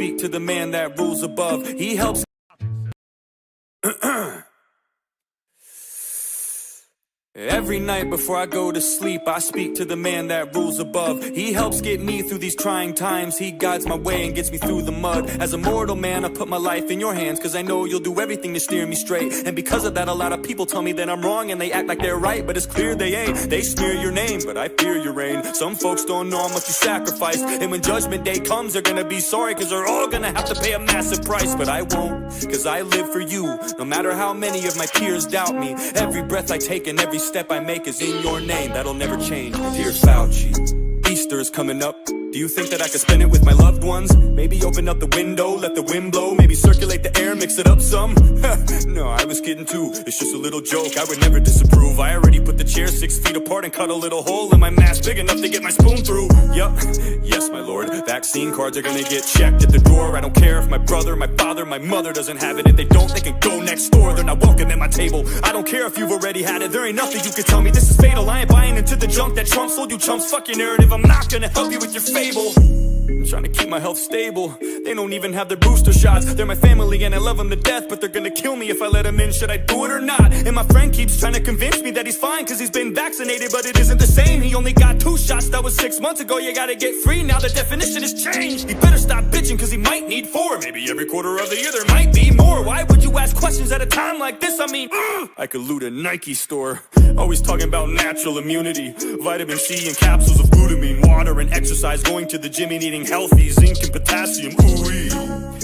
speak to the man that rules above. He helps. Every night before I go to sleep, I speak to the man that rules above. He helps get me through these trying times. He guides my way and gets me through the mud. As a mortal man, I put my life in your hands, cause I know you'll do everything to steer me straight. And because of that, a lot of people tell me that I'm wrong, and they act like they're right, but it's clear they ain't. They smear your name, but I fear your reign. Some folks don't know how much you sacrificed, and when judgment day comes, they're gonna be sorry, cause they're all gonna have to pay a massive price. But I won't, cause I live for you. No matter how many of my peers doubt me, every breath I take and every step I make is in your name. That'll never change. Dear Fauci, Easter is coming up. Do you think that I could spend it with my loved ones? Maybe open up the window, let the wind blow. Maybe circulate the air, mix it up some. No, I was kidding too. It's just a little joke, I would never disapprove. I already put the chair 6 feet apart and cut a little hole in my mask big enough to get my spoon through. Yup, yes my lord. Vaccine cards are gonna get checked at the door. I don't care if my brother, my father, my mother doesn't have it. If they don't, they can go next door. They're not welcome at my table. I don't care if you've already had it. There ain't nothing you can tell me. This is fatal. I ain't buying into the junk that Trump sold you chumps. Fuck your narrative. I'm not gonna help you with your fable. I'm trying to keep my health stable. They don't even have their booster shots. They're my family and I love them to death, but they're gonna kill me if I let them in. Should I do it or not? And my friend keeps trying to convince me that he's fine cause he's been vaccinated, but it isn't the same. He only got 2 shots, that was 6 months ago. You gotta get free, now the definition has changed. He better stop bitching cause he might need 4. Maybe every quarter of the year there might be more. Why would you ask questions at a time like this? I mean, I could loot a Nike store. Always talking about natural immunity, vitamin C and capsules of glutamine, water and exercise, going to the gym and eating healthy, zinc and potassium. Ooh-wee.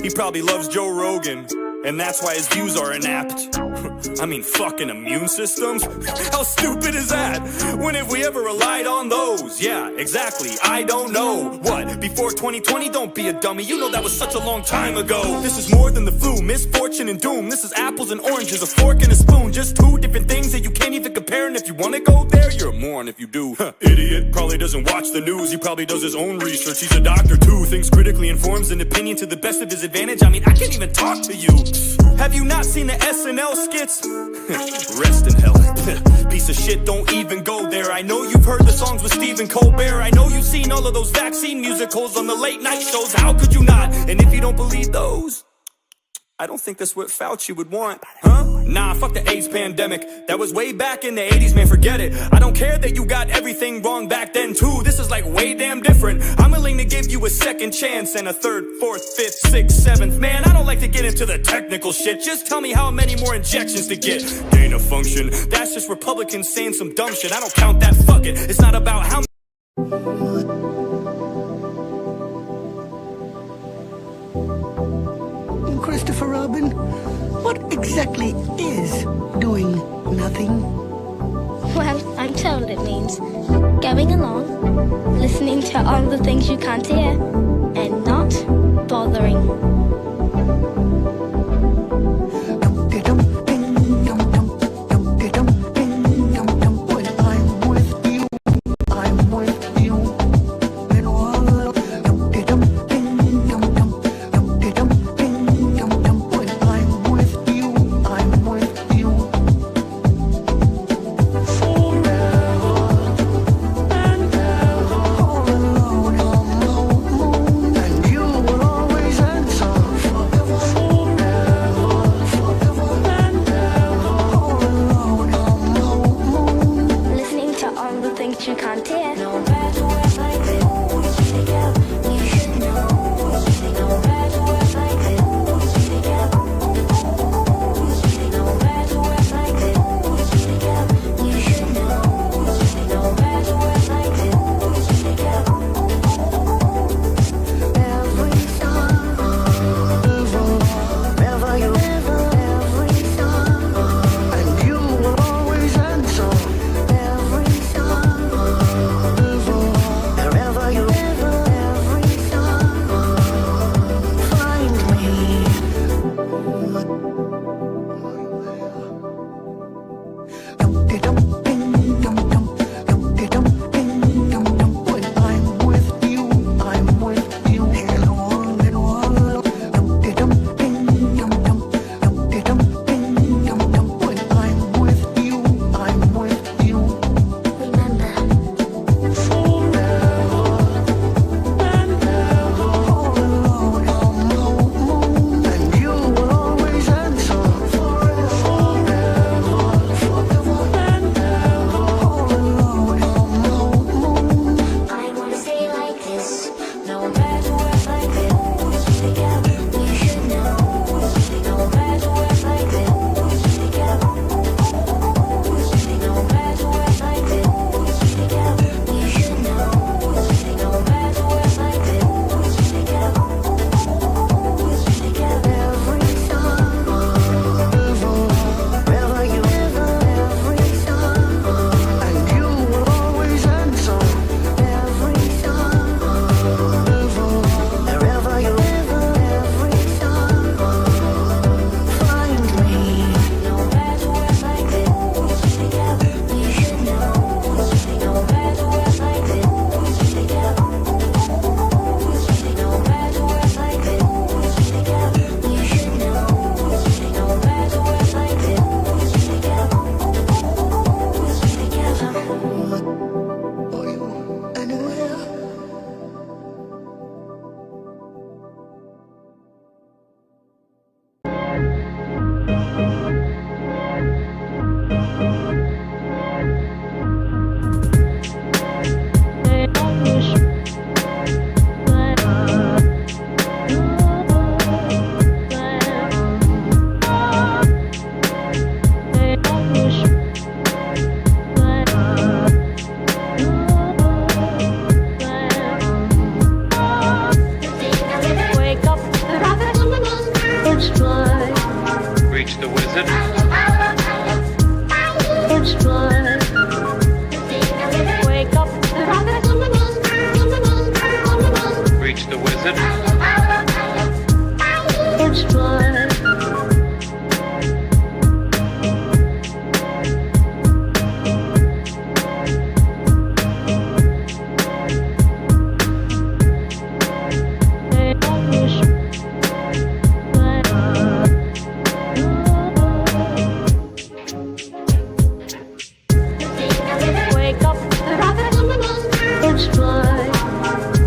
He probably loves Joe Rogan, and that's why his views are inapt. I mean, fucking immune systems? How stupid is that? When have we ever relied on those? Yeah, exactly, I don't know. What, before 2020? Don't be a dummy, you know that was such a long time ago. This is more than the flu, misfortune and doom. This is apples and oranges, a fork and a spoon. Just 2 different things that you can't even compare. And if you wanna go there, you're a moron if you do. Idiot, probably doesn't watch the news. He probably does his own research, he's a doctor too. Thinks critically, informs an opinion to the best of his advantage. I mean, I can't even talk to you. Have you not seen the SNL skits? Rest in hell. Piece of shit, don't even go there. I know you've heard the songs with Stephen Colbert. I know you've seen all of those vaccine musicals on the late night shows. How could you not? And if you don't believe those, I don't think that's what Fauci would want, huh? Nah, fuck the AIDS pandemic. That was way back in the 80s, man, forget it. I don't care that you got everything wrong back then too. This is like way damn different. I'm willing to give you a second chance and a 3rd, 4th, 5th, 6th, 7th. Man, I don't like to get into the technical shit. Just tell me how many more injections to get. Gain of function, that's just Republicans saying some dumb shit. I don't count that, fuck it. It's not about how Christopher Robin, what exactly is doing nothing? Well, I'm told it means going along, listening to all the things you can't hear, and not bothering. And you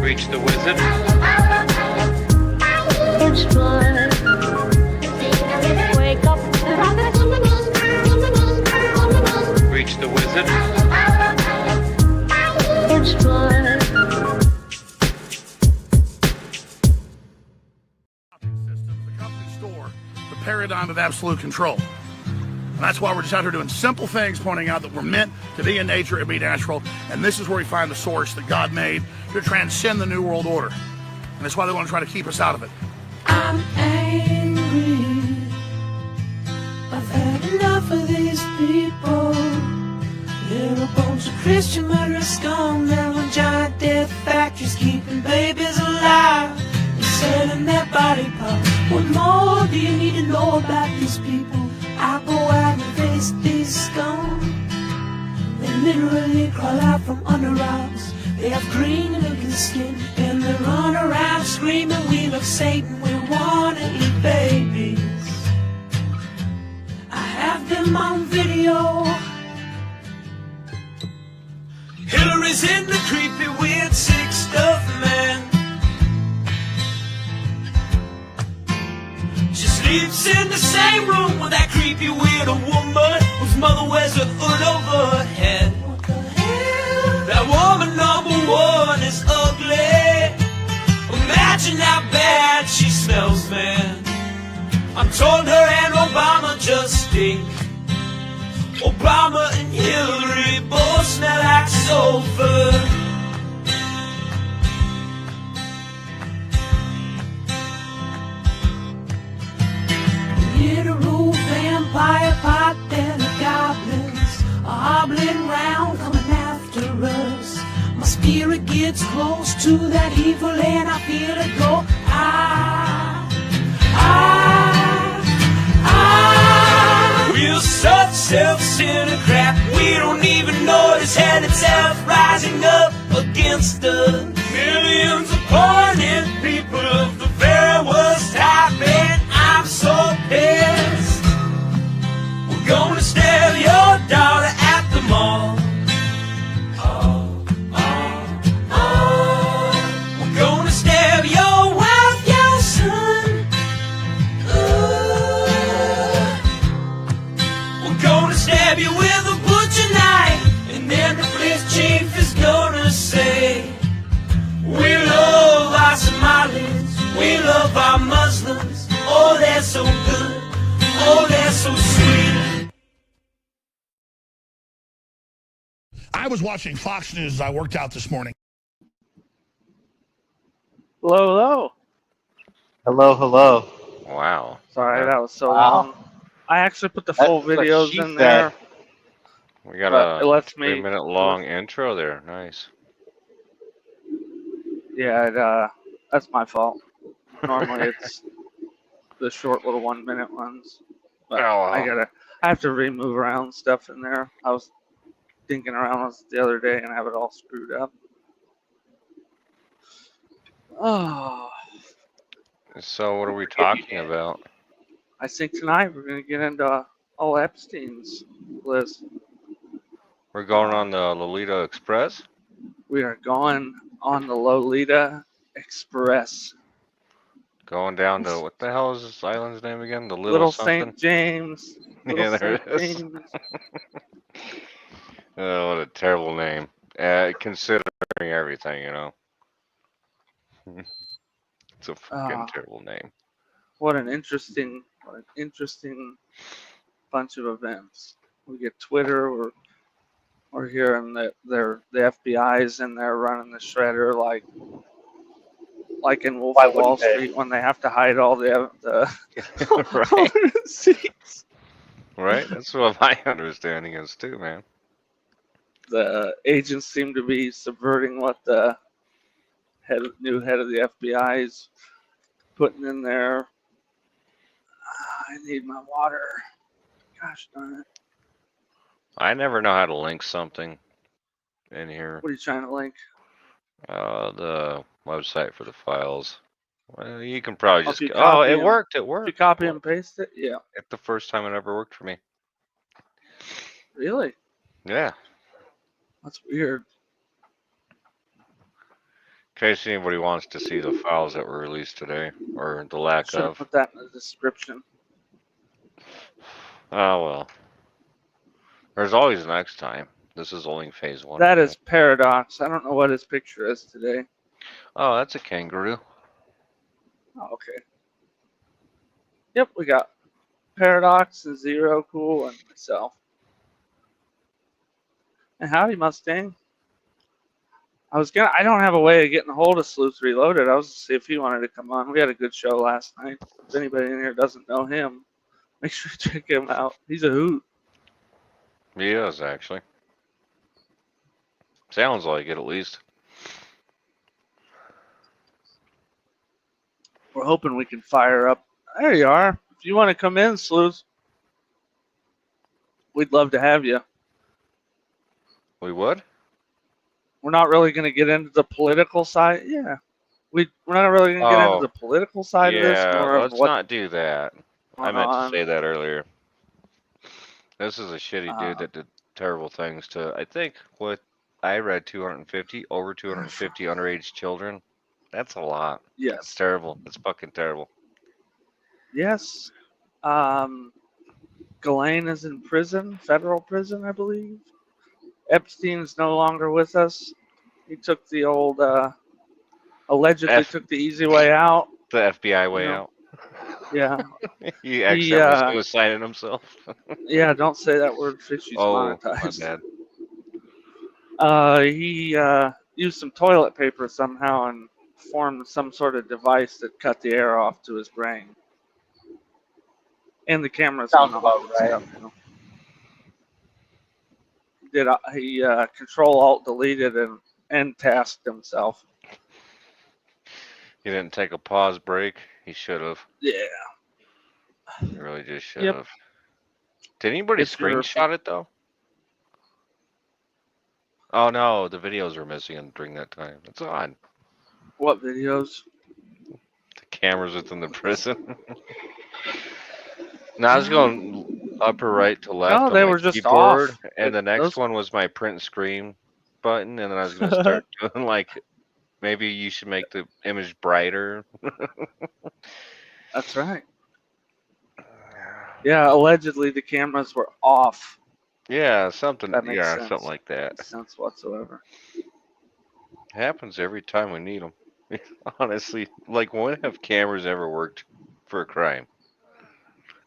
Reach the wizard. Reach the wizard. Systems, the company store, the paradigm of absolute control. And that's why we're just out here doing simple things, pointing out that we're meant to be in nature and be natural. And this is where we find the source that God made to transcend the New World Order. And that's why they want to try to keep us out of it. I'm angry. I've had enough of these people. They're a bunch of Christian murderers, scum. They're on giant death factories, keeping babies alive and selling their body parts. What more do you need to know about these people? I go out and face these scum. They literally crawl out from under rocks. They have green looking skin and they run around screaming, we love Satan, we wanna eat babies. I have them on video. Hillary's in the creepy, weird, sick stuff, man. She sleeps in the same room with that creepy, weird woman whose mother wears a hood over her head. What the hell? That woman number one is ugly. Imagine how bad she smells, man. I'm told her and Obama just stink. Obama and Hillary both smell like sulfur. Literal vampire pot and the goblins are hobbling round coming after us. My spirit gets close to that evil and I feel it go. We're such self-centered crap, we don't even notice hell itself rising up against us. Millions of pointed people of the very worst type, and I'm so pissed. We're gonna stab your daughter at the mall. We're gonna stab your wife, your son. We're gonna stab you with a butcher knife, and then the police chief is gonna say, we love our Somalis, we love our Muslims. Oh, they're so good, oh, they're so sweet. I was watching Fox News as I worked out this morning. Hello, hello. Hello, hello. Wow. Sorry, that was so Wow. long. I actually put the full That's what videos she in there. We got But it a lets me- 3-minute long intro there. Nice. Yeah, that's my fault. Normally it's the short little 1-minute ones. But Oh, wow. I have to remove around stuff in there. I was thinking around this the other day and I have it all screwed up. Oh, So what are we talking about? I think tonight we're gonna get into all Epstein's list. We're going on the Lolita Express? We are going on the Lolita Express. Going down to, what the hell is this island's name again? The Little something? St. James. Little Yeah, there St. it is. James. Oh, what a terrible name. Considering everything, you know. It's a fucking terrible name. What an interesting bunch of events. We get Twitter, we're hearing that the FBI's in there running the shredder like in Wolf Why of Wall wouldn't they? Street when they have to hide all the Right. receipts. Right? That's what my understanding is too, man. The agents seem to be subverting what the new head of the FBI is putting in there. I need my water. Gosh darn it. I never know how to link something in here. What are you trying to link? The website for the files. Well, you can probably Oh, if just. you Oh, copy it and- worked. It If worked. you copy and paste it, yeah. It's the first time it ever worked for me. Really? Yeah. That's weird. In case anybody wants to see the files that were released today, or the lack Should have of. put that in the description. Oh well. There's always next time. This is only phase 1. That okay? is Paradox. I don't know what his picture is today. Oh, that's a kangaroo. Oh, okay. Yep, we got Paradox and Zero Cool and myself. And howdy, Mustang. I don't have a way of getting a hold of Sleuth Reloaded. I was to see if he wanted to come on. We had a good show last night. If anybody in here doesn't know him, make sure to check him out. He's a hoot. He is, actually. Sounds like it, at least. We're hoping we can fire up. There you are. If you want to come in, Sleuth, we'd love to have you. We would? We're not really going to get into the political side. Yeah. We're not really going to get into the political side of this. Yeah, More let's of what not do that. I meant to say that earlier. This is a shitty dude that did terrible things to, I think, what I read, 250, over 250 underage children. That's a lot. Yes. It's terrible. It's fucking terrible. Yes. Ghislaine is in prison, federal prison, I believe. Epstein's no longer with us. He took the old, allegedly took the easy way out. The FBI way out. Yeah. He accidentally suicided himself. Yeah, don't say that word. Fishy's monetized. My bad. He used some toilet paper somehow and formed some sort of device that cut the air off to his brain. And the cameras Sounds went off about and stuff, you know. He Control Alt deleted and tasked himself. He didn't take a pause break. He should have. Yeah. He really just should Yep. have. Did anybody screenshot it though? Oh no, the videos were missing during that time. It's odd. What videos? The cameras within the prison. Now I was going upper right to left. No, they on my were just keyboard, off. and the next one was my print screen button, and then I was going to start doing like, maybe you should make the image brighter. That's right. Yeah, allegedly the cameras were off. Yeah, something. That makes Yeah, sense. something like that. No sense whatsoever. Happens every time we need them. Honestly, like when have cameras ever worked for a crime?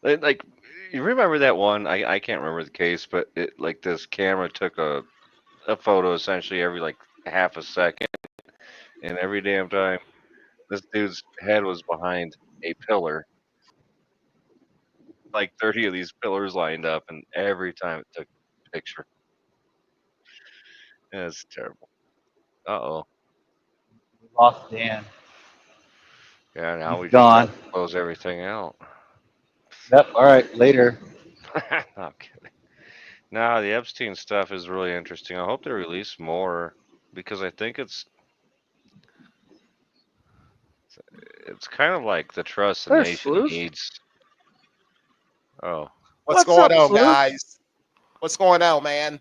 Like, you remember that one? I can't remember the case, but it like this camera took a photo essentially every like half a second, and every damn time this dude's head was behind a pillar. Like 30 of these pillars lined up, and every time it took a picture. It's terrible. Uh-oh. We lost Dan. Yeah, now He's we gone. just close everything out. Yep. All right. Later. No, I'm kidding. No, the Epstein stuff is really interesting. I hope they release more because I think it's kind of like the trust the There's nation Sleuth. needs. Oh, What's going on, guys? What's going on, man?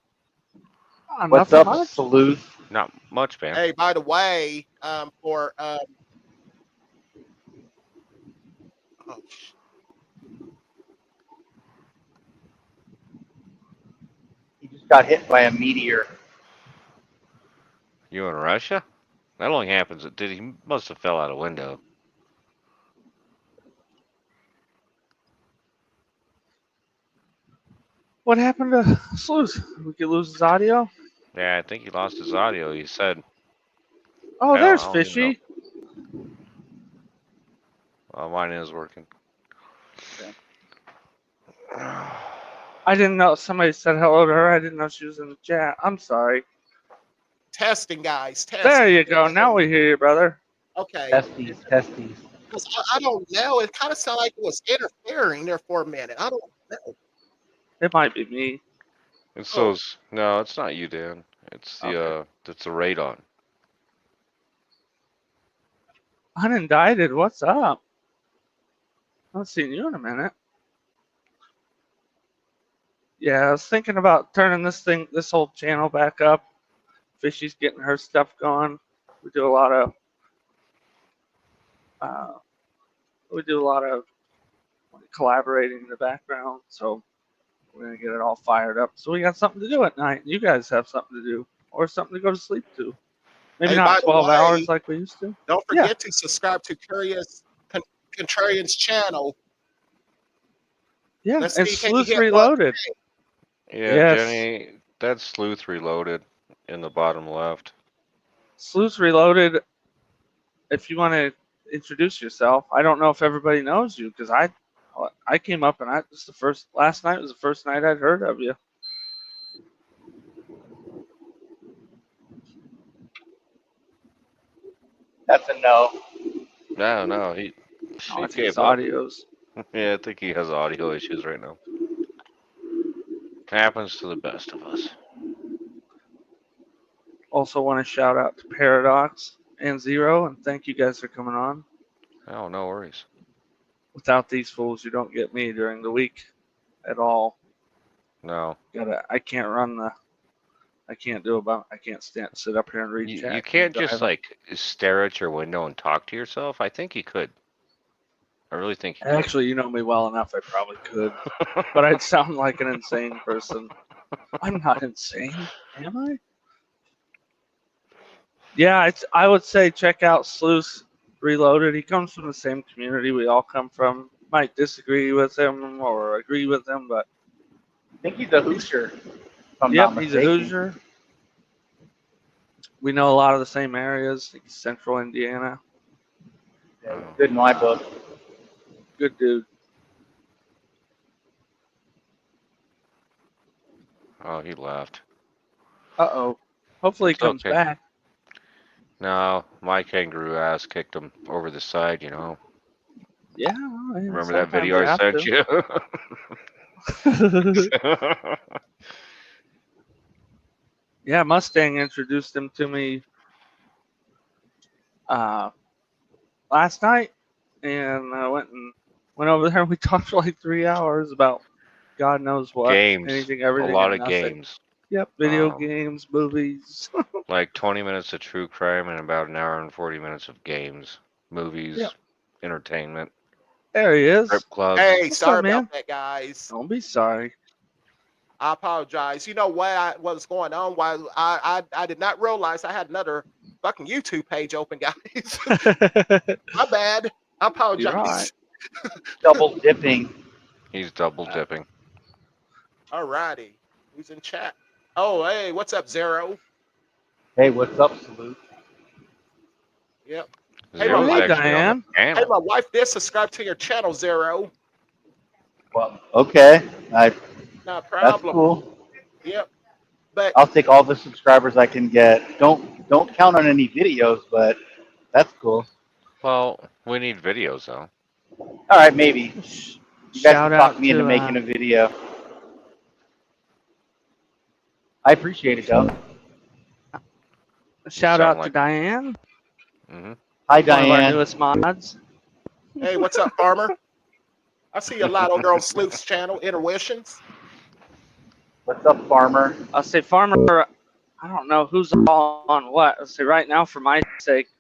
What's nothing up, much. Sleuth? not much, man. Hey, by the way, for oh, He just got hit by a meteor. You in Russia? That only happens. He must have fell out a window. What happened to Sleuth? We could lose his audio? Yeah, I think he lost his audio. He said. Oh, Hell, there's I don't even Fishy. Well, mine is working. I didn't know. Somebody said hello to her. I didn't know she was in the chat. I'm sorry. testing, guys. Testing. There you go. Now we hear you, brother. Okay. Testes. 'Cause I don't know. It kind of sounded like it was interfering there for a minute. I don't know. It might be me. It's Oh, those. No, it's not you, Dan. It's Okay. it's the radon. Unindicted, what's up? I haven't seen you in a minute. Yeah, I was thinking about turning this whole channel back up. Fishy's getting her stuff going. We do a lot of, uh, collaborating in the background, so we're gonna get it all fired up. So we got something to do at night. You guys have something to do, or something to go to sleep to. Maybe hey, not by the 12 hours way, like we used to. don't Yeah. forget to subscribe to Contrarian's channel. Yeah, Let's and see, can you Sleuth hit Reloaded. Yeah, Yes. Jenny, that's Sleuth Reloaded in the bottom left. Sleuth Reloaded. If you want to introduce yourself, I don't know if everybody knows you because I came up and last night was the first night I'd heard of you. That's a no. No, he Oh, I think gave it's up. audios. Yeah, I think he has audio issues right now. Happens to the best of us. Also want to shout out to Paradox and Zero and thank you guys for coming on. Oh, no worries. Without these fools, you don't get me during the week at all. No, I can't sit up here and read chat. you can't just driving. like stare at your window and talk to yourself. I think you could. I really think you could. Actually, you know me well enough. I probably could, but I'd sound like an insane person. I'm not insane, am I? Yeah, I would say check out Sleuth Reloaded. He comes from the same community we all come from. Might disagree with him or agree with him, but I think he's a Hoosier, if I'm yep, not he's a mistaken. Hoosier. We know a lot of the same areas, like Central Indiana. Yeah, he's good in my book. Good dude. Oh, he left. Uh-oh. Hopefully It's he comes okay. back. No, my kangaroo ass kicked him over the side, you know. Yeah. Remember that video I sent you? Yeah, Mustang introduced him to me last night, and I went over there and we talked for like 3 hours about God knows what. Games. Anything, everything, A lot and of nothing. games. Yep, video games, movies. Like 20 minutes of true crime and about an hour and 40 minutes of games, movies, Yep. entertainment, There he is. strip clubs. hey, What's sorry up, man? about that, guys. Don't be sorry. I apologize. You know what was going on? Why I did not realize I had another fucking YouTube page open, guys. My bad. I apologize. You're all right. Double dipping. He's double dipping. All righty. Who's in chat? Oh, hey, what's up, Zero? Hey, what's up, Salute? Yep. Zero's Hey, actually on Diane. the Hey, panel. my wife did subscribe to your channel, Zero. Well, okay. No That's problem. cool. Yep. But I'll take all the subscribers I can get. Don't count on any videos, but that's cool. Well, we need videos though. All right, maybe. You guys Shout can talk out me into to, making a video. I appreciate it, though. Shout Sound out to like- Diane, Hmm. Hi, one of our Diane. newest mods. hey, what's up, Farmer? I see a lot over on Sleuth's channel, Interwissions. What's up, Farmer? I'll say Farmer, I don't know who's all on what. I'll say right now, for my sake,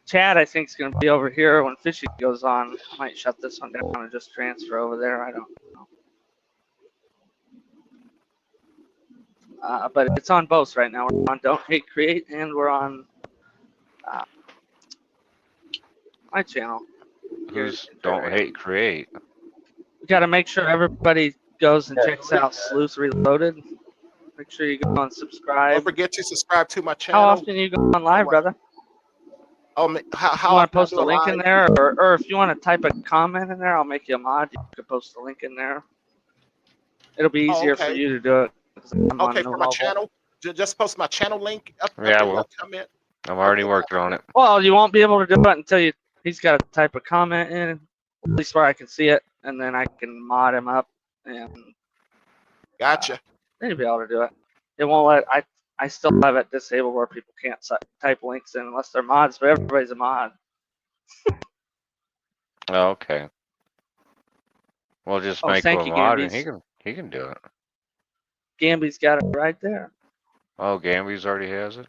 Chad, I think, is going to be over here when Fishy goes on. I might shut this one down and just transfer over there. I don't know. But it's on both right now. We're on Don't Hate Create, and we're on my channel. Who's Don't Hate Create? We got to make sure everybody goes and checks out Sleuth Reloaded. Make sure you go and subscribe. Don't forget to subscribe to my channel. How often you go on live, brother? Oh, how You want to often I post do a link in live? there, or if you want to type a comment in there, I'll make you a mod. You can post a link in there. It'll be Oh, easier for okay. you to do it. 'Cause I'm on Okay, no for my mobile. channel. Just post my channel link up Yeah, in well. the comment. I'm already working on it. Well, you won't be able to do it until you He's got to type a comment in, at least where I can see it, and then I can mod him up, and Gotcha. then you'll be able to do it. It won't let I still have it disabled where people can't type links in unless they're mods, but everybody's a mod. Oh, okay. Well, just Oh, make him thank a you, mod, and Gambies. he can do it. Gamby's got it right there. Oh, Gambies already has it.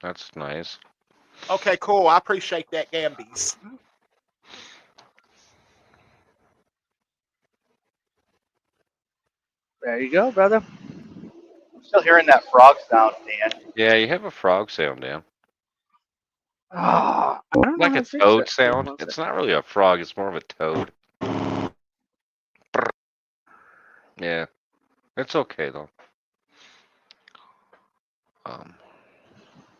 That's nice. Okay, cool. I appreciate that, Gambies. There you go, brother. I'm still hearing that frog sound, Dan. Yeah, you have a frog sound, Dan. Ah, I don't know Like how a to fix toad it. sound. One It's second. not really a frog. It's more of a toad. Yeah, it's okay though. Um.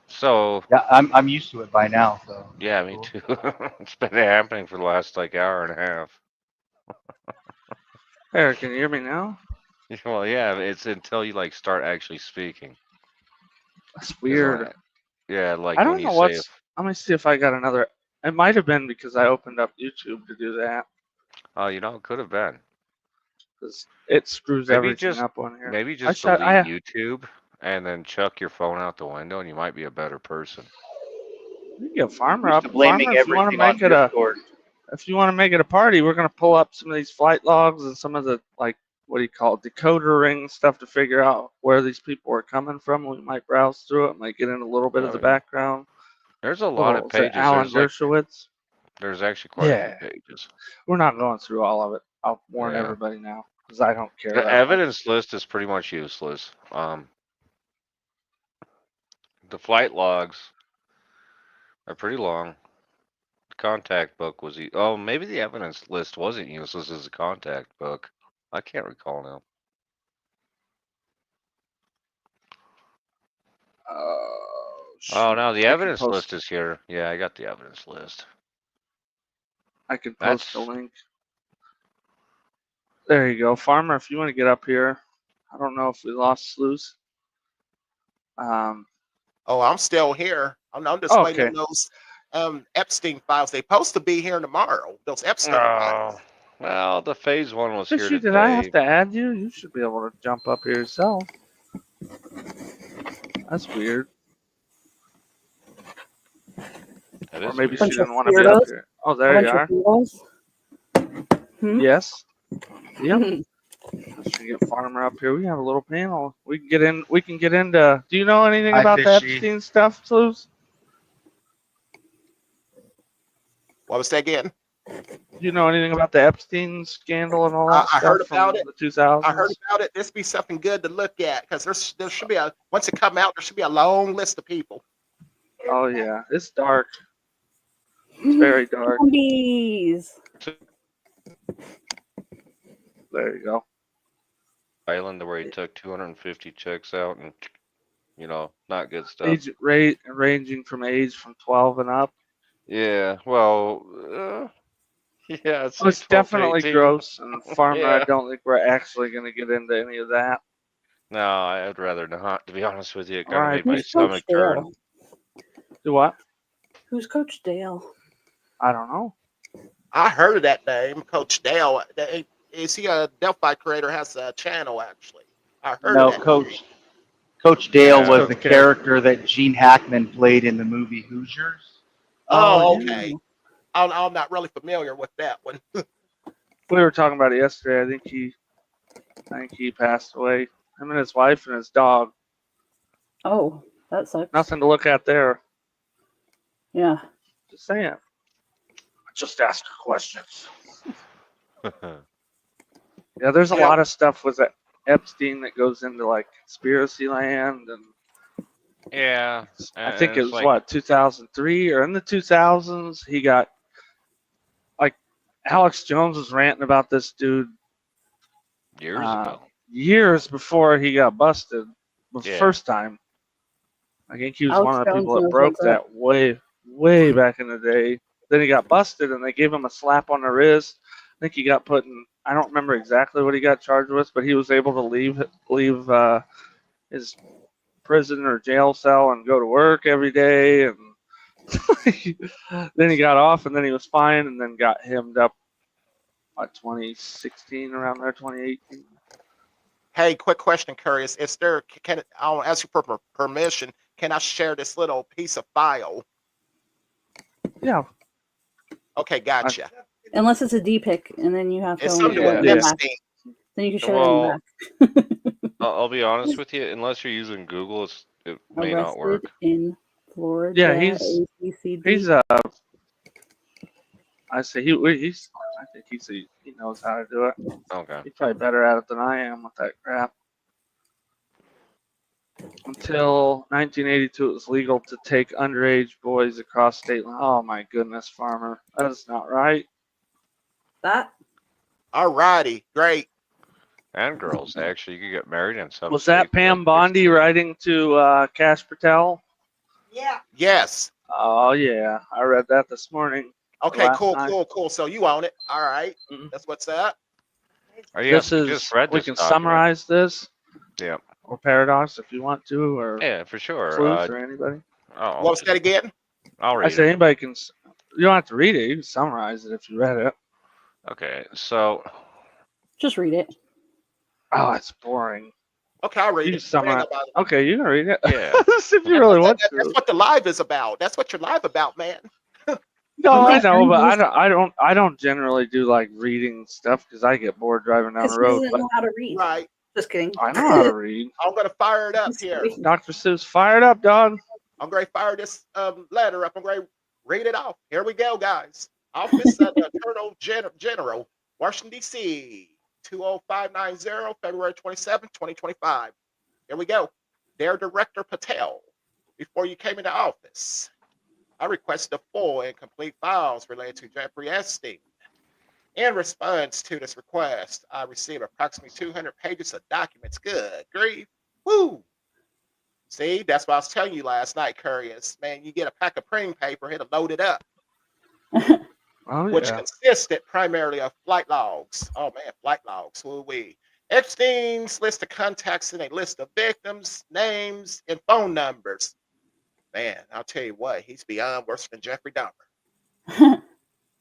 So Yeah, I'm used to it by now. So yeah, me too. It's been happening for the last like hour and a half. Eric, can you hear me now? Well, yeah, it's until you like start actually speaking. That's 'Cause weird. yeah, I like when don't you know say what's. if, Let me see if I got another. It might have been because I opened up YouTube to do that, oh, it could have been. because it screws Maybe everything just up on here. maybe I just shut. delete YouTube and then chuck your phone out the window, and you might be a better person. You can get I'm Farmer used up. to Farmer, blaming if you want to everything on make it a, Discord. if you want to make it a party, we're gonna pull up some of these flight logs and some of the like, what do you call it, decoder ring stuff to figure out where these people are coming from. We might browse through it, might get in a little bit of the Oh, yeah. background. There's a lot of Little, is it pages. Alan Dershowitz? There's actually quite a few Yeah, pages. we're not going through all of it. I'll warn Yeah. everybody now, because I don't care The that much. evidence list is pretty much useless. The flight logs are pretty long. The contact book was maybe the evidence list wasn't useless as a contact book. I can't recall now. Oh, Shoot. now the I can evidence post. list is here. Yeah, I got the evidence list. I can post a That's link. There you go, Farmer. If you want to get up here, I don't know if we lost Sluice. Oh, I'm still here. I'm just waiting Okay. on those Epstein files. They're supposed to be here tomorrow. Those Epstein files. oh well, the phase one was here Fishy, did I have today. to add you? You should be able to jump up here yourself. That's weird. That Or is maybe she weird. didn't want to be up here. Oh, there you are. Hmm? Yes. Yep. I should get Farmer up here. We have a little panel. We can get in. We can get into. Do you know anything Hi, about the Fishy. Epstein stuff, Sluice? What was that again? Do you know anything about the Epstein scandal and all that I stuff heard from about it. the 2000s? I heard about it. This be something good to look at because there should be once it come out, there should be a long list of people. Oh yeah, it's dark. It's very dark. Zombies. There you go. Island where he took 250 chicks out and not good stuff. Age ranging from age from 12 and up. Yeah, well, yeah, it's Oh, like it's 12 to definitely 18. gross. And Farmer, I Yeah. don't think we're actually going to get into any of that. No, I'd rather not, to be honest with you. It All kind of right. made my Who's Coach stomach turn. Dale? Do what? Who's Coach Dale? I don't know. I heard of that name, Coach Dale. Is he a Delphi creator? Has a channel actually. I heard No, of that. Coach Dale Yeah. was the character that Gene Hackman played in the movie Hoosiers. Oh, Oh, okay. I'm not really familiar with that one. We were talking about it yesterday. I think he passed away. Him and his wife and his dog. Oh, that sucks. Nothing to look at there. Yeah. Just saying. Just ask questions. Yeah, there's a lot of stuff with Epstein that goes into like conspiracy land, and Yeah. I think it it's was like, what 2003 or in the 2000s. He got like Alex Jones was ranting about this dude years ago. years before he got busted the Yeah. first time. I think he was Alex one of the Jones people that knows broke what's that way back in the day. Then he got busted, and they gave him a slap on the wrist. I think he got put in. I don't remember exactly what he got charged with, but he was able to leave his prison or jail cell and go to work every day. And Then he got off, and then he was fine, and then got hemmed up. 2016, around there, 2018. Hey, quick question, Curious. Is there, I'll ask you for permission. Can I share this little piece of file? Yeah. Okay, gotcha. Unless it's a D pic, and then you have to It's only something share with it in the back. Epstein. Then you can share Well, it in the back. I'll be honest with you. Unless you're using Google, it may not Arrested work. in Florida. Yeah, he's ACCD. I say he's. I think he knows how to do it. Okay. He's probably better at it than I am with that crap. Until 1982, it was legal to take underage boys across state line. Oh my goodness, Farmer, that is not right. That. All righty, great. And girls, actually, you could get married in some. Was that states Pam like Bondi writing to Cash Patel? Yeah. Yes. Oh yeah, I read that this morning. Okay, last cool, night. cool. So you own it. All right. That's what's up. Oh, yeah, This you is. just read We this can document. summarize this. Yeah. Or Paradox if you want to, or Yeah, for sure. Sleuth or anybody. Oh, What was that again? I'll I read said it. anybody can. You don't have to read it. You can summarize it if you read it. Okay, so. Just read it. Oh, it's boring. Okay, I'll read You it. summarize. Okay, you can read it. Yeah. if you really want to. That's what the live is about. That's what you're live about, man. No, I know, but I don't generally do like reading stuff because I get bored driving down Because the he road. doesn't But know how to read. Right. Just kidding. I know how to read. I'm gonna fire it up here. Dr. Seuss, fire it up, dog. I'm going to fire this letter up. I'm going to read it off. Here we go, guys. Office of the Attorney General, Washington, D.C., 20590, February 27, 2025. Here we go. Dear Director Patel, before you came into office, I requested full and complete files related to Jeffrey Epstein. In response to this request, I received approximately 200 pages of documents. Good grief. Woo! See, that's what I was telling you last night, Curious. Man, you get a pack of printing paper, it'll load it up. Which consisted primarily of flight logs. Oh man, flight logs. Woo-wee. Epstein's list of contacts and a list of victims, names, and phone numbers. Man, I'll tell you what, he's beyond worse than Jeffrey Dahmer.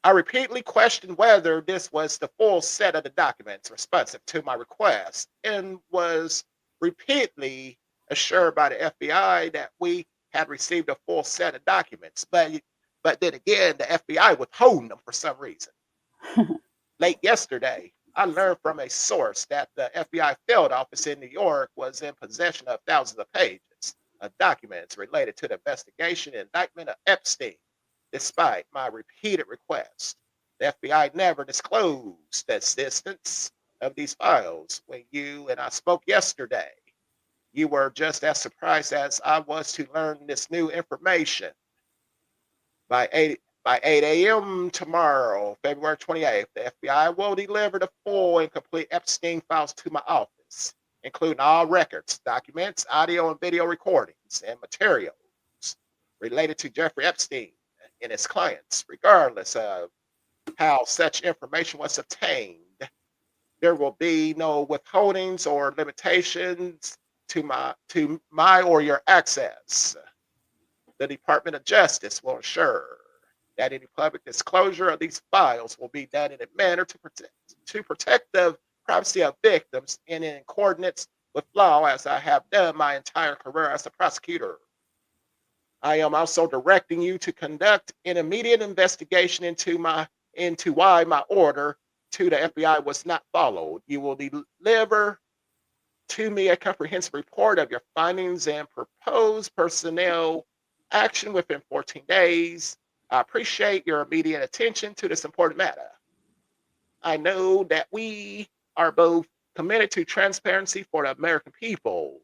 I repeatedly questioned whether this was the full set of the documents responsive to my request and was repeatedly assured by the FBI that we had received a full set of documents. But then again, the FBI withholding them for some reason. Late yesterday, I learned from a source that the FBI field office in New York was in possession of thousands of pages of documents related to the investigation and indictment of Epstein. Despite my repeated requests, the FBI never disclosed the existence of these files. When you and I spoke yesterday, you were just as surprised as I was to learn this new information. By 8 a.m. tomorrow, February 28th, the FBI will deliver the full and complete Epstein files to my office, including all records, documents, audio and video recordings, and materials related to Jeffrey Epstein and his clients, regardless of how such information was obtained. There will be no withholdings or limitations to my or your access. The Department of Justice will ensure that any public disclosure of these files will be done in a manner to protect the privacy of victims and in coordinates with law, as I have done my entire career as a prosecutor. I am also directing you to conduct an immediate investigation into why my order to the FBI was not followed. You will deliver to me a comprehensive report of your findings and proposed personnel action within 14 days. I appreciate your immediate attention to this important matter. I know that we are both committed to transparency for the American people,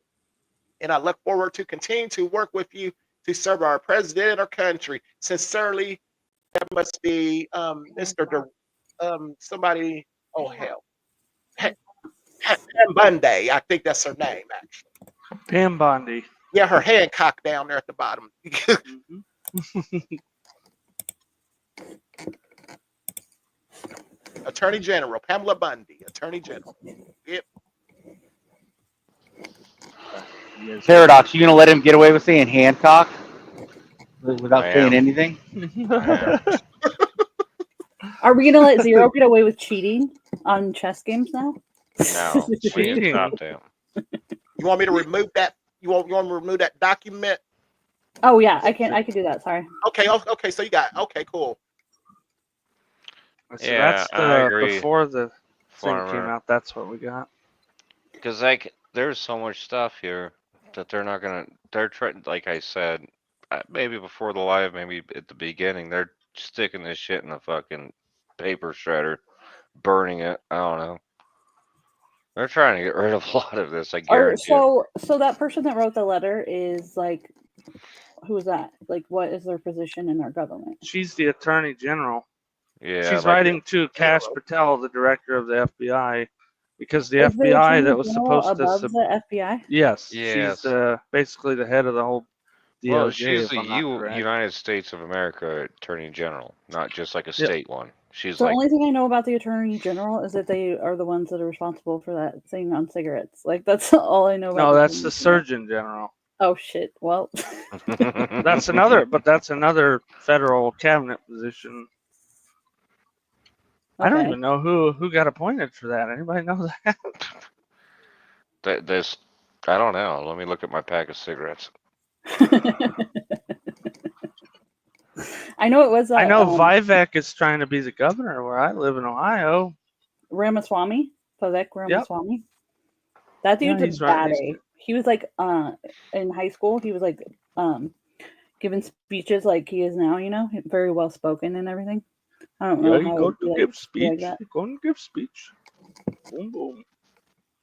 and I look forward to continuing to work with you to serve our president and our country. Sincerely, that must be Mr. Somebody, oh hell. Pam Bundy, I think that's her name, actually. Pam Bondi. Yeah, her Hancock down there at the bottom. Attorney General, Pamela Bundy, Attorney General. Yep. Paradox, you gonna let him get away with saying Hancock? without I saying am. anything? Are we gonna let Zero get away with cheating on chess games now? No, we need to Cheating. stop that. You want me to remove that? You want me to remove that document? Oh yeah, I can do that. Sorry. Okay, okay. So you got okay, cool. So Yeah, that's I the agree, before the thing came Farmer. out. That's what we got. Because like, there's so much stuff here that they're not gonna. They're trying, like I said, maybe before the live, maybe at the beginning, they're sticking this shit in a fucking paper shredder, burning it. I don't know. They're trying to get rid of a lot of this. I Or guarantee it. so that person that wrote the letter is like, who is that? Like, what is their position in our government? She's the Attorney General. Yeah, She's like writing to Kash Patel, the director of the FBI, because the Is the FBI Attorney that was General supposed to above the FBI? yes, yes. she's basically the head of the whole Well, DOJ, she's if the I'm not correct. United States of America Attorney General, not just like a Yep. state one. She's The like, only thing I know about the Attorney General is that they are the ones that are responsible for that thing on cigarettes. Like that's all I know about. No, the that's Attorney the General. Surgeon General. Oh shit! Well, That's another federal cabinet position. I don't okay. even know who got appointed for that. Anybody know that? this. I don't know. Let me look at my pack of cigarettes. I know it was. I know Vivek is trying to be the governor where I live in Ohio. Ramaswamy, Vivek Ramaswamy. That Yeah, dude's he's a right. bad A. He was like, in high school, he was like, giving speeches like he is now. You know, very well spoken and everything. I don't know Yeah, how you go it'd be to like, give be like speech. that. You go and give speech. Boom, boom.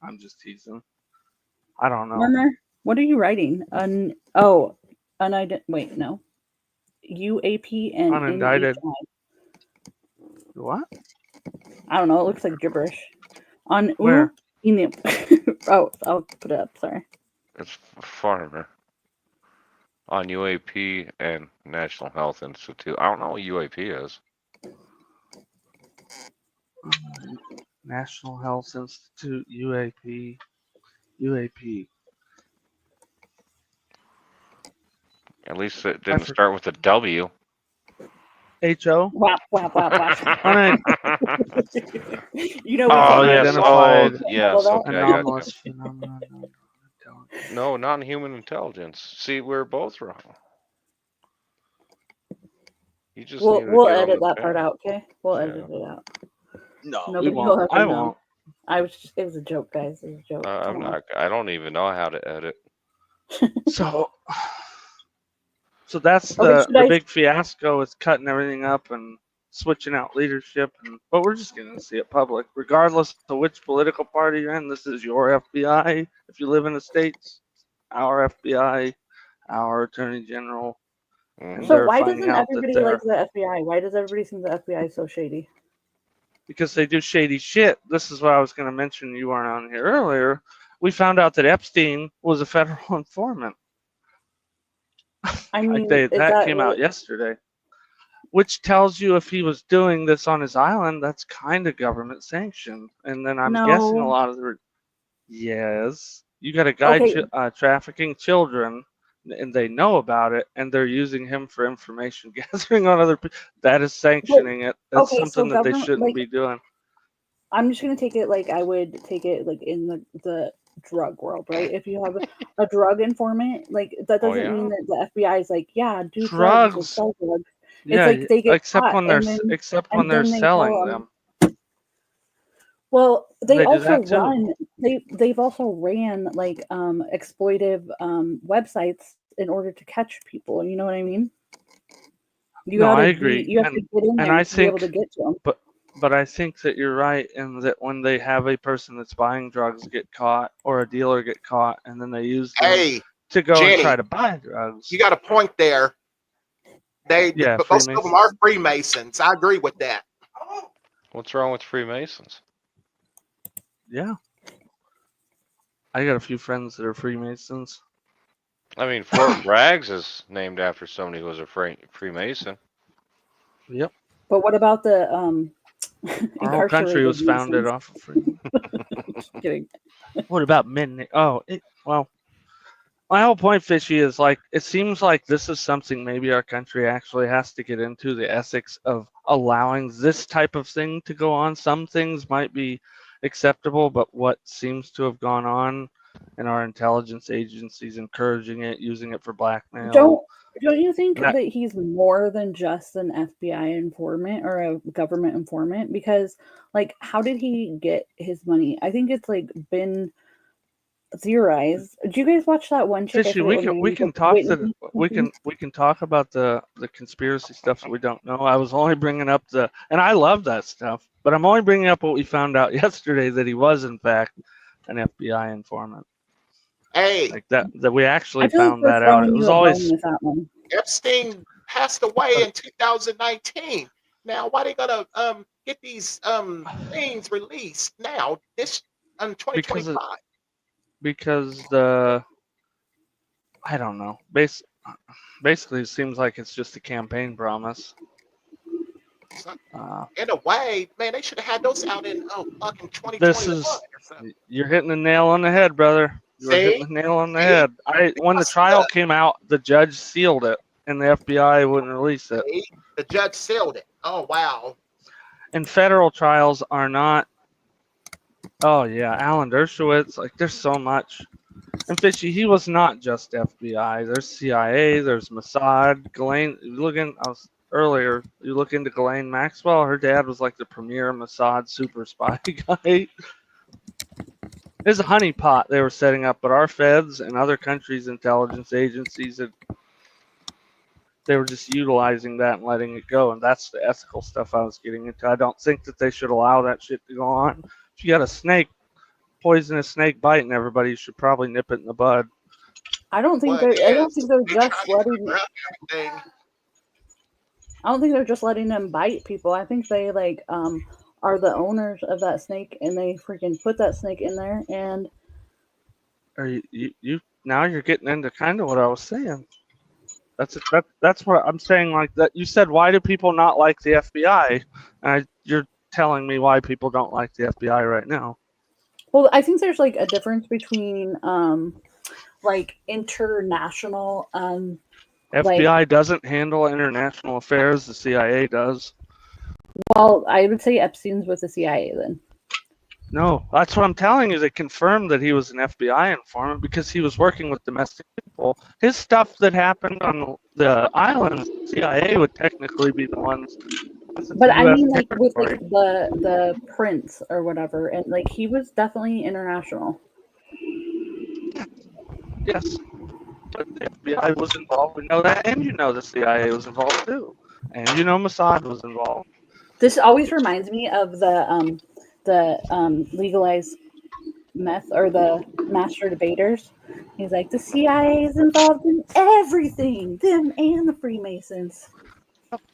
I'm just teasing. I don't know. Murmur, what are you writing? Wait, no. UAP and Unindicted. NHI. What? I don't know. It looks like gibberish. On Where? Oh, I'll put it up. Sorry. It's Farmer on UAP and National Health Institute. I don't know what UAP is. National Health Institute, UAP. At least it didn't start with a W. HO? Whap, whap, whap, whap. You know, Unidentified yes. Okay, I got anomalous you. phenomenon. No, non-human intelligence. See, we're both wrong. You just need to we'll get on edit the that part pen. out, okay? We'll Yeah. edit it out. No, Nobody we will won't. ever I know. won't. It was a joke, guys. It was a joke. I'm not. I don't even know how to edit. So that's Okay, the big fiasco is cutting everything up and switching out leadership, but we're just going to see it public, regardless of which political party you're in. This is your FBI. If you live in the States, our FBI, our Attorney General. Mm-hmm. So why doesn't everybody like the FBI? Why does everybody think the FBI is so shady? Because they do shady shit. This is what I was going to mention. You weren't on here earlier. We found out that Epstein was a federal informant. I mean, that came out yesterday, which tells you if he was doing this on his island, that's kind of government sanctioned. And then I'm guessing a lot of the yes, you got a guy trafficking children, and they know about it, and they're using him for information gathering on other people. That is sanctioning it. That's something that they shouldn't be doing. I'm just gonna take it like I would take it like in the drug world, right? If you have a drug informant, like that doesn't mean that the FBI is like, yeah, do drugs or sell drugs. Yeah, it's like they get except caught when they're when they're selling them. Well, they also do run. They've also ran like exploitive websites in order to catch people. You know what I mean? I agree. You have to get in there to be able to get to them. But I think that you're right in that when they have a person that's buying drugs get caught or a dealer get caught, and then they use them to go Jenny, and try to buy drugs. You got a point there. Most of them are Freemasons. I agree with that. What's wrong with Freemasons? Yeah. I got a few friends that are Freemasons. I mean, Fort Braggs is named after somebody who was a Freemason. Yep. But what about the our whole country was founded off of Freemasons. Just kidding. What about men? Oh, well, My whole point, Fishy, is like it seems like this is something maybe our country actually has to get into, the ethics of allowing this type of thing to go on. Some things might be acceptable, but what seems to have gone on in our intelligence agencies encouraging it, using it for blackmail. Don't you think That- that he's more than just an FBI informant or a government informant? Because, like, how did he get his money? I think it's like been theorized. Did you guys watch that one chick? I Fishy, forget what her name we is, can like, talk Whitney something? we can talk about the conspiracy stuff that we don't know. I was only bringing up and I love that stuff, but I'm only bringing up what we found out yesterday, that he was in fact an FBI informant. Hey, Like that we actually I feel like found they're that out. It throwing was you a bone always with that one. Epstein passed away in 2019. Now, why they gonna get these things released now? This because 2025. the I don't know. Basically, it seems like it's just a campaign promise. So, Uh, in a way, man, they should have had those out in fucking this 2021 is or something. You're hitting the nail on the head, brother. You're hitting See, the nail on the see, head. When the because trial came out, the judge sealed it, and the FBI wouldn't release it. see, the judge sealed it. Oh wow. And federal trials are not. Oh yeah, Alan Dershowitz. Like there's so much. And Fishy, he was not just FBI. There's CIA. There's Mossad. Ghislaine. Earlier. You look into Ghislaine Maxwell. Her dad was like the premier Mossad super spy guy. There's a honeypot they were setting up, but our feds and other countries' intelligence agencies, they were just utilizing that and letting it go. And that's the ethical stuff I was getting into. I don't think that they should allow that shit to go on. If you got a poisonous snake biting everybody, you should probably nip it in the bud. I don't think Well, they're. I don't yes, think they're they just try to letting. cover up everything. I don't think they're just letting them bite people. I think they are the owners of that snake, and they freaking put that snake in there. And Or you now you're getting into kind of what I was saying. That's what I'm saying. Like that, you said, why do people not like the FBI? And you're telling me why people don't like the FBI right now. well, I think there's like a difference between like international FBI doesn't handle international affairs. The CIA does. well, I would say Epstein's with the CIA then. No, that's what I'm telling you. They confirmed that he was an FBI informant because he was working with domestic people. His stuff that happened on the islands, CIA would technically be the ones. But I mean, like with territory. like the prince or whatever, and like he was definitely international. Yes, but the FBI was involved. We know that, and you know the CIA was involved too, and you know Mossad was involved. This always reminds me of the legalized meth or the master debaters. He's like, the CIA is involved in everything, them and the Freemasons.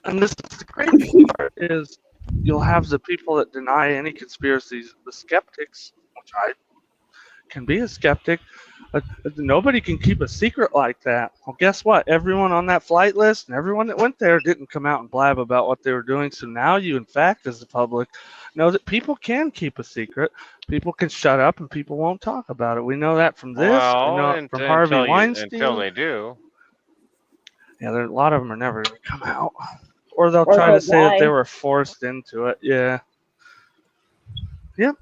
And this is the crazy part is you'll have the people that deny any conspiracies, the skeptics, which I can be a skeptic. But nobody can keep a secret like that. Well, guess what? Everyone on that flight list and everyone that went there didn't come out and blab about what they were doing. So now you, in fact, as the public, know that people can keep a secret. People can shut up and people won't talk about it. We know that from this. Well, we know it from Harvey Weinstein. until they do. Yeah, a lot of them are never going to come out. Or they'll try to say that they were forced into it. Yeah. Yep.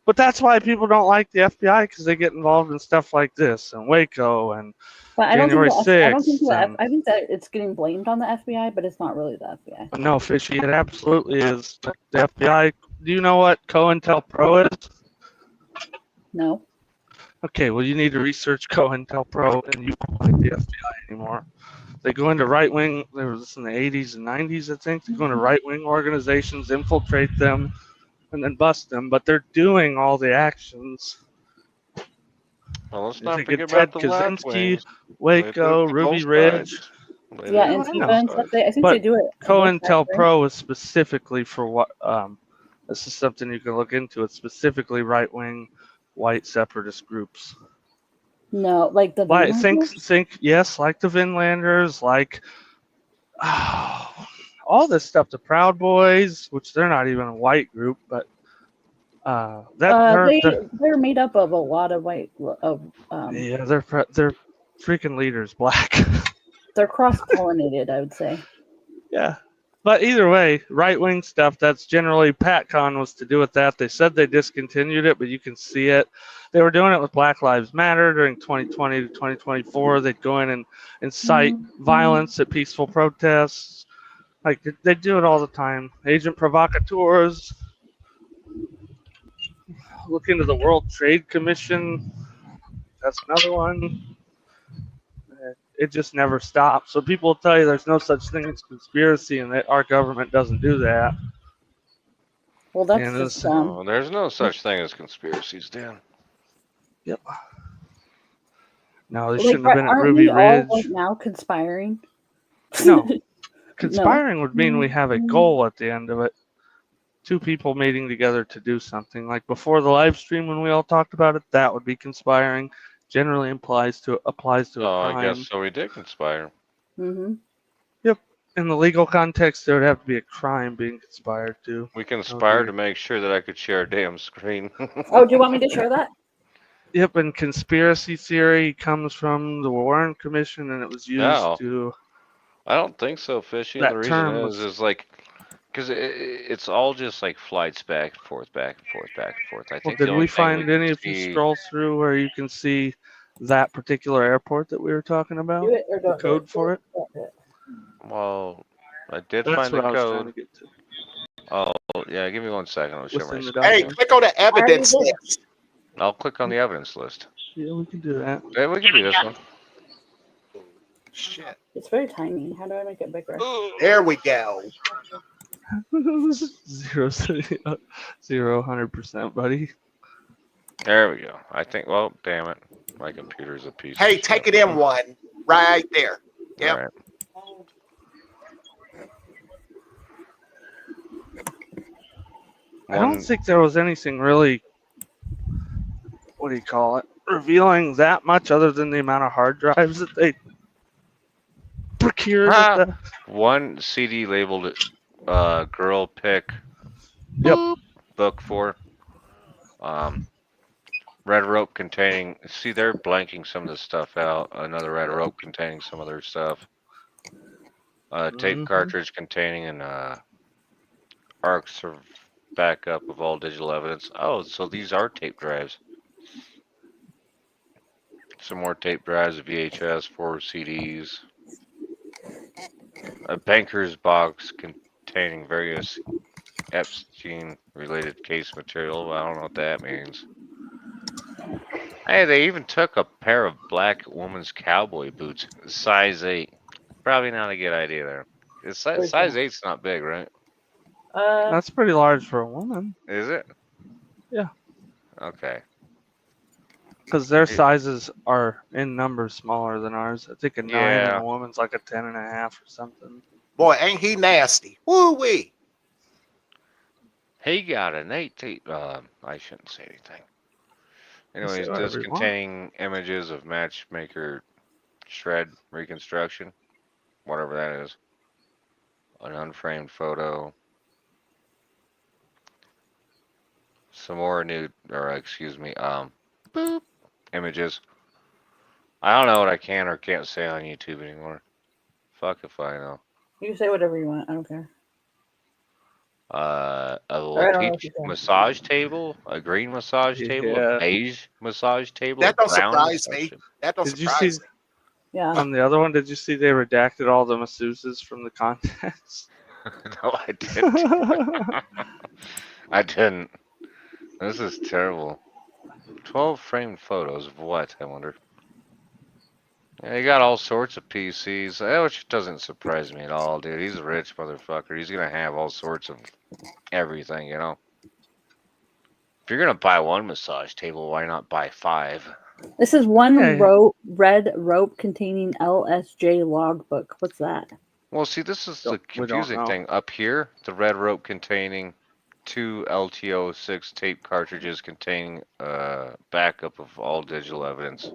But that's why people don't like the FBI, because they get involved in stuff like this and Waco and January 6th. I think that it's getting blamed on the FBI, but it's not really the FBI. No, Fishy, it absolutely is. The FBI, do you know what COINTELPRO is? No. Okay, well, you need to research COINTELPRO, and you won't like the FBI anymore. They go into right-wing, there was this in the 80s and 90s, I think. They go into right-wing organizations, infiltrate them, and then bust them, but they're doing all the actions. Well, let's not forget forget Ted about the left Kaczynski, wings. Waco, Ruby Ridge. Yeah, and Antifa and stuff. I think But they do it. COINTELPRO is specifically for what? This is something you can look into. It's specifically right-wing, white separatist groups. No, like the Like Vinlanders? think yes, like the Vinlanders, like all this stuff. The Proud Boys, which they're not even a white group, but They're made up of a lot of white yeah, they're freaking leaders black. they're cross pollinated, I would say. Yeah. But either way, right wing stuff, that's generally PatCon was to do with that. They said they discontinued it, but you can see it. They were doing it with Black Lives Matter during 2020 to 2024. They'd go in and incite violence at peaceful protests. Like, they do it all the time. Agent provocateurs. Look into the World Trade Commission. That's another one. It just never stops. So people will tell you there's no such thing as conspiracy and that our government doesn't do that. Well, that's just Oh, there's no such thing as conspiracies, Dan. Yep. No, they shouldn't have been at aren't Ruby we all Ridge. right now conspiring? No. Conspiring would mean we have a goal at the end of it. Two people meeting together to do something. Like before the live stream when we all talked about it, that would be conspiring. Generally applies to a crime. I guess so. We did conspire. Mm-hmm. Yep. In the legal context, there would have to be a crime being conspired to. We conspired to make sure that I could share a damn screen. Oh, do you want me to share that? Yep, and conspiracy theory comes from the Warren Commission, and it was used to. I don't think so, Fishy. That The reason term is like, because it's all just like flights back and forth, back and forth, back and forth. I Well, think. did the we only thing find can any? If you scroll through where you can see that particular airport that we were talking about, Do it or the don't code for it. Well, I did That's find the what I was trying code. to get to. Oh, yeah. Give me 1 second. I'll share my Within the screen. Hey, document. click on the evidence list. I'll click on the evidence list. Yeah, we can do that. Yeah, we can do this one. Shit. It's very tiny. How do I make it bigger? There we go. 100%, buddy. There we go. I think. Well, damn it. My computer's a piece. Hey, of take shit. it in one. Right there. Yep. All right. I don't think there was anything really, what do you call it, revealing that much other than the amount of hard drives that they procured. One CD labeled girl pick. Yep. Book 4. Red rope containing. See, they're blanking some of this stuff out. Another red rope containing some other stuff. Tape cartridge containing an ARCs or backup of all digital evidence. Oh, so these are tape drives. Some more tape drives, a VHS, 4 CDs. A banker's box containing various Epstein-related case material. I don't know what that means. Hey, they even took a pair of black woman's cowboy boots, size 8. Probably not a good idea there. Size 8's not big, right? That's pretty large for a woman. Is it? Yeah. Okay. Because their sizes are in numbers smaller than ours. I think a 9 and a woman's like a 10.5 or something. Boy, ain't he nasty. Woo-wee. He got an 8. I shouldn't say anything. Anyways, say this whatever you want. containing images of matchmaker shred reconstruction, whatever that is. An unframed photo. Some more nude, or excuse me, boop, images. I don't know what I can or can't say on YouTube anymore. Fuck if I know. You can say whatever you want. I don't care. A I don't know peach what you're saying. massage table, a green massage table, Yeah. a beige massage table. That a don't brown surprise massage me. That don't Did you surprise see me. Yeah. on the other one? Did you see they redacted all the masseuses from the contest? table? No, I didn't. I didn't. This is terrible. 12 framed photos of what, I wonder? Yeah, you got all sorts of PCs, which doesn't surprise me at all, dude. He's a rich motherfucker. He's gonna have all sorts of everything, you know? If you're gonna buy one massage table, why not buy 5? This is one Yeah. red rope containing LSJ logbook. What's that? Well, see, this is the We don't confusing know. thing. Up here, the red rope containing 2 LTO6 tape cartridges containing backup of all digital evidence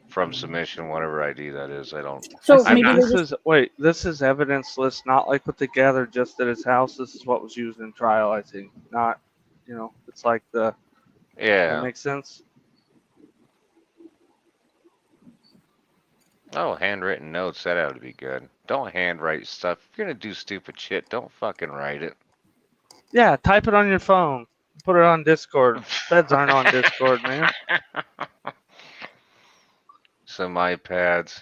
from submission, whatever ID that is. I don't. So I'm maybe not- they're This just, is this is evidence list, not like what they gathered just at his house. This is what was used in trial, I think. Not it's like the. Yeah. That makes sense. Oh, handwritten notes, that ought to be good. Don't handwrite stuff. If you're gonna do stupid shit, don't fucking write it. Yeah, type it on your phone. Put it on Discord. Feds aren't on Discord, man. Some iPads.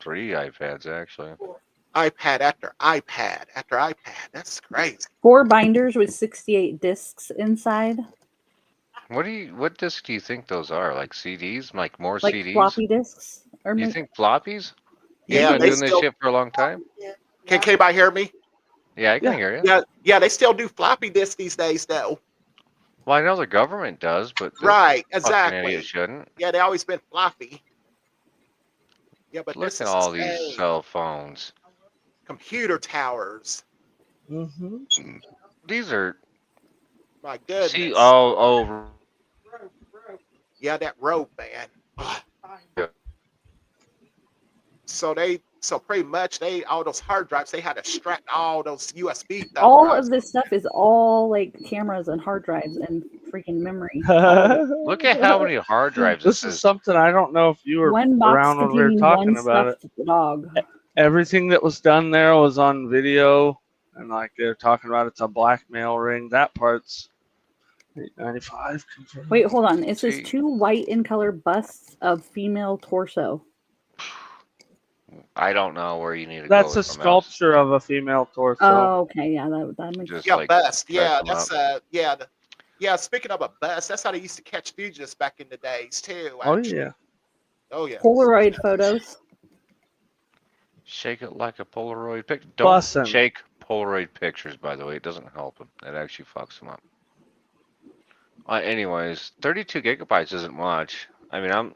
3 iPads, actually. iPad after iPad after iPad. That's crazy. 4 binders with 68 discs inside, What disc do you think those are? Like CDs? Like more like CDs? floppy discs. Or You think floppies? You've Yeah, been they doing this still. shit for a long time? Can anybody hear me? Yeah, I can Yeah. hear you. Yeah, they still do floppy disks these days, though. Well, I know the government does, but this Right, fucking exactly. idiot shouldn't. Yeah, they always been floppy. Yeah, but Look this at is all these insane. cell phones. Computer towers. Mm-hmm. These are My see goodness. oh Yeah, that rope, man. So pretty much all those hard drives, they had to strap all those USB thumb all drives. of this stuff is all like cameras and hard drives and freaking memory. look at how many hard drives This is something I don't know if you were One box around when we were containing talking one about it. stuffed dog. Everything that was done there was on video, and like they're talking about it's a blackmail ring. That part's 895 confirmed. Wait, hold on. It says See. 2 white in color busts of female torso. I don't know where you need to That's go a with my mouse. sculpture of a female torso. Oh, okay, yeah, that makes Just Yeah, like bust. cut Yeah, them that's up. yeah. Speaking of a bust, that's how they used to catch fugitives back in the days too. Oh Actually. yeah. Oh yeah. Polaroid photos. Shake it like a Polaroid picture. Don't Bussin'. shake Polaroid pictures, by the way. It doesn't help them. It actually fucks them up. Anyways, 32 gigabytes isn't much. I mean, and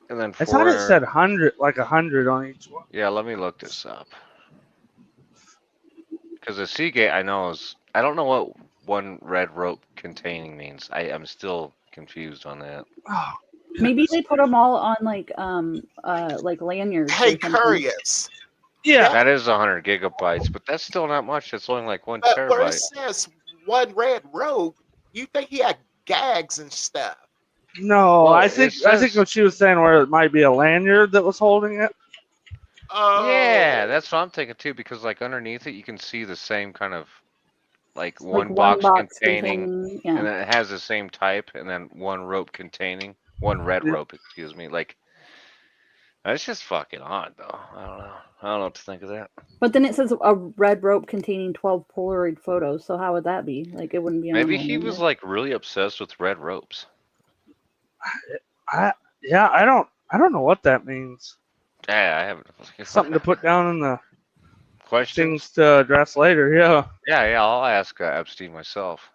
then I thought it 400. said 100, like 100 on each one. Yeah, let me look this up. Because the Seagate, I know is. I don't know what one red rope containing means. I'm still confused on that. Oh, Maybe they put them all on like lanyards. or Hey, something. curious. yeah. That is 100 gigabytes, but that's still not much. That's only like 1 But where it terabyte. says one red rope, you think he had gags and stuff? No, Well, I it think says- what she was saying, where it might be a lanyard that was holding it. Oh. Yeah, that's what I'm thinking too. Because like underneath it, you can see the same kind of like Like one box containing, containing, and yeah. then it has the same type, and then one rope containing one red Yeah. rope. Excuse me. Like that's just fucking odd, though. I don't know what to think of that. But then it says a red rope containing 12 Polaroid photos. So how would that be? Like it wouldn't be. a Maybe normal he was lanyard. like really obsessed with red ropes. I don't know what that means. Yeah, I haven't. Something to put down in the Questions? things to address later. Yeah, Yeah, I'll ask Epstein myself.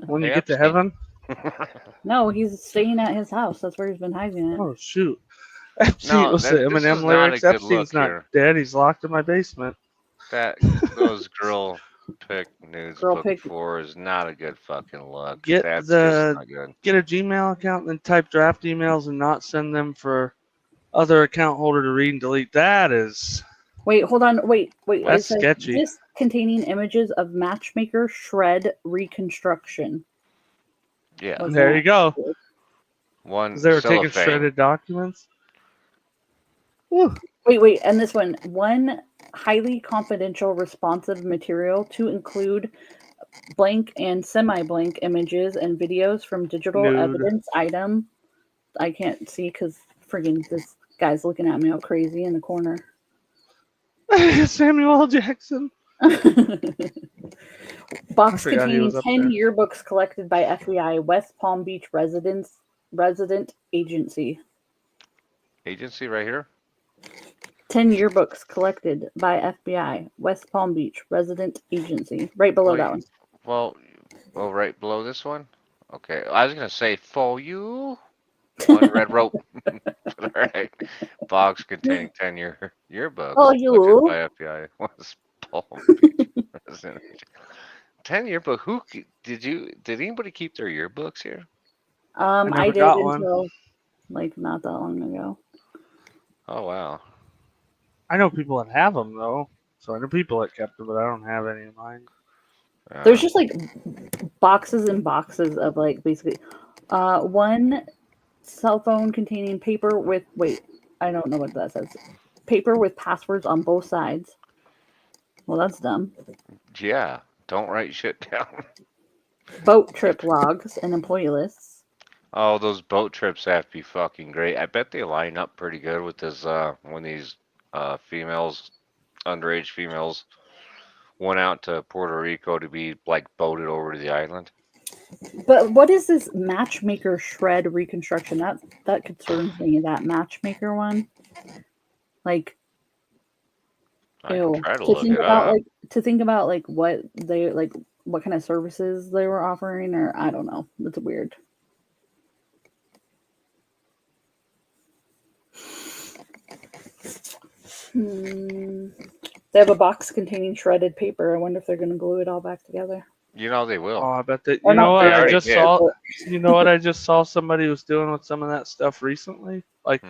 when you Hey, get to Epstein. heaven. No, he's staying at his house. That's where he's been hiding it. Oh shoot! Epstein No, was this the is Eminem not lyrics. a good Epstein's look not here. dead. He's locked in my basement. Those girl pick nudes Girl book pic- 4 is not a good fucking look. Get That's the- just not good. Get a Gmail account and then type draft emails and not send them for other account holder to read and delete. That is Wait, hold on. Wait. That's It says, sketchy. Disc containing images of matchmaker shred reconstruction. Yeah, What's there that? you go. one 'Cause they were taking cellophane. shredded documents. Whew. Wait, and this one highly confidential responsive material to include blank and semi-blank images and videos from digital Nude. evidence item. I can't see because friggin' this guy's looking at me all crazy in the corner. Samuel L. Jackson. Box forgot he containing was up 10 there. yearbooks collected by FBI West Palm Beach resident agency. Agency right here. 10 yearbooks collected by FBI West Palm Beach resident agency. Right below that one. Well, right below this one. Okay, I was gonna say for you. One red rope. All right. Box containing 10 yearbooks. For you. collected by FBI West Palm Beach resident. 10 yearbook. Did anybody keep their yearbooks here? I never did got one. until like not that long ago. Oh wow. I know people that have them though. So I know people that kept them, but I don't have any of mine. There's just like boxes and boxes of like basically one cell phone containing paper with I don't know what that says. Paper with passwords on both sides. Well, that's dumb. Yeah, don't write shit down. Boat trip logs and employee lists. Oh, those boat trips have to be fucking great. I bet they line up pretty good with this when these females, underage females, went out to Puerto Rico to be like boated over to the island. But what is this matchmaker shred reconstruction? That concerns me. That matchmaker one, like, I ew. can try to To look think it about up. like what they like, what kind of services they were offering, or I don't know. It's weird. They have a box containing shredded paper. I wonder if they're going to glue it all back together. You know they will. Oh, I bet that. Or You know not what They I already just did. saw? You know what I just saw somebody was doing with some of that stuff recently? Like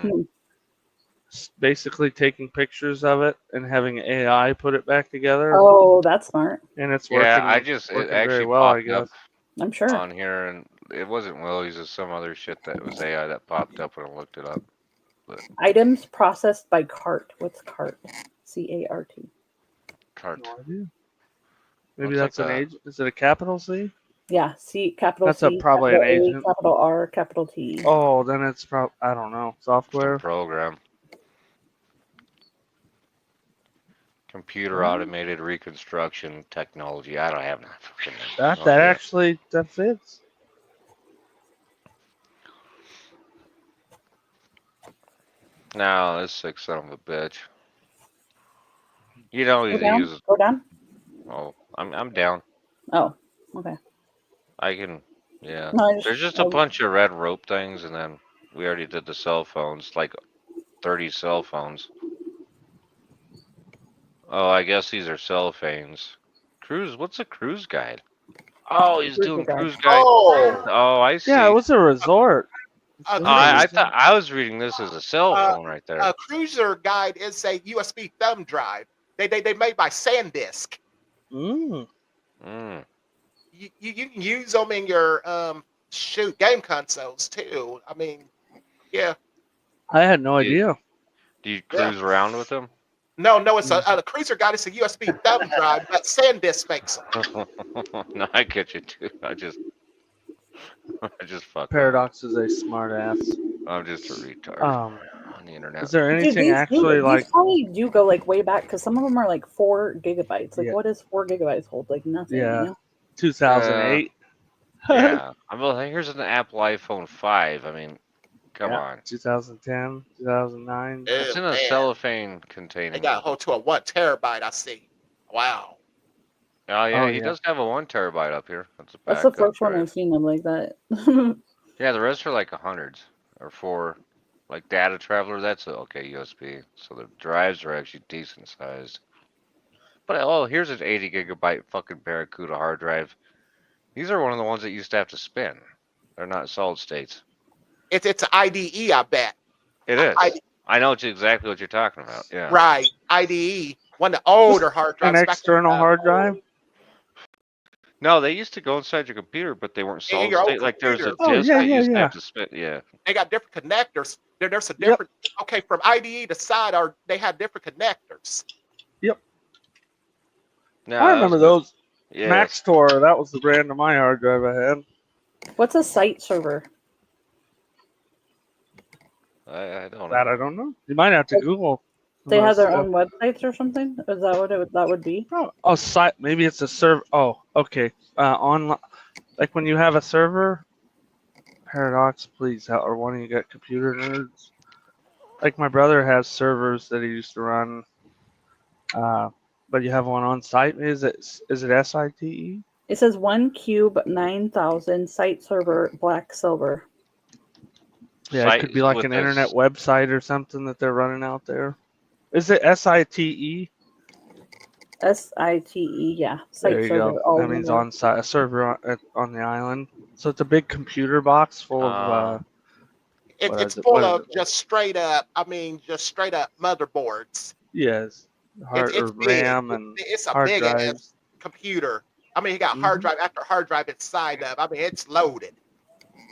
basically taking pictures of it and having AI put it back together, Oh, that's smart. and it's Yeah, working. it Working very actually well, I popped up guess. I'm sure. on here, and it wasn't Willie's, it's some other shit that was AI that popped up when I looked it up. But Items processed by cart. What's cart? CART. cart. No idea. Maybe Looks that's like an a agent. Is it a capital C? Yeah, capital That's C, probably capital an A, agent. capital R, capital T. Oh, then it's probably, I don't know, some software. program. Computer automated reconstruction technology. I don't have no fucking That idea. actually that fits. No, this sick son of a bitch. You know Go he down. uses. Go down. Oh, I'm down. Oh, okay. I can. Yeah. No, There's just a bunch of red rope things, and then we already did the cell phones, like 30 cell phones. Oh, I guess these are cell phones. Cruise. What's a cruise guide? Oh, he's doing cruise guide. Oh, Oh, I see. Yeah, it was a resort. a Oh, I cruise, thought I was reading this as a cell phone right there. a cruiser guide is a USB thumb drive. They made by SanDisk. Mm. Mm. You can use them in your game consoles too. I mean, yeah. I had no idea. Do you cruise around with them? No, it's a cruiser guide. It's a USB thumb drive, but SanDisk makes them. No, I get you too. I just fuck. Paradox is a smart ass. I'm just a retard Um, on the internet. is there Dude, anything actually these like? probably do go like way back because some of them are like 4 gigabytes. Like, Yeah. what does 4 gigabytes hold? Like nothing. Yeah. You know? 2008. Yeah. Well, here's an Apple iPhone 5. I mean, come Yeah, on. 2010, 2009. It's Oh, in a man. cellophane They container. got a whole to a 1 terabyte. I see. Wow. Oh yeah, Oh, he yeah. does have a 1 terabyte up here. That's a That's the backup first one drive. I've seen them like that. Yeah, the rest are like hundreds or 4. Like Data Traveler, that's okay USB. So the drives are actually decent sized. But oh, here's an 80 gigabyte fucking Barracuda hard drive. These are one of the ones that used to have to spin. They're not solid states. It's an IDE, I bet. It is. I- I know exactly what you're talking about. Yeah. Right, IDE. One of the older hard drives. An back in, external hard drive. No, they used to go inside your computer, but they weren't In solid your old state. Like there was a computer. Oh, disk yeah, that yeah, used to yeah. have to spin. Yeah. They got different connectors. There's a Yep. different. Okay, from IDE to side, they had different connectors. No, I remember those. Yeah. Maxtor, that was the brand of my hard drive I had. What's a site server? I don't know. That I don't know. You might have to Google. They have their stuff. own websites or something? Is that what that would be? Oh, site. Maybe it's a server. Oh, okay. Online, like when you have a server. Paradox, please, or one of you got computer nerds. Like my brother has servers that he used to run. But you have one on site. Is it SITE? It says 1Cube 9000 site server black silver. Yeah, Site it could be like with an this- internet website or something that they're running out there. Is it SITE? SITE, yeah. Site There you server. go. all That in means one. on site, a server on the island. So it's a big computer box full of. What It's is it? full What is of it? just straight up. I mean, just straight up motherboards. Yes, hard It's or big. RAM and It's a hard big drives. ass computer. I mean, he got hard drive after hard drive inside of. I mean, it's loaded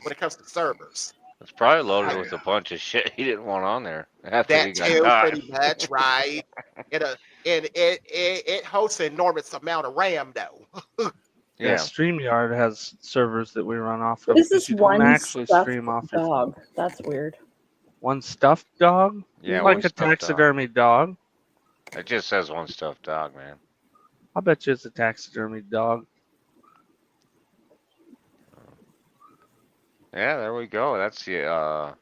when it comes to servers. It's probably loaded with a bunch of shit he didn't want on there after he That got too, caught. pretty much, right? And it hosts an enormous amount of RAM, though. Yeah, Yeah. StreamYard has servers that we run off What of. is this You don't one actually stuffed stream off your dog? That's weird. one stuffed dog? Yeah, Like one a stuffed dog. taxidermy dog. It just says one stuffed dog, man. I bet you it's a taxidermy dog. Yeah, there we go. That's the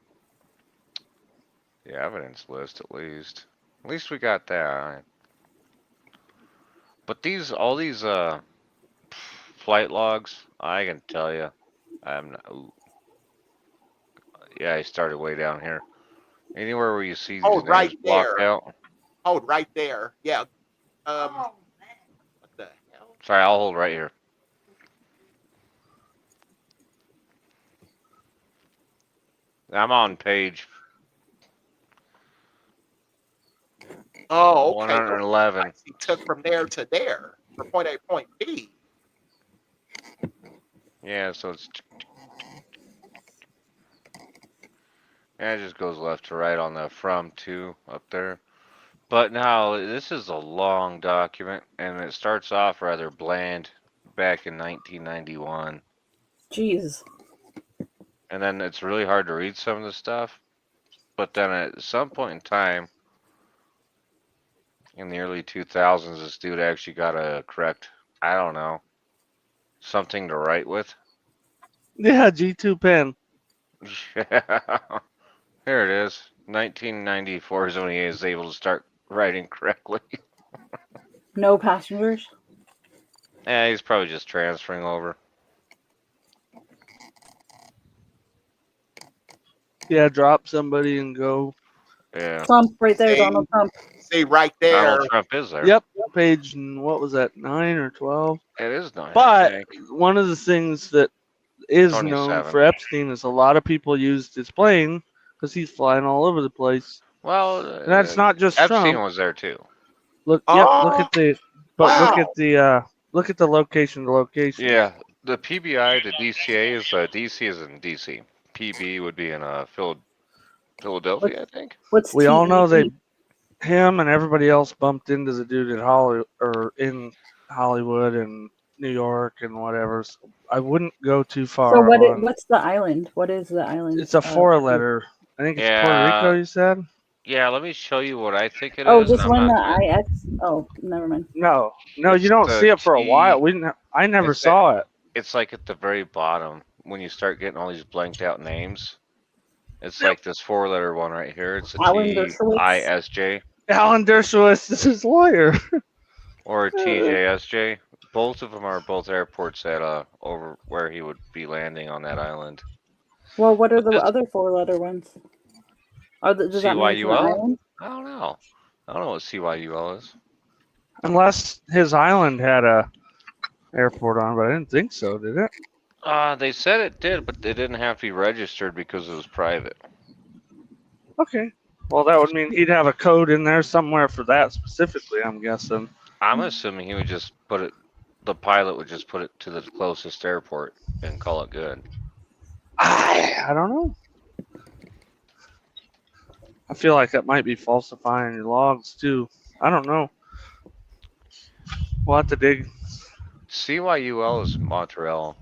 evidence list at least. At least we got that. But all these flight logs, I can tell you, I'm not. Ooh. Yeah, I started way down here. Anywhere where you see these Hold names right blocked there. out. Hold right there. Yeah. What the hell? Sorry, I'll hold right here. I'm on page Oh, okay. 111. He took from there to there, from point A to point B. Yeah, so it's. Yeah, it just goes left to right on the from to up there. But now this is a long document, and it starts off rather bland back in 1991. Jeez. And then it's really hard to read some of the stuff. But then at some point in time, in the early 2000s, this dude actually got a correct, I don't know, something to write with. Yeah, G2 pen. Here it is. 1994 is when he is able to start writing correctly. No passengers. Yeah, he's probably just transferring over. Yeah, drop somebody and go. Yeah. Trump right there, Donald Trump. See right there. Donald Trump is there. Yep, page, what was that, 9 or 12? It is 9. But I think. one of the things that is 27. known for Epstein is a lot of people used his plane because he's flying all over the place. Well, And that's not just Epstein Trump. was there too. Look, Oh, yep, look at the, but wow. look at the location. The location. Yeah, the PBI, the DCA is DC is in DC. PB would be in Philadelphia, I think. What's We all know TED? him and everybody else bumped into the dude in Hollywood and New York and whatever. So I wouldn't go too far. So on- what's the island? What is the island? It's a 4-letter. I think it's Puerto Yeah. Rico. You said? Yeah, let me show you what I think it is. Oh, just I'm when the not- IX. Oh, never mind. No, It's you don't the see it for a T- while. I never it's saw it. It's like at the very bottom when you start getting all these blanked out names. It's like this 4-letter one right here. It's a Alan Dershowitz. TISJ Alan Dershowitz is his lawyer. or a TJSJ. Both of them are both airports at over where he would be landing on that island. Well, what are the This- other 4-letter ones? Does that mean it's an CYUL? island? I don't know. I don't know what CYUL is. Unless his island had a airport on, but I didn't think so. Did it? They said it did, but they didn't have to be registered because it was private. Okay. Well, that would mean he'd have a code in there somewhere for that specifically. I'm guessing. I'm assuming he would just put it. The pilot would just put it to the closest airport and call it good. I don't know. I feel like that might be falsifying your logs too. I don't know. We'll have to dig. CYUL is Montreal,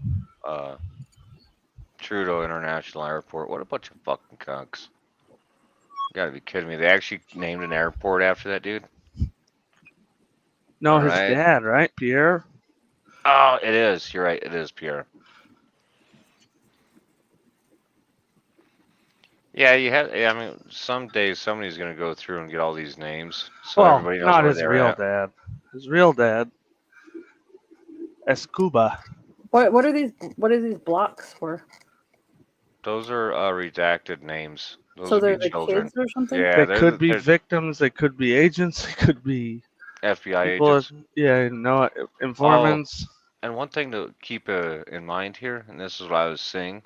Trudeau International Airport. What a bunch of fucking cunks. You gotta be kidding me. They actually named an airport after that dude? No, his Alright. dad, right, Pierre? Oh, it is. You're right. It is Pierre. Yeah, I mean, some days somebody's gonna go through and get all these names, so Well, everybody knows not where his they're real at. dad. His real dad. Escuba. What are these blocks for? Those are redacted names. Those So would they're be the children. kids or something? Yeah, They could be they're victims. They could be agents. They could be FBI people. agents. Yeah, no informants, And one thing to keep in mind here, and this is what I was saying,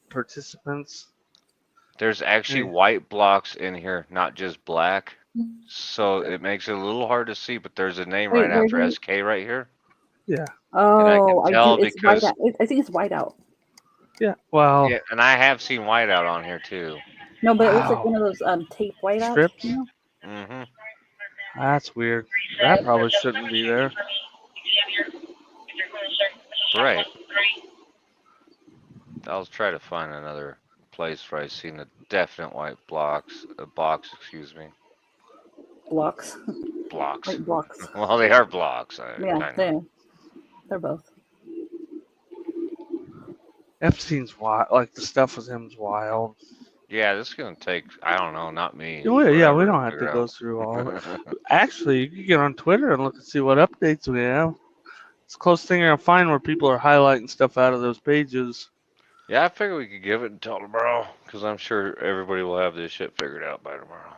participants. there's actually Mm. white blocks in here, not just black. So it makes it a little hard to see, but there's a name Wait, right where after do you- SK right here. Yeah. Oh, tell it's because whiteout. I think it's whiteout. Yeah. Well, yeah, and I have seen whiteout on here too. No, but it looks like wow. one of those tape whiteouts. Strips? You know? Hmm. That's weird. That probably shouldn't be there. Right. I'll try to find another place where I've seen the definite white box, excuse me. Blocks. Blocks. White blocks. Well, they are blocks. Yeah, I know. they're both. Epstein's wild. Like the stuff with him's wild. Yeah, this is gonna take, I don't know, not me. Yeah, we Forever don't have to figure go out. through all of it. Actually, you can get on Twitter and look and see what updates we have. It's the closest thing you're gonna find where people are highlighting stuff out of those pages. Yeah, I figure we could give it until tomorrow, because I'm sure everybody will have this shit figured out by tomorrow.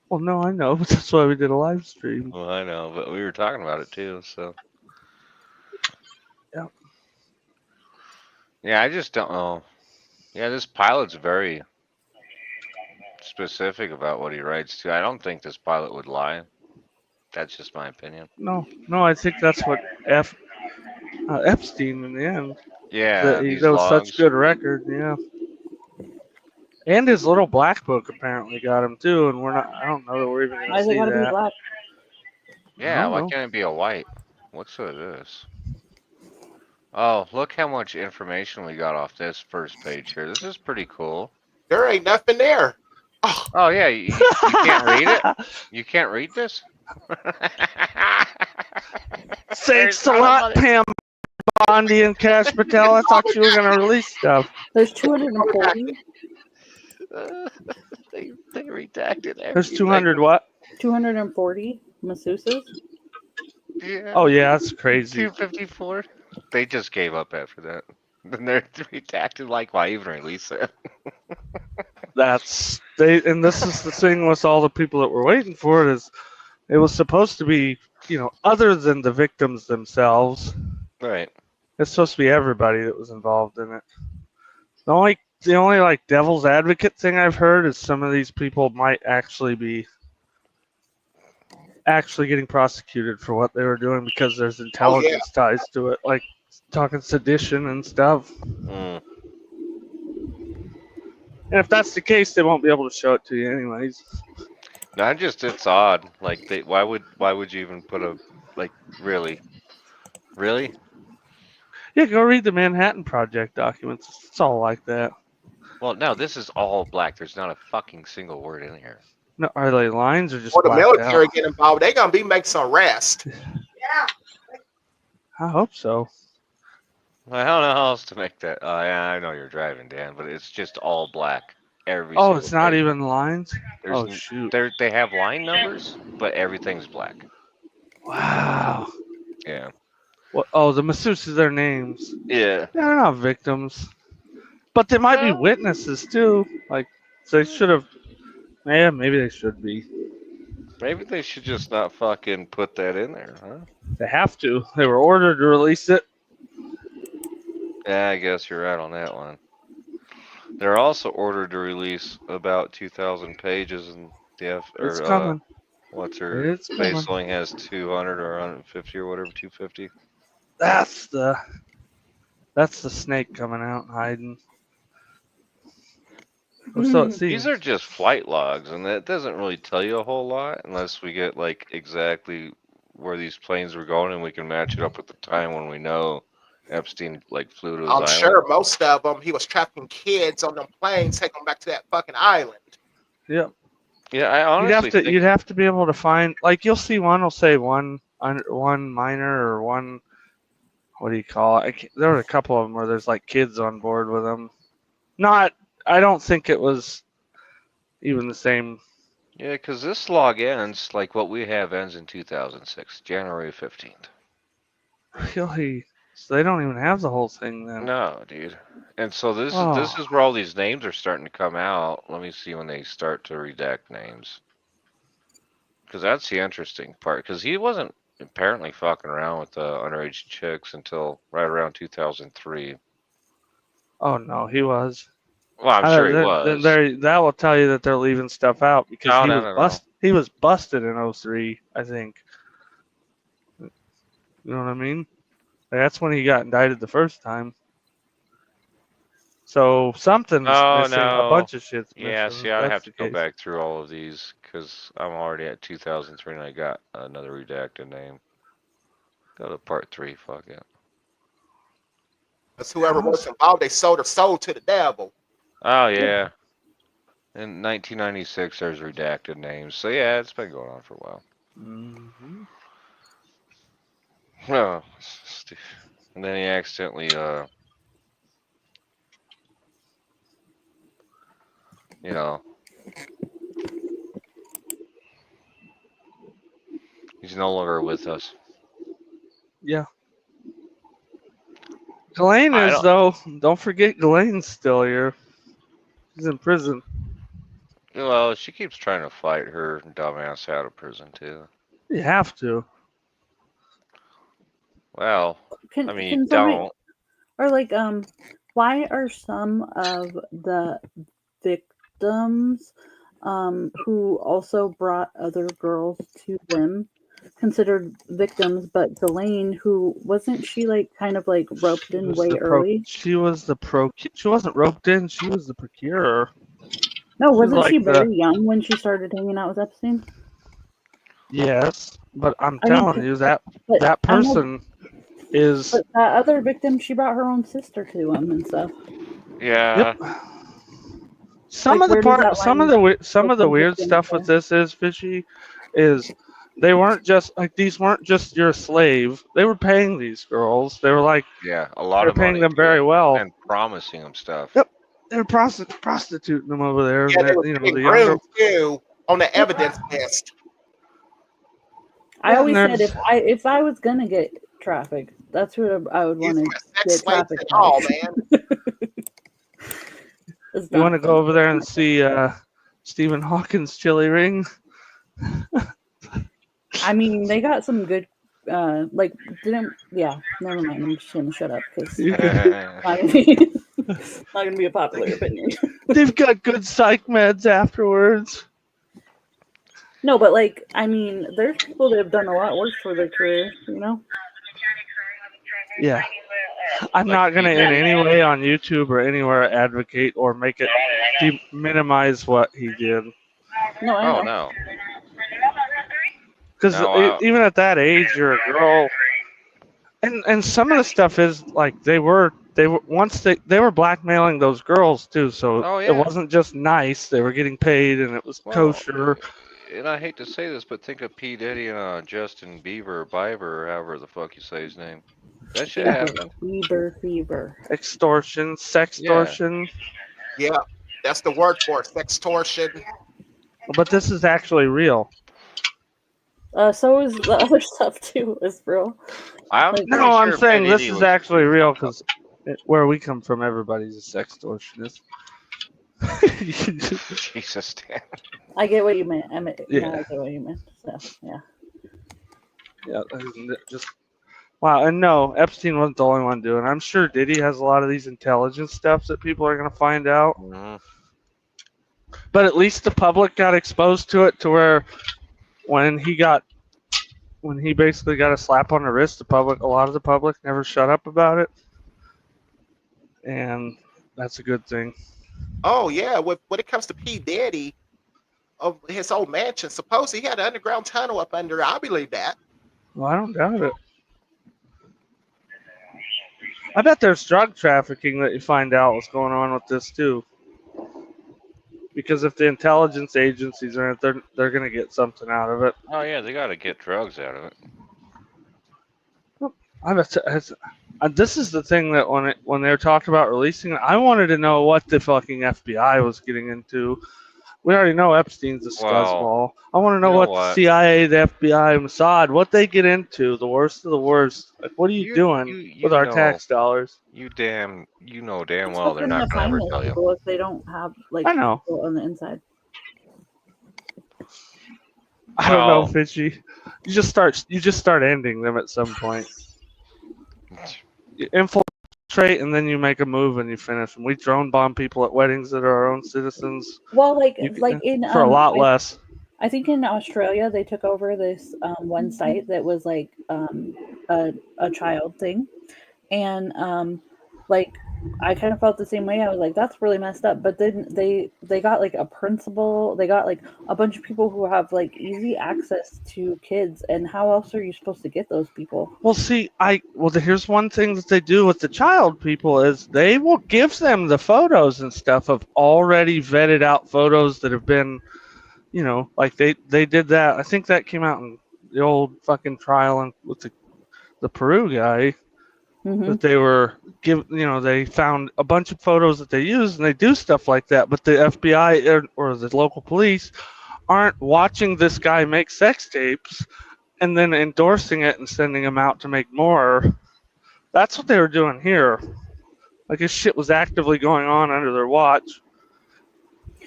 Well, no, I know, but that's why we did a live stream. Well, I know, but we were talking about it too, so. Yeah. Yeah, I just don't know. Yeah, this pilot's very specific about what he writes too. I don't think this pilot would lie. That's just my opinion. No, I think that's what Epstein in the end. Yeah, these That was such logs. good record, yeah. And his little black book apparently got him too, and we're not. I don't know that we're even Why gonna is it see gotta be that. black? Yeah, why know. can't it be a white? What's this? Oh, look how much information we got off this first page here. This is pretty cool. There ain't nothing there. Oh, Oh yeah, you can't read it? You can't read this? Thanks a lot, Pam Bondi and Cash Patel. I thought you were gonna release stuff. There's 240. They redacted everything. There's 200 what? 240 masseuses. Yeah. Oh yeah, that's crazy. 254. They just gave up after that. Then they're redacted. Like, why even release it? And this is the thing with all the people that were waiting for it is, it was supposed to be, other than the victims themselves. Right. It's supposed to be everybody that was involved in it. The only like devil's advocate thing I've heard is some of these people might actually be getting prosecuted for what they were doing because there's intelligence ties to it, like talking sedition and stuff. Mm. And if that's the case, they won't be able to show it to you anyways. No, it's odd. Like, why would you even put really? Yeah, go read the Manhattan Project documents. It's all like that. Well, no, this is all black. There's not a fucking single word in here. No, are they lines or just or the blacked military out? get involved, they gonna be making some arrest. Yeah. I hope so. I don't know how else to make that. Yeah, I know you're driving, Dan, but it's just all black. Oh, it's not even lines? Oh, shoot. They have line numbers, but everything's black. Wow. Yeah. What? Oh, the masseuses are their names. Yeah. They're not victims. But they might be witnesses, too. Like, so they should have... Yeah, maybe they should be. Maybe they should just not fucking put that in there, huh? They have to. They were ordered to release it. Yeah, I guess you're right on that one. They're also ordered to release about 2,000 pages, and It's coming. What's her? It's coming. Space only has 200 or 150 or whatever, 250. That's the snake coming out and hiding. Or so it seems. These are just flight logs, and that doesn't really tell you a whole lot unless we get like exactly where these planes were going, and we can match it up with the time when we know Epstein flew to his island. I'm sure most of them, he was trapping kids on them planes, taking them back to that fucking island. Yep. Yeah, I honestly think you'd have to be able to find, like, you'll see one will say one minor or one, what do you call it? There were a couple of them where there's like kids on board with them. I don't think it was even the same. Yeah, because this log ends, like what we have ends in 2006, January 15th. Really? So they don't even have the whole thing then. No, dude. And so this is where all these names are starting to come out. Let me see when they start to redact names. Because that's the interesting part. Because he wasn't apparently fucking around with the underage chicks until right around 2003. Oh, no, he was. Well, I'm sure he was. That will tell you that they're leaving stuff out because No. he was busted in 03, I think. You know what I mean? That's when he got indicted the first time. So something's Oh missing. A no. bunch of shit's Yeah, missing. see, If I'd that's have the to go case. back through all of these because I'm already at 2003 and I got another redacted name. Go to part 3, fuck it. Because whoever was involved, they sold their soul to the devil. Oh, yeah. In 1996, there's redacted names. So, yeah, it's been going on for a while. Mm-hmm. Oh, and then he accidentally, you know, he's no longer with us. Yeah. Ghislaine I is, don't. though. Don't forget Ghislaine's still here. She's in prison. Well, she keeps trying to fight her dumbass out of prison, too. You have to. Well, I mean, you Can somebody don't. or like why are some of the victims who also brought other girls to them considered victims, but Delane, who wasn't she like kind of like roped in way early? She wasn't roped in. She was the procurer. No, She was wasn't like she the very young when she started hanging out with Epstein? yes, but I'm I mean, telling you that but that I know, person is. but that other victim, she brought her own sister to him and stuff. Yeah. Yep. Some Like, of the where does part, that some of line the some with of the the weird victims stuff with there? this is fishy, is they weren't just like these weren't just your slave. They were paying these girls. They were like Yeah, a lot they're of paying money, them too. very well. And promising them stuff. Yep, they're prostituting them over there. Yeah, And they were you know getting the younger. groomed too on the Yep. evidence list. I Yeah, and always said there's if I was gonna get trafficked, that's who I would want Using to sex get slaves and trafficked all, by. man. It's you want to not go funny. over there and see Stephen Hawking's chili ring. I mean, they got some good. Like didn't yeah. Never mind. I'm just gonna shut up because You could, not gonna be not gonna be a popular opinion. they've got good psych meds afterwards. No, but like I mean, there's people that have done a lot worse for their career. You know. Yeah. I'm Like not P. going to in Diddy. any way on YouTube or anywhere advocate or make it minimize what he did. No, I Oh, know. no. Because No, even at that age, you're a girl, and some of the stuff is like they were once they were blackmailing those girls too. So oh, it yeah. wasn't just nice; they were getting paid, and it was Well, kosher. and I hate to say this, but think of P. Diddy and Justin Bieber, Bieber, or however the fuck you say his name. That shit happened. Fever. Extortion, Yeah. sextortion. Yeah, that's the word for it. Sextortion. But this is actually real. So is the other stuff too, is real. I'm Like, pretty No, I'm sure saying P. this Diddy is was actually real fucked up. because where we come from, everybody's a sextortionist. Jesus, Dan. I get what you meant. I mean, Yeah. now I get what you meant. So yeah. Yeah, just wow. And no, Epstein wasn't the only one doing it. I'm sure Diddy has a lot of these intelligence stuff that people are going to find out. Mhm. But at least the public got exposed to it to where when he basically got a slap on the wrist, a lot of the public never shut up about it. And that's a good thing. Oh yeah, when it comes to P. Diddy of his old mansion, suppose he had an underground tunnel up under. I believe that. Well, I don't doubt it. I bet there's drug trafficking that you find out what's going on with this too. Because if the intelligence agencies are in it, they're going to get something out of it. Oh, yeah, they got to get drugs out of it. This is the thing that when they were talking about releasing it, I wanted to know what the fucking FBI was getting into. We already know Epstein's a Well, scuzzball. I want to know you know what the what? CIA, the FBI, Mossad, what they get into, the worst of the worst. Like, what are you doing You with our know, tax dollars? you know damn It's well tough they're for them not to gonna find ever those tell you. people if they don't have like I know. people on the inside. I don't know, Well, Fishy. You just start ending them at some point. You infiltrate and then you make a move and you finish them. We drone bomb people at weddings that are our own citizens. Well, like You like can, in for a lot less. I think in Australia they took over this one site that was like a child thing, and like I kind of felt the same way. I was like, that's really messed up. But then they got like a principal, they got like a bunch of people who have like easy access to kids, and how else are you supposed to get those people? Well, see, here's one thing that they do with the child people is they will give them the photos and stuff of already vetted out photos that have been, like they did that. I think that came out in the old fucking trial with the Peru guy. Hmm. That they were they found a bunch of photos that they use, and they do stuff like that, but the FBI or the local police aren't watching this guy make sex tapes and then endorsing it and sending him out to make more. That's what they were doing here. Like, this shit was actively going on under their watch,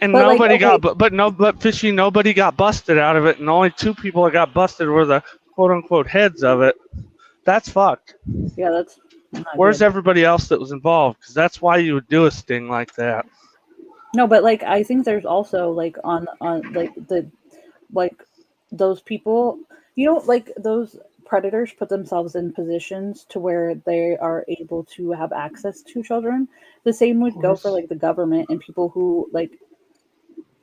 and But like, nobody okay, but fishy, nobody got busted out of it, and only 2 people that got busted were the quote unquote heads of it. That's fucked. yeah, that's not Where's good. everybody else that was involved? Because that's why you would do a sting like that. No, but like I think there's also like on like the like those people, like those predators put themselves in positions to where they are able to have access to children. The same would go for like the government and people who like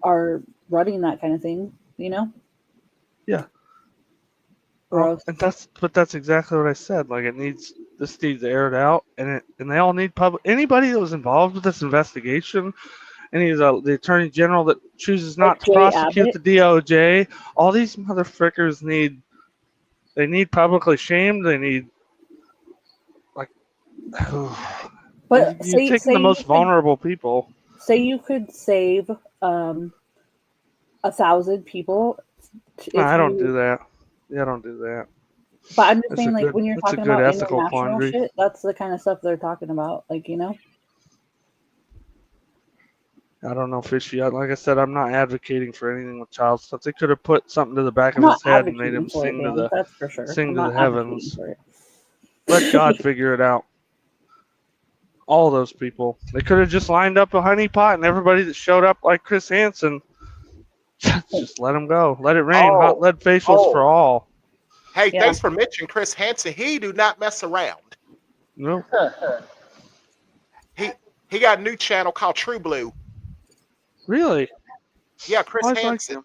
are running that kind of thing, Yeah. Gross. And that's exactly what I said. Like, this needs aired out, and they all need public. Anybody that was involved with this investigation, the attorney general that chooses not to Jay prosecute Abbott. the DOJ, all these motherfuckers need publicly shamed. They need, like, But you're taking the most vulnerable people. say you could save 1,000 people No, if I don't you. do that. Yeah, I don't do that. But I'm just That's a saying, like, good. when you're That's a talking good about ethical international quandary. shit, that's the kind of stuff they're talking about. Like, I don't know, fishy. Like I said, I'm not advocating for anything with child stuff. They could have put something to the back I'm of not his head and made advocating him for it, sing to Dan. That's for sure. I'm the not advocating heavens. for it. Let God figure it out. All those people. They could have just lined up a honeypot, and everybody that showed up like Chris Hansen, just let them go. Let it rain. Hot lead facials for all. Hey, Yeah. thanks for mentioning Chris Hansen. He do not mess around. No. He got a new channel called True Blue. Really? Yeah, Chris Always liked Hansen. him.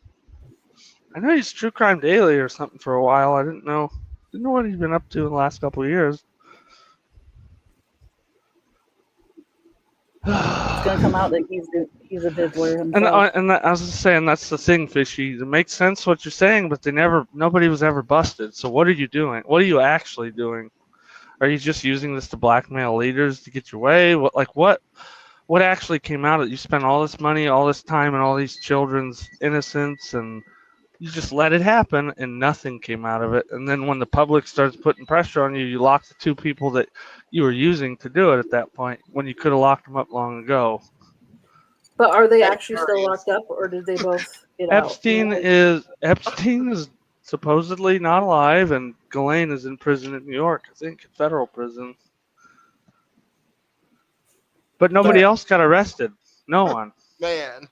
I know he's True Crime Daily or something for a while. I didn't know what he's been up to in the last couple of years. It's gonna come out that he's a diddler himself. And I was just saying, that's the thing, fishy. It makes sense what you're saying, but nobody was ever busted. So what are you doing? What are you actually doing? Are you just using this to blackmail leaders to get your way? What actually came out of it? You spent all this money, all this time, and all these children's innocence, and you just let it happen, and nothing came out of it. And then when the public starts putting pressure on you, you lock the 2 people that you were using to do it at that point, when you could have locked them up long ago. But are they actually still locked up, or did they both get out? Epstein is supposedly not alive, and Ghislaine is in prison in New York, I think, federal prison. But nobody else got arrested. No one. Man.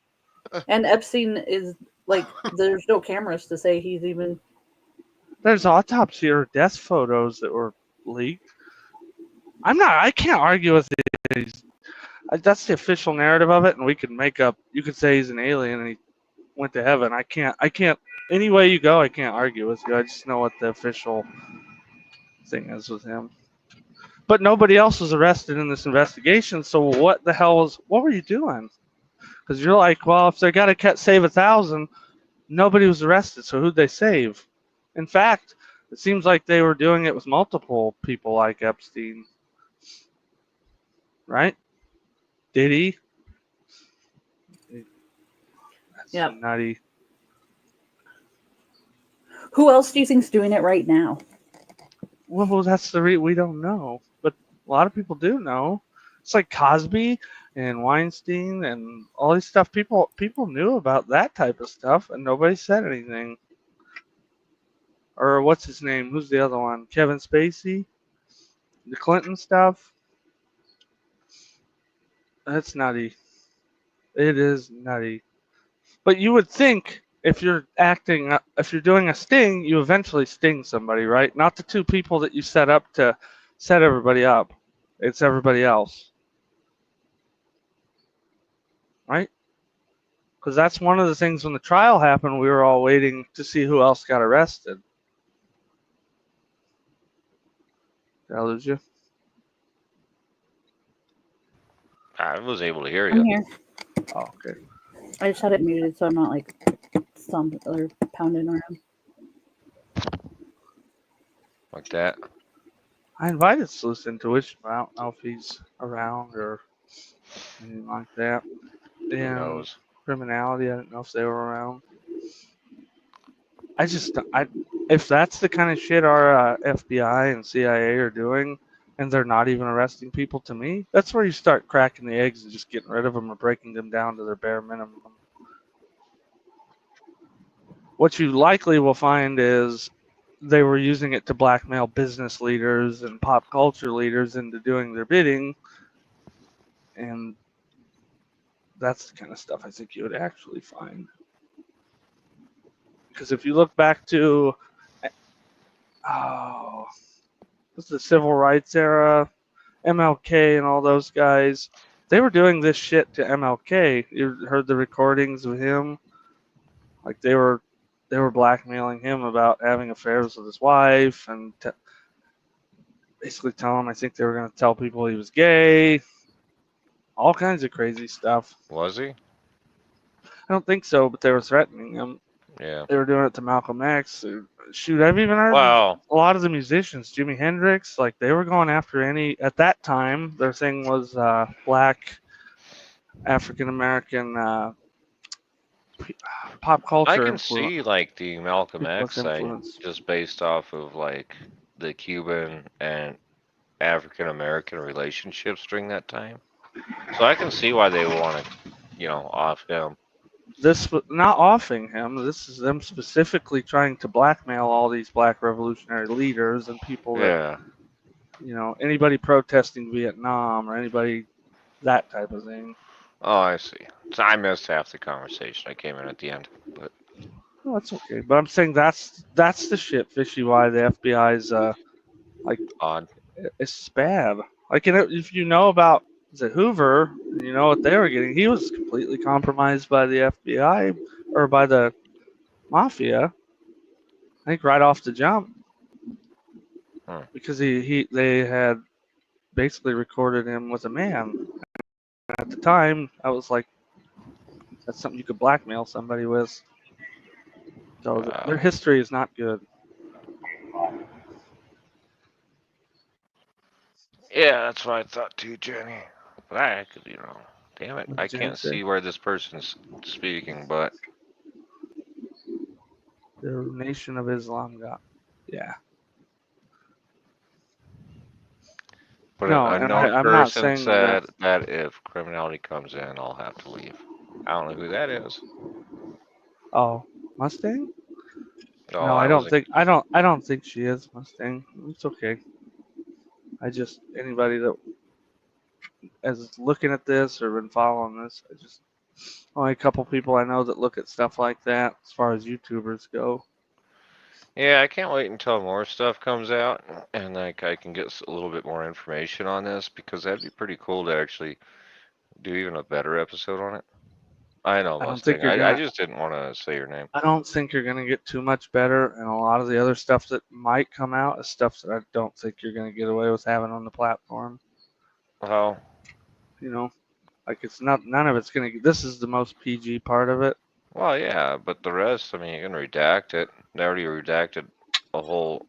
And Epstein is like, there's no cameras to say he's even. There's autopsy or death photos that were leaked. I can't argue with it. That's the official narrative of it, and we can make up. You could say he's an alien and he went to heaven. I can't. Any way you go, I can't argue with you. I just know what the official thing is with him. But nobody else was arrested in this investigation. So what were you doing? Because you're like, well, if they got to save 1,000, nobody was arrested. So who'd they save? In fact, it seems like they were doing it with multiple people like Epstein. Right? Did he? Yeah. Nutty. Who else do you think's doing it right now? Well, that's we don't know, but a lot of people do know. It's like Cosby and Weinstein and all this stuff. People knew about that type of stuff, and nobody said anything. Or what's his name? Who's the other one? Kevin Spacey? The Clinton stuff? That's nutty. It is nutty. But you would think if you're doing a sting, you eventually sting somebody, right? Not the two people that you set up to set everybody up. It's everybody else, right? Because that's one of the things when the trial happened, we were all waiting to see who else got arrested. Did I lose you? I was able to hear I'm you. here. Oh, okay. I just had it muted so I'm not like stomping or pounding around. Like that. I invited Sleuth Intuition, but I don't know if he's around or anything like that. Who And knows? Criminality, I didn't know if they were around. If that's the kind of shit our FBI and CIA are doing, and they're not even arresting people, to me, that's where you start cracking the eggs and just getting rid of them or breaking them down to their bare minimum. What you likely will find is they were using it to blackmail business leaders and pop culture leaders into doing their bidding, and that's the kind of stuff I think you would actually find. Because if you look back to the civil rights era, MLK and all those guys, they were doing this shit to MLK. You heard the recordings of him, like they were blackmailing him about having affairs with his wife and basically telling him, I think they were going to tell people he was gay, all kinds of crazy stuff. Was he? I don't think so, but they were threatening him. Yeah. They were doing it to Malcolm X. Shoot, I've even heard Wow. a lot of the musicians, Jimi Hendrix, like they were going after at that time, their thing was black, African American pop culture I can influence. see like the Malcolm X thing influence. just based off of like the Cuban and African American relationships during that time. So I can see why they want to, off him. This was not offing him. This is them specifically trying to blackmail all these black revolutionary leaders and people that, Yeah. Anybody protesting Vietnam or anybody, that type of thing. Oh, I see. So I missed half the conversation. I came in at the end, but Oh, that's okay. But I'm saying that's the shit, fishy. Why the FBI's odd. it's bad. Like, if you know about Hoover, you know what they were getting. He was completely compromised by the FBI or by the mafia. I think right off the jump, because they had basically recorded him with a man. And at the time, I was like, that's something you could blackmail somebody with. So their history is not good. Yeah, that's what I thought too, Jenny. But I could, damn it, What I did Jenny can't say? see where this person's speaking, but The Nation of Islam got, yeah. But No, a and known I'm not person saying said that if criminality comes in, I'll have to leave. I don't know who that is. Oh, Mustang? Oh, No, I wasn't. I don't think she is Mustang. It's okay. I just anybody that is looking at this or been following this, only a couple people I know that look at stuff like that as far as YouTubers go. Yeah, I can't wait until more stuff comes out and like I can get a little bit more information on this because that'd be pretty cool to actually do even a better episode on it. I know, I don't think Mustang. you're I gonna just didn't want to say your name. I don't think you're gonna get too much better, and a lot of the other stuff that might come out is stuff that I don't think you're gonna get away with having on the platform. Oh, Like it's not none of it's gonna. This is the most PG part of it. well, yeah, but the rest, I mean, you can redact it. They already redacted a whole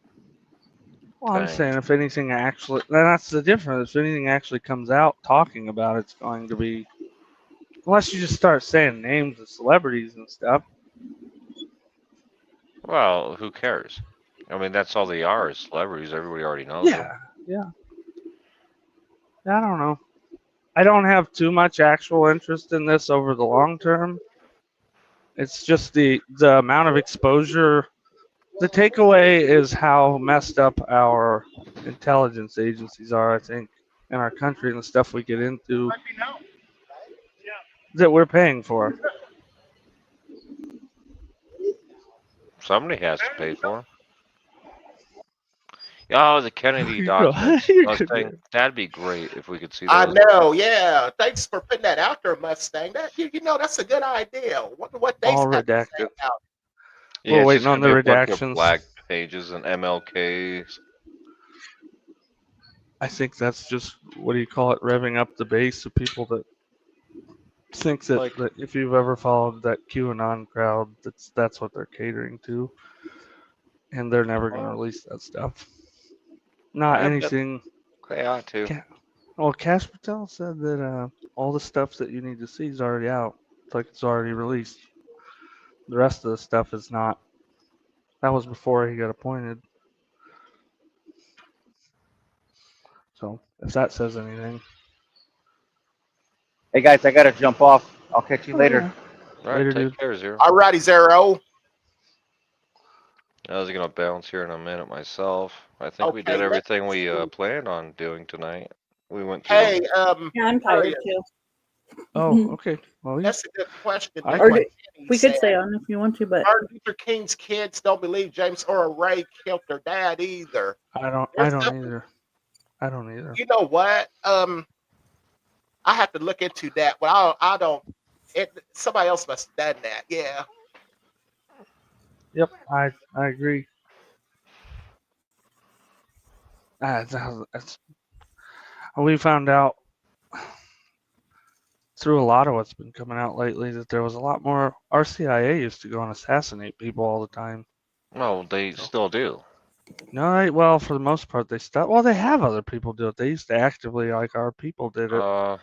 Well, I'm thing. saying if anything actually, then that's the difference. If anything actually comes out talking about it, it's going to be, unless you just start saying names of celebrities and stuff. Well, who cares? I mean, that's all they are is celebrities. Everybody already knows them. Yeah. I don't know. I don't have too much actual interest in this over the long term. It's just the amount of exposure. The takeaway is how messed up our intelligence agencies are, I think, in our country and the stuff we get into that we're paying for. Somebody has to pay for them. Oh, the Kennedy You go. documents. You could Mustang. do That'd be great if we could see I those. know, yeah. Thanks for putting that out there, Mustang. That you know that's a good idea. Wonder what they all have to say redacted. about Yeah, We're it's waiting just on gonna the be a bunch of redactions. black pages and MLKs. I think that's just what do you call it? Revving up the base of people that think that, Like, that if you've ever followed that QAnon crowd, that's what they're catering to, and they're never going to release that stuff. Not anything. they ought to. Well, Cash Patel said that all the stuff that you need to see is already out. It's like it's already released. The rest of the stuff is not. That was before he got appointed. So if that says anything. Hey guys, I gotta jump off. I'll catch you later. Yeah. All right, Later, take dude. care, Zero. Alrighty, Zero. I was gonna bounce here in a minute myself. I think we did Okay, everything we planned on doing tonight. We went through. hey, Yeah, I'm tired too. Oh, okay. Well, that's a good question. I Nick. Or can- Like Kenny we could said, stay on if you want to, but Martin Luther King's kids don't believe James Earl Ray killed their dad either. I don't There's either. I don't either. You know what? I have to look into that, but I don't. Somebody else must have done that. Yeah. Yep, I agree. That's, we found out through a lot of what's been coming out lately that there was a lot more. Our CIA used to go and assassinate people all the time. No, they still do. No, well, for the most part, they stopped. Well, they have other people do it. They used to actively, like our people did it.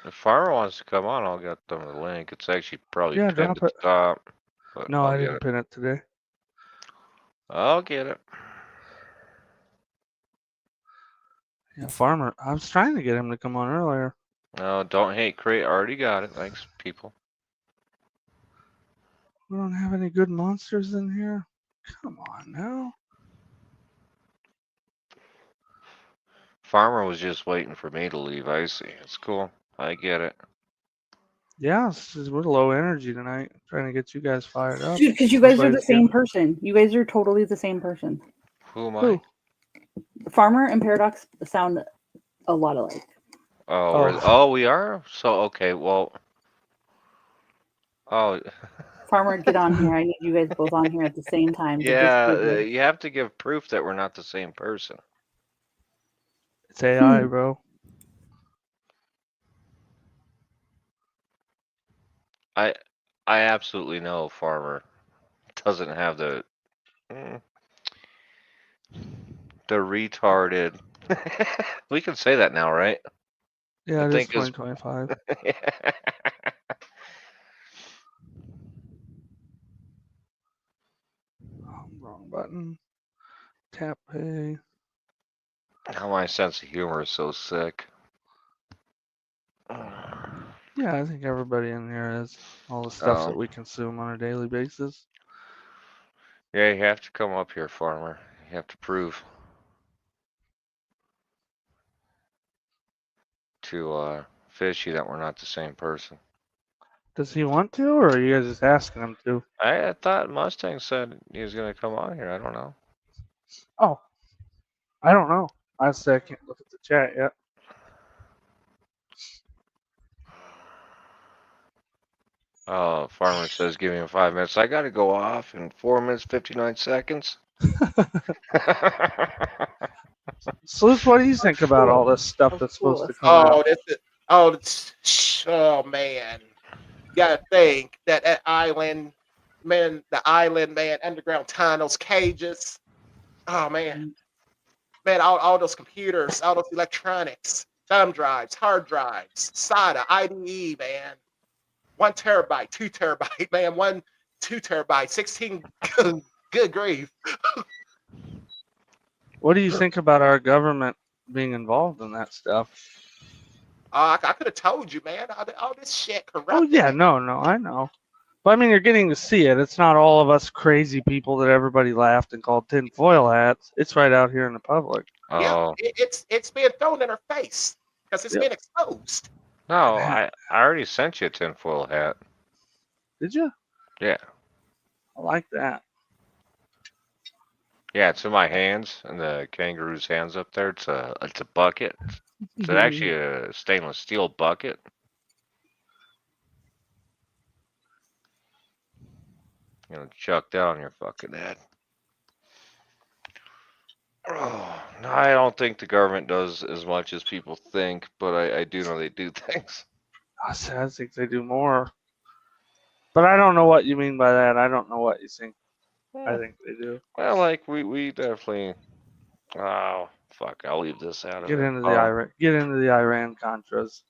If Farmer wants to come on, I'll get them the link. It's actually probably Yeah, pinned drop at it. the top. But No, I'll I get didn't it. pin it today. I'll get it. Yeah, Farmer. I was trying to get him to come on earlier. No, don't hate Crate. Already got it. Thanks, people. We don't have any good monsters in here. Come on now. Farmer was just waiting for me to leave. I see. It's cool. I get it. Yeah, we're low energy tonight. Trying to get you guys fired up. dude, because you guys are the Everybody's same getting- person. You guys are totally the same person. Who am I? Who? Farmer and Paradox sound a lot alike. Oh, we are? So, okay, well. Oh, Farmer, get on here. I need you guys both on here at the same time. to yeah, disprove me. you have to give proof that we're not the same person. It's AI, bro. I absolutely know Farmer doesn't have the retarded. We can say that now, right? Yeah, I it is think it's 2025. Wrong button. Tap pay. How my sense of humor is so sick. Yeah, I think everybody in here is. All the stuff that we consume on a daily basis. Yeah, you have to come up here, Farmer. You have to prove to Fishy that we're not the same person. Does he want to, or are you guys just asking him to? I thought Mustang said he was going to come on here. I don't know. Oh, I don't know. I said I can't look at the chat yet. Farmer says give him 5 minutes. I got to go off in 4 minutes, 59 seconds. Sleuth, what do you think about all this stuff that's supposed to come out? Oh man. You gotta think that island, man, the island, man, underground tunnels, cages. Oh man. Man, all those computers, all those electronics, thumb drives, hard drives, SATA, IDE, man. 1 terabyte, 2 terabyte, man, 2 terabyte, 16. Good grief. What do you think about our government being involved in that stuff? I could have told you, man. All this shit corrupt. Oh yeah, no, I know. But I mean, you're getting to see it. It's not all of us crazy people that everybody laughed and called tinfoil hats. It's right out here in the public. Yeah, it's being thrown in her face because it's been exposed. No, I already sent you a tinfoil hat. Did you? Yeah. I like that. Yeah, it's in my hands, and the kangaroo's hands up there. It's a bucket. It's actually a stainless steel bucket. You know, chuck that on your fucking head. Oh, no, I don't think the government does as much as people think, but I do know they do things. I think they do more. But I don't know what you mean by that. I don't know what you think. I think they do. Well, like we definitely. Oh fuck! I'll leave this out of Get it. into the Iran. Get into the Iran Contras.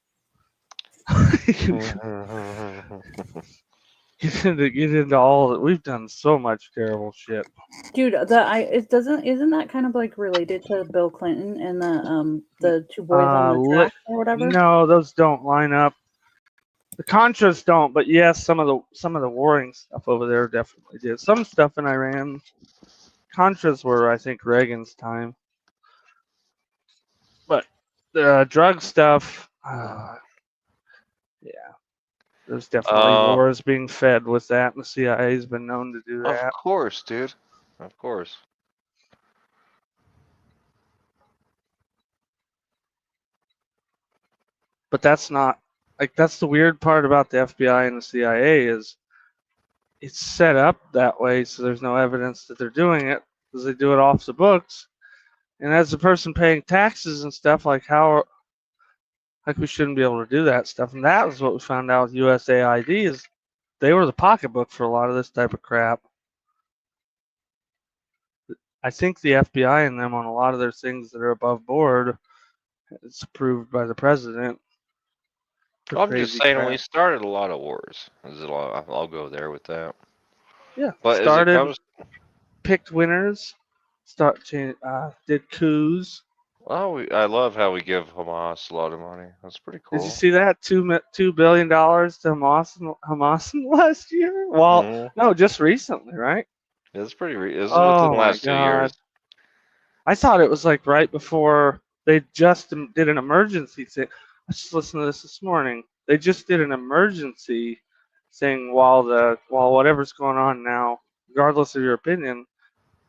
Get into all of it. We've done so much terrible shit. Dude, isn't that kind of like related to Bill Clinton and the two boys on the track or whatever? No, those don't line up. The Contras don't, but yes, some of the warring stuff over there definitely did. Some stuff in Iran. Contras were, I think, Reagan's time. But the drug stuff, yeah, there's definitely wars being fed with that, and the CIA's been known to do that. Of course, dude. Of course. But that's not that's the weird part about the FBI and the CIA is it's set up that way so there's no evidence that they're doing it because they do it off the books. And as a person paying taxes and stuff, like we shouldn't be able to do that stuff. And that was what we found out with USAID is they were the pocketbook for a lot of this type of crap. I think the FBI and them on a lot of their things that are above board, it's approved by the president. I'm just saying we started a lot of wars. I'll go there with that. Yeah, but started, as it comes, picked winners, did coups. Well, I love how we give Hamas a lot of money. That's pretty cool. Did you see that $2 billion to Hamas last year? Well, no, just recently, right? It's pretty. It's within the last 2 years. I thought it was like right before they just did an emergency thing. I just listened to this morning. They just did an emergency thing while whatever's going on now, regardless of your opinion,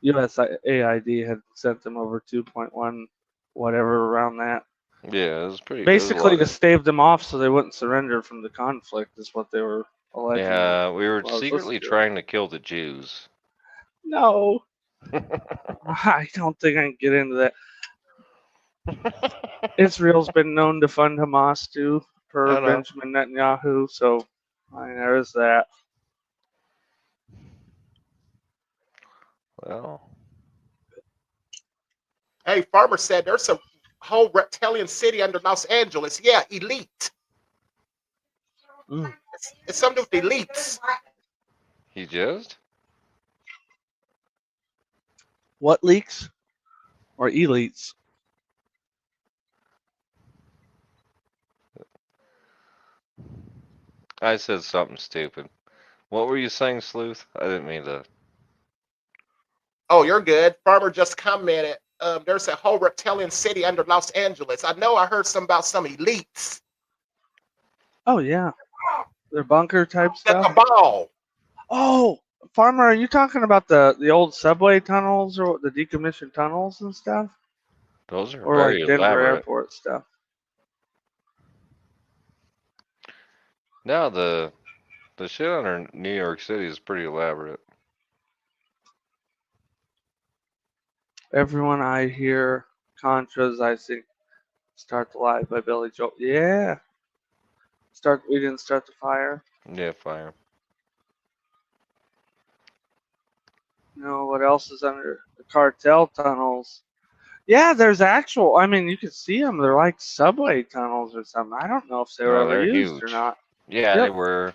USAID had sent them over 2.1 whatever around that. Yeah, it was pretty. Basically to stave them off so they wouldn't surrender from the conflict is what they were alleging. Yeah, we were secretly trying to kill the Jews. No. I don't think I can get into that. Israel's been known to fund Hamas too, per Benjamin Netanyahu, so there is that. Well. Hey, Farmer said there's a whole reptilian city under Los Angeles. Yeah, elite. It's something with elites. He just? What leaks? Or elites? I said something stupid. What were you saying, Sleuth? I didn't mean to. Oh, you're good. Farmer just commented. There's a whole reptilian city under Los Angeles. I know I heard about some elites. Oh, yeah. They're bunker type stuff? The cabal. Oh, Farmer, are you talking about the old subway tunnels or the decommissioned tunnels and stuff? Those are or very like Denver elaborate. Airport stuff. No, the shit under New York City is pretty elaborate. Everyone I hear Contras, I think, Start the Live by Billy Joel. Yeah. We didn't start the fire. Yeah, fire. No, what else is under the cartel tunnels? Yeah, there's actual. I mean, you can see them. They're like subway tunnels or something. I don't know if they were ever used or not. Yeah, they were.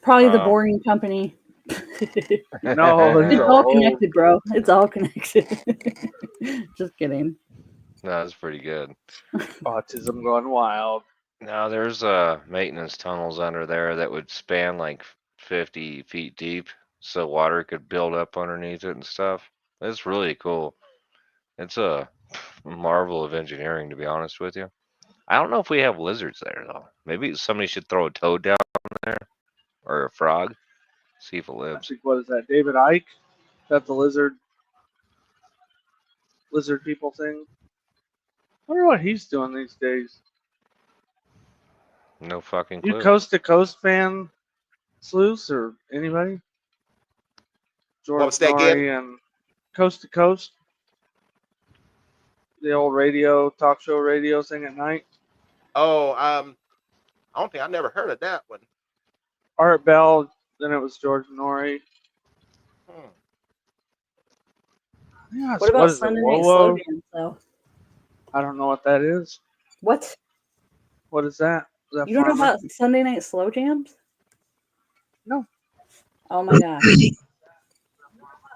Probably the boring company. No, it's all connected, bro. It's all connected. Just kidding. No, that's pretty good. Autism gone wild. Now there's maintenance tunnels under there that would span like 50 feet deep, so water could build up underneath it and stuff. It's really cool. It's a marvel of engineering, to be honest with you. I don't know if we have lizards there though. Maybe somebody should throw a toad down there or a frog. See if it lives. I think, what is that? David Icke? Is that the lizard? lizard people thing. I wonder what he's doing these days. No fucking You clue. Coast to Coast fan, Sleuths, or anybody? What was George that again? Norrie and Coast to Coast, the old talk show radio thing at night. Oh, I don't think I never heard of that one. Art Bell, then it was George Norrie. Hmm. Yeah, What about what is it? Sunday Night Whoa? Slow Jams, though? I don't know what that is. What? What is that? Is that You don't know Farmer? about Sunday Night Slow Jams? No. Oh my gosh.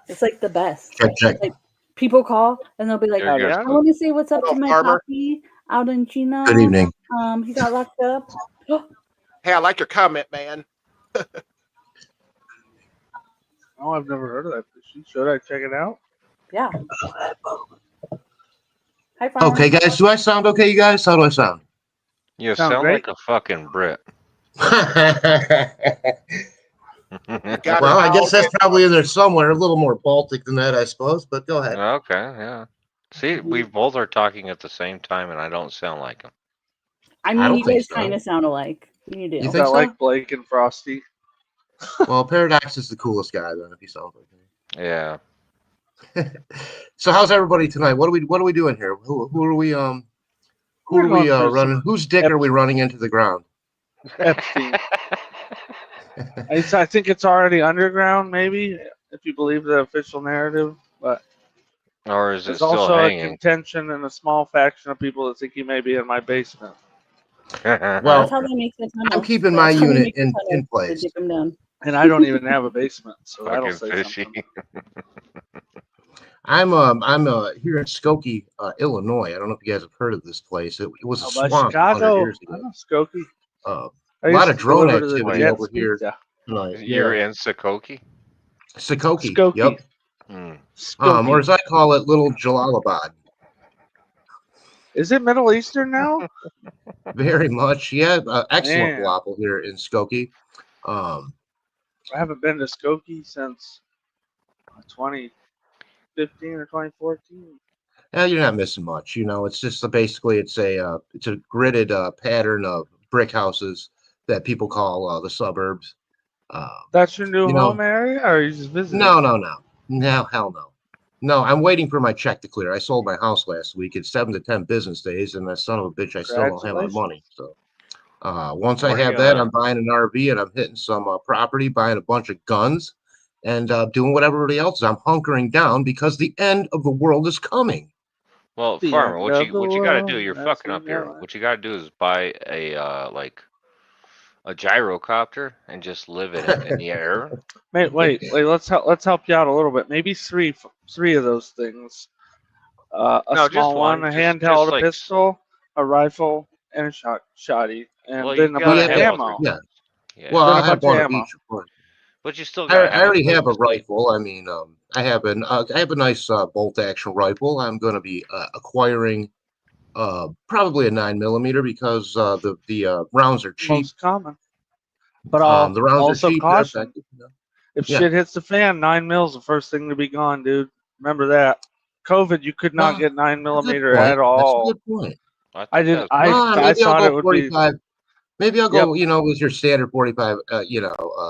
It's like the best. Check. Like people call and they'll be like, Oh, There yeah? I want to say what's up Hello, to my Farmer. papi out in Chino. Good evening. He got locked up. Hey, I like your comment, man. Oh, I've never heard of that. Should I check it out? Yeah. Hi, Farmer. Okay, guys. Do I sound okay, you guys? How do I sound? You Sound sound great. like a fucking Brit. Got Well, it I guess now. that's probably in there somewhere. A little more Baltic than that, I suppose. But go ahead. Okay, yeah. See, we both are talking at the same time, and I don't sound like them. I I mean, don't you think guys so. kind of sound alike. You do. You Is think that so? like Blake and Frosty? Well, Paradox is the coolest guy then, if he sounds like Yeah. me. So, how's everybody tonight? What are we doing here? Who are we who We're are we going through running? Whose dick are we running into the ground? Epstein. I think it's already underground, maybe, if you believe the official narrative. But Or is it there's still also a hanging? contention in a small faction of people that think he may be in my basement. That's Well, how they make the tunnel. I'm keeping my That's how they unit make the in tunnel. They place. dig them down. And I don't even have a basement, so that'll Fucking say fishy. something. I'm here in Skokie, Illinois. I don't know if you guys have heard of this place. It was a Oh, by swamp 100 Chicago, years I ago. know Skokie. A I lot used of to drone deliver to the activity Jets over here pizza. tonight. You're Yeah, in Sakoki? Skokie. Skokie. Yep. Hmm. Skokie. Or as I call it, Little Jalalabad. Is it Middle Eastern now? Very much. Yeah, excellent Man. falafel here in Skokie. I haven't been to Skokie since 2015 or 2014. Yeah, you're not missing much. It's just basically it's a gridded pattern of brick houses that people call the suburbs. That's your new You know- home area, or are you just visiting? No, hell no. No, I'm waiting for my check to clear. I sold my house last week. It's 7 to 10 business days, and that son of a bitch, I still don't have my money. So once I Where are have you that, gonna- I'm buying an RV and I'm hitting some property, buying a bunch of guns, and doing what everybody else is. I'm hunkering down because the end of the world is coming. Well, The Farmer, end what of you the gotta do? world, You're that's fucking when up here. you're- What you gotta do is buy a a gyrocopter and just live in it in the air. Wait. Let's help you out a little bit. Maybe three of those things. A No, just small one, one, a just handheld, a like- pistol, a rifle, and a shotty, and Well, then you a gotta bunch of have all ammo. three. Yeah. Yeah. Well, Then I a have bunch of one of ammo. each, of course. But you still I gotta have already place have a to sleep. rifle. I mean, I have a nice bolt action rifle. I'm going to be acquiring probably a 9mm because the rounds are cheap. Most common. But The rounds also are cheap. They're caution. effective, If Yeah. shit hits the fan, 9mm the first thing to be gone, dude. Remember that. COVID, you could not Well, get 9mm Good point. at all. That's a good point. I did. that's I Maybe I'll thought go it would be. 45. Maybe I'll go, Yep. with your standard 45,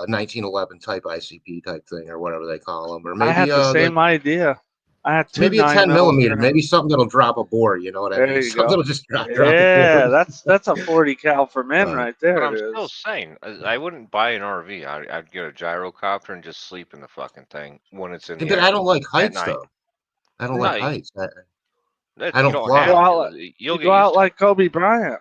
1911 type ICP type thing or whatever they call them, or maybe I had the same idea. I had two maybe a 9mm 10mm, grenades. maybe something that'll drop a bore. You know what I There mean? you Something go. that'll just drop a Yeah, bore. that's a 40 cal for men Right. right But there. I'm It still is. saying, I wouldn't buy an RV. I'd get a gyrocopter and just sleep in the fucking thing when it's in the But air. I don't like at heights night. though. I don't No, like you- heights. I That, I you don't don't fly. have Go out to. like- You'll You get go used out to like Kobe Bryant.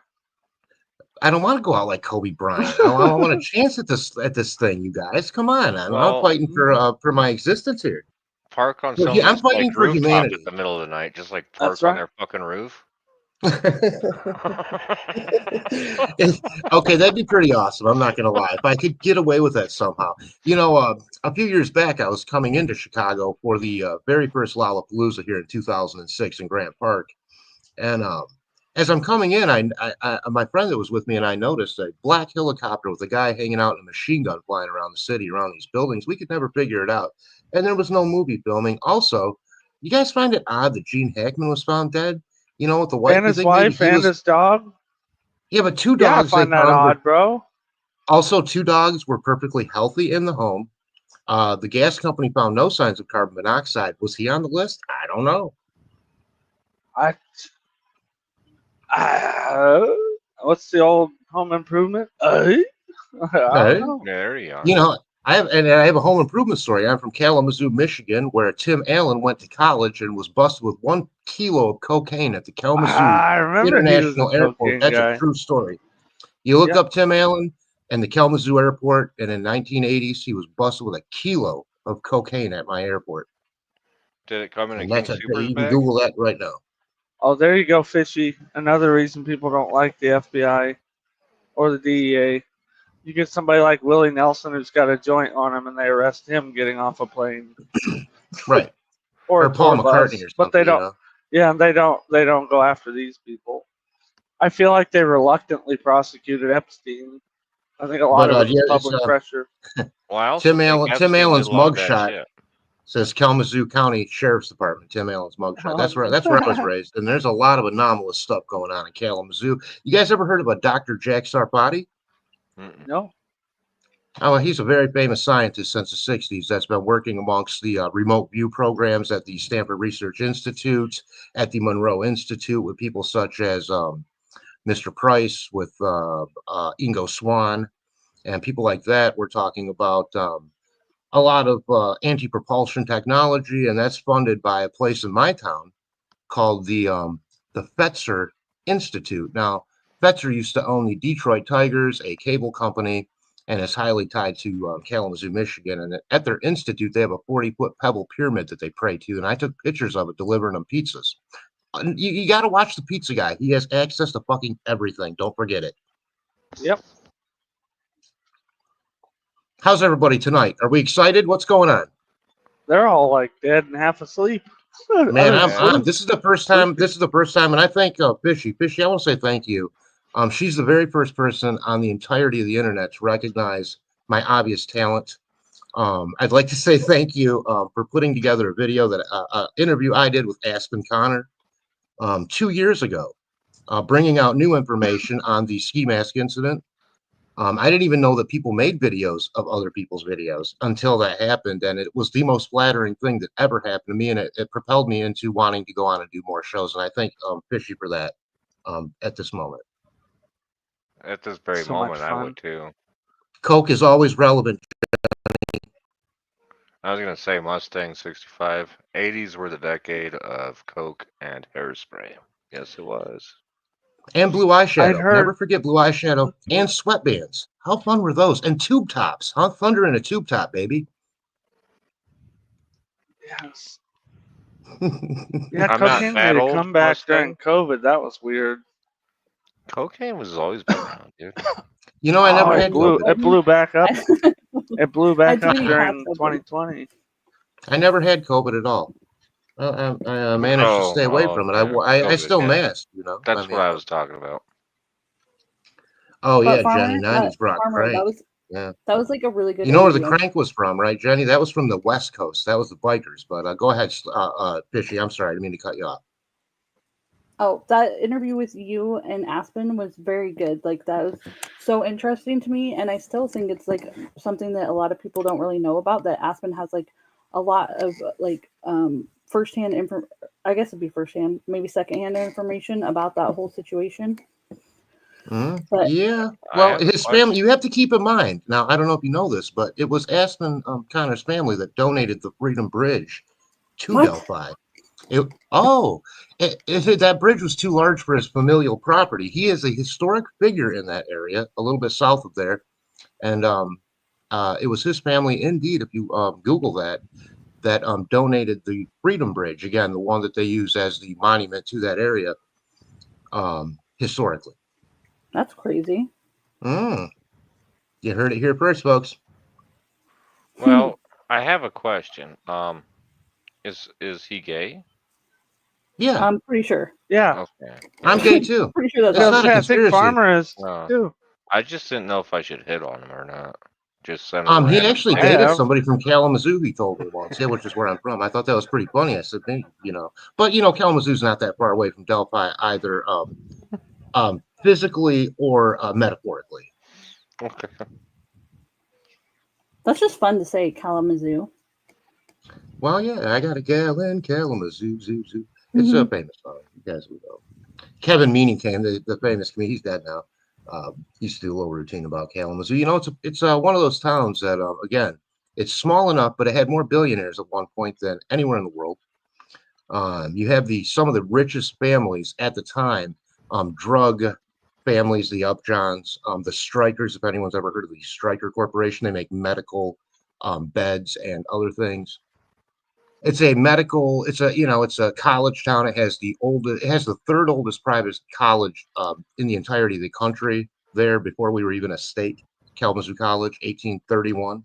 I don't want to go out like Kobe Bryant. I want a chance at this thing, you guys. Come on, I'm Well, fighting for my existence here. it. Park on Well, someone's I'm fighting like for rooftop humanity. at the middle of the night. Just like park That's on right. their fucking roof. Okay, that'd be pretty awesome. I'm not gonna lie. If I could get away with that somehow. A few years back, I was coming into Chicago for the very first Lollapalooza here in 2006 in Grant Park, and as I'm coming in, I my friend that was with me and I noticed a black helicopter with a guy hanging out in a machine gun flying around the city, around these buildings. We could never figure it out, and there was no movie filming. Also, You guys find it odd that Gene Hackman was found dead? You know, with the wife. And You his think maybe wife he and was? his dog. Yeah, but two Yeah, I dogs they find that found were odd, bro. also two dogs were perfectly healthy in the home. The gas company found no signs of carbon monoxide. Was he on the list? I don't know. What's the old Home Improvement? I don't Hey, know. There you you are. know, I have a home improvement story. I'm from Kalamazoo, Michigan, where Tim Allen went to college and was busted with 1 kilo of cocaine at the Kalamazoo I remember he was a International Airport. cocaine That's a guy. true story. You look Yep. up Tim Allen and the Kalamazoo Airport, and in 1980s, he was busted with 1 kilo of cocaine at my airport. Did it come in a And King that's Supers you can bag? Google that right now. Oh, there you go, Fishy. Another reason people don't like the FBI or the DEA. You get somebody like Willie Nelson who's got a joint on him, and they arrest him getting off a plane Right. or Or a tour Paul McCartney bus. or But they something, you don't. know. Yeah, and they don't go after these people. I feel like they reluctantly prosecuted Epstein. I think a lot But of it was yeah, it's public pressure. Well, I also think Tim Epstein did Allen's a lot of that mugshot shit. says Kalamazoo County Sheriff's Department. Tim Allen's mugshot. That's where I was raised, and there's a lot of anomalous stuff going on in Kalamazoo. You guys ever heard of a Dr. Jack Sarfati? Mm-mm. No. Oh, well, he's a very famous scientist since the 60s that's been working amongst the remote view programs at the Stanford Research Institute, at the Monroe Institute, with people such as Mr. Price, with Ingo Swann, and people like that. We're talking about a lot of anti-propulsion technology, and that's funded by a place in my town called the Fetzer Institute. Now, Fetzer used to own the Detroit Tigers, a cable company, and is highly tied to Kalamazoo, Michigan. And at their institute, they have a 40-foot pebble pyramid that they pray to, and I took pictures of it delivering them pizzas. You got to watch the pizza guy. He has access to fucking everything. Don't forget it. Yep. How's everybody tonight? Are we excited? What's going on? They're all like dead and half asleep. Man, I'm I'm this is the first time. This is the first time, and I thank Fishy. I want to say thank you. She's the very first person on the entirety of the internet to recognize my obvious talent. I'd like to say thank you for putting together a video that interview I did with Aspen Connor 2 years ago, bringing out new information on the ski mask incident. I didn't even know that people made videos of other people's videos until that happened, and it was the most flattering thing that ever happened to me, and it propelled me into wanting to go on and do more shows. And I thank Fishy for that at this moment. At this very So much moment, I fun. would too. Coke is always relevant. I was gonna say Mustang 65. 80s were the decade of Coke and hairspray. Yes, it was. And blue I'd eyeshadow. heard. Never forget blue eyeshadow and sweatbands. How fun were those? And tube tops. Huh? Thunder in a tube top, baby. Yes. Yeah, I'm not cocaine that made a old, comeback during Mustang. COVID. That was weird. Cocaine was always been around, dude. You know, I Oh, never it had blew. COVID. It blew back up. It blew back I up do during have 2020. I never had COVID at all. I managed to stay away from it. yeah. I COVID, still yeah. masked, you know. That's what I was talking about. Oh But yeah, Farmer, Jenny, 90s brought Farmer, crank. Yeah. that was like a really good You know where the interview. crank was from, right, Jenny? That was from the West Coast. That was the bikers. But go ahead, Fishy. I'm sorry, I didn't mean to cut you off. Oh, that interview with you and Aspen was very good. Like that was so interesting to me, and I still think it's like something that a lot of people don't really know about. That Aspen has like a lot of like firsthand info. I guess it'd be firsthand, maybe secondhand information about that whole situation. But Yeah. I Well, have a his family, question. you have to keep in mind. Now, I don't know if you know this, but it was Aspen Connor's family that donated the Freedom Bridge to What? Delphi. That bridge was too large for his familial property. He is a historic figure in that area, a little bit south of there. And it was his family, indeed, if you Google that donated the Freedom Bridge, again, the one that they use as the monument to that area historically. that's crazy. You heard it here first, folks. Well, I have a question. Is he gay? Yeah, I'm pretty sure. Yeah. Okay. I'm gay too. Pretty sure that's It's not a awesome. I think conspiracy. Farmer is No. too. I just didn't know if I should hit on him or not. just send a He random actually I thing. dated have. somebody from Kalamazoo. He told me once, yeah, which is where I'm from. I thought that was pretty funny. I said, hey, but Kalamazoo's not that far away from Delphi either, physically or metaphorically. Okay. That's just fun to say, Kalamazoo. Well, yeah, I got a gal in Kalamazoo, zoo, zoo. It's a famous song. You guys will know. Kevin Meaning came, the famous comedian. He's dead now. Used to do a little routine about Kalamazoo. It's one of those towns that, again, it's small enough, but it had more billionaires at one point than anywhere in the world. You have some of the richest families at the time, drug families, the Upjohns, the Strikers. If anyone's ever heard of the Stryker Corporation, they make medical beds and other things. It's a college town. It has the third oldest private college in the entirety of the country there before we were even a state. Kalamazoo College, 1831.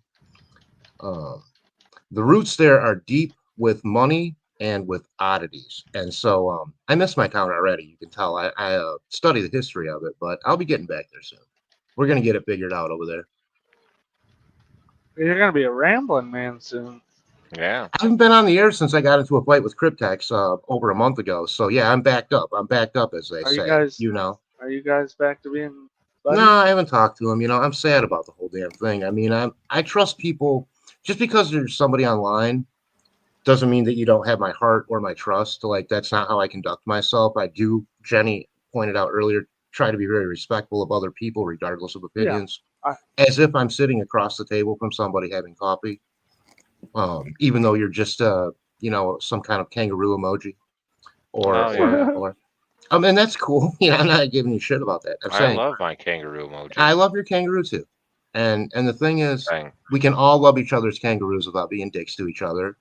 The roots there are deep with money and with oddities. And so I miss my town already. You can tell I study the history of it, but I'll be getting back there soon. We're going to get it figured out over there. You're gonna be a rambling man soon. Yeah. I haven't been on the air since I got into a fight with Cryptex over a month ago. So yeah, I'm backed up. I'm backed up, as they Are say. Are you guys back to being buddies? No, I haven't talked to him. I'm sad about the whole damn thing. I mean, I trust people. Just because there's somebody online doesn't mean that you don't have my heart or my trust. That's not how I conduct myself. I do, Jenny pointed out earlier, try to be very respectful of other people, regardless of opinions, as if I'm sitting across the table from somebody having coffee. Even though you're just some kind of kangaroo emoji or and that's cool. I'm not giving you shit about that. I love my kangaroo emoji. I love your kangaroo too. And the thing is, Dang. we can all love each other's kangaroos without being dicks to each other.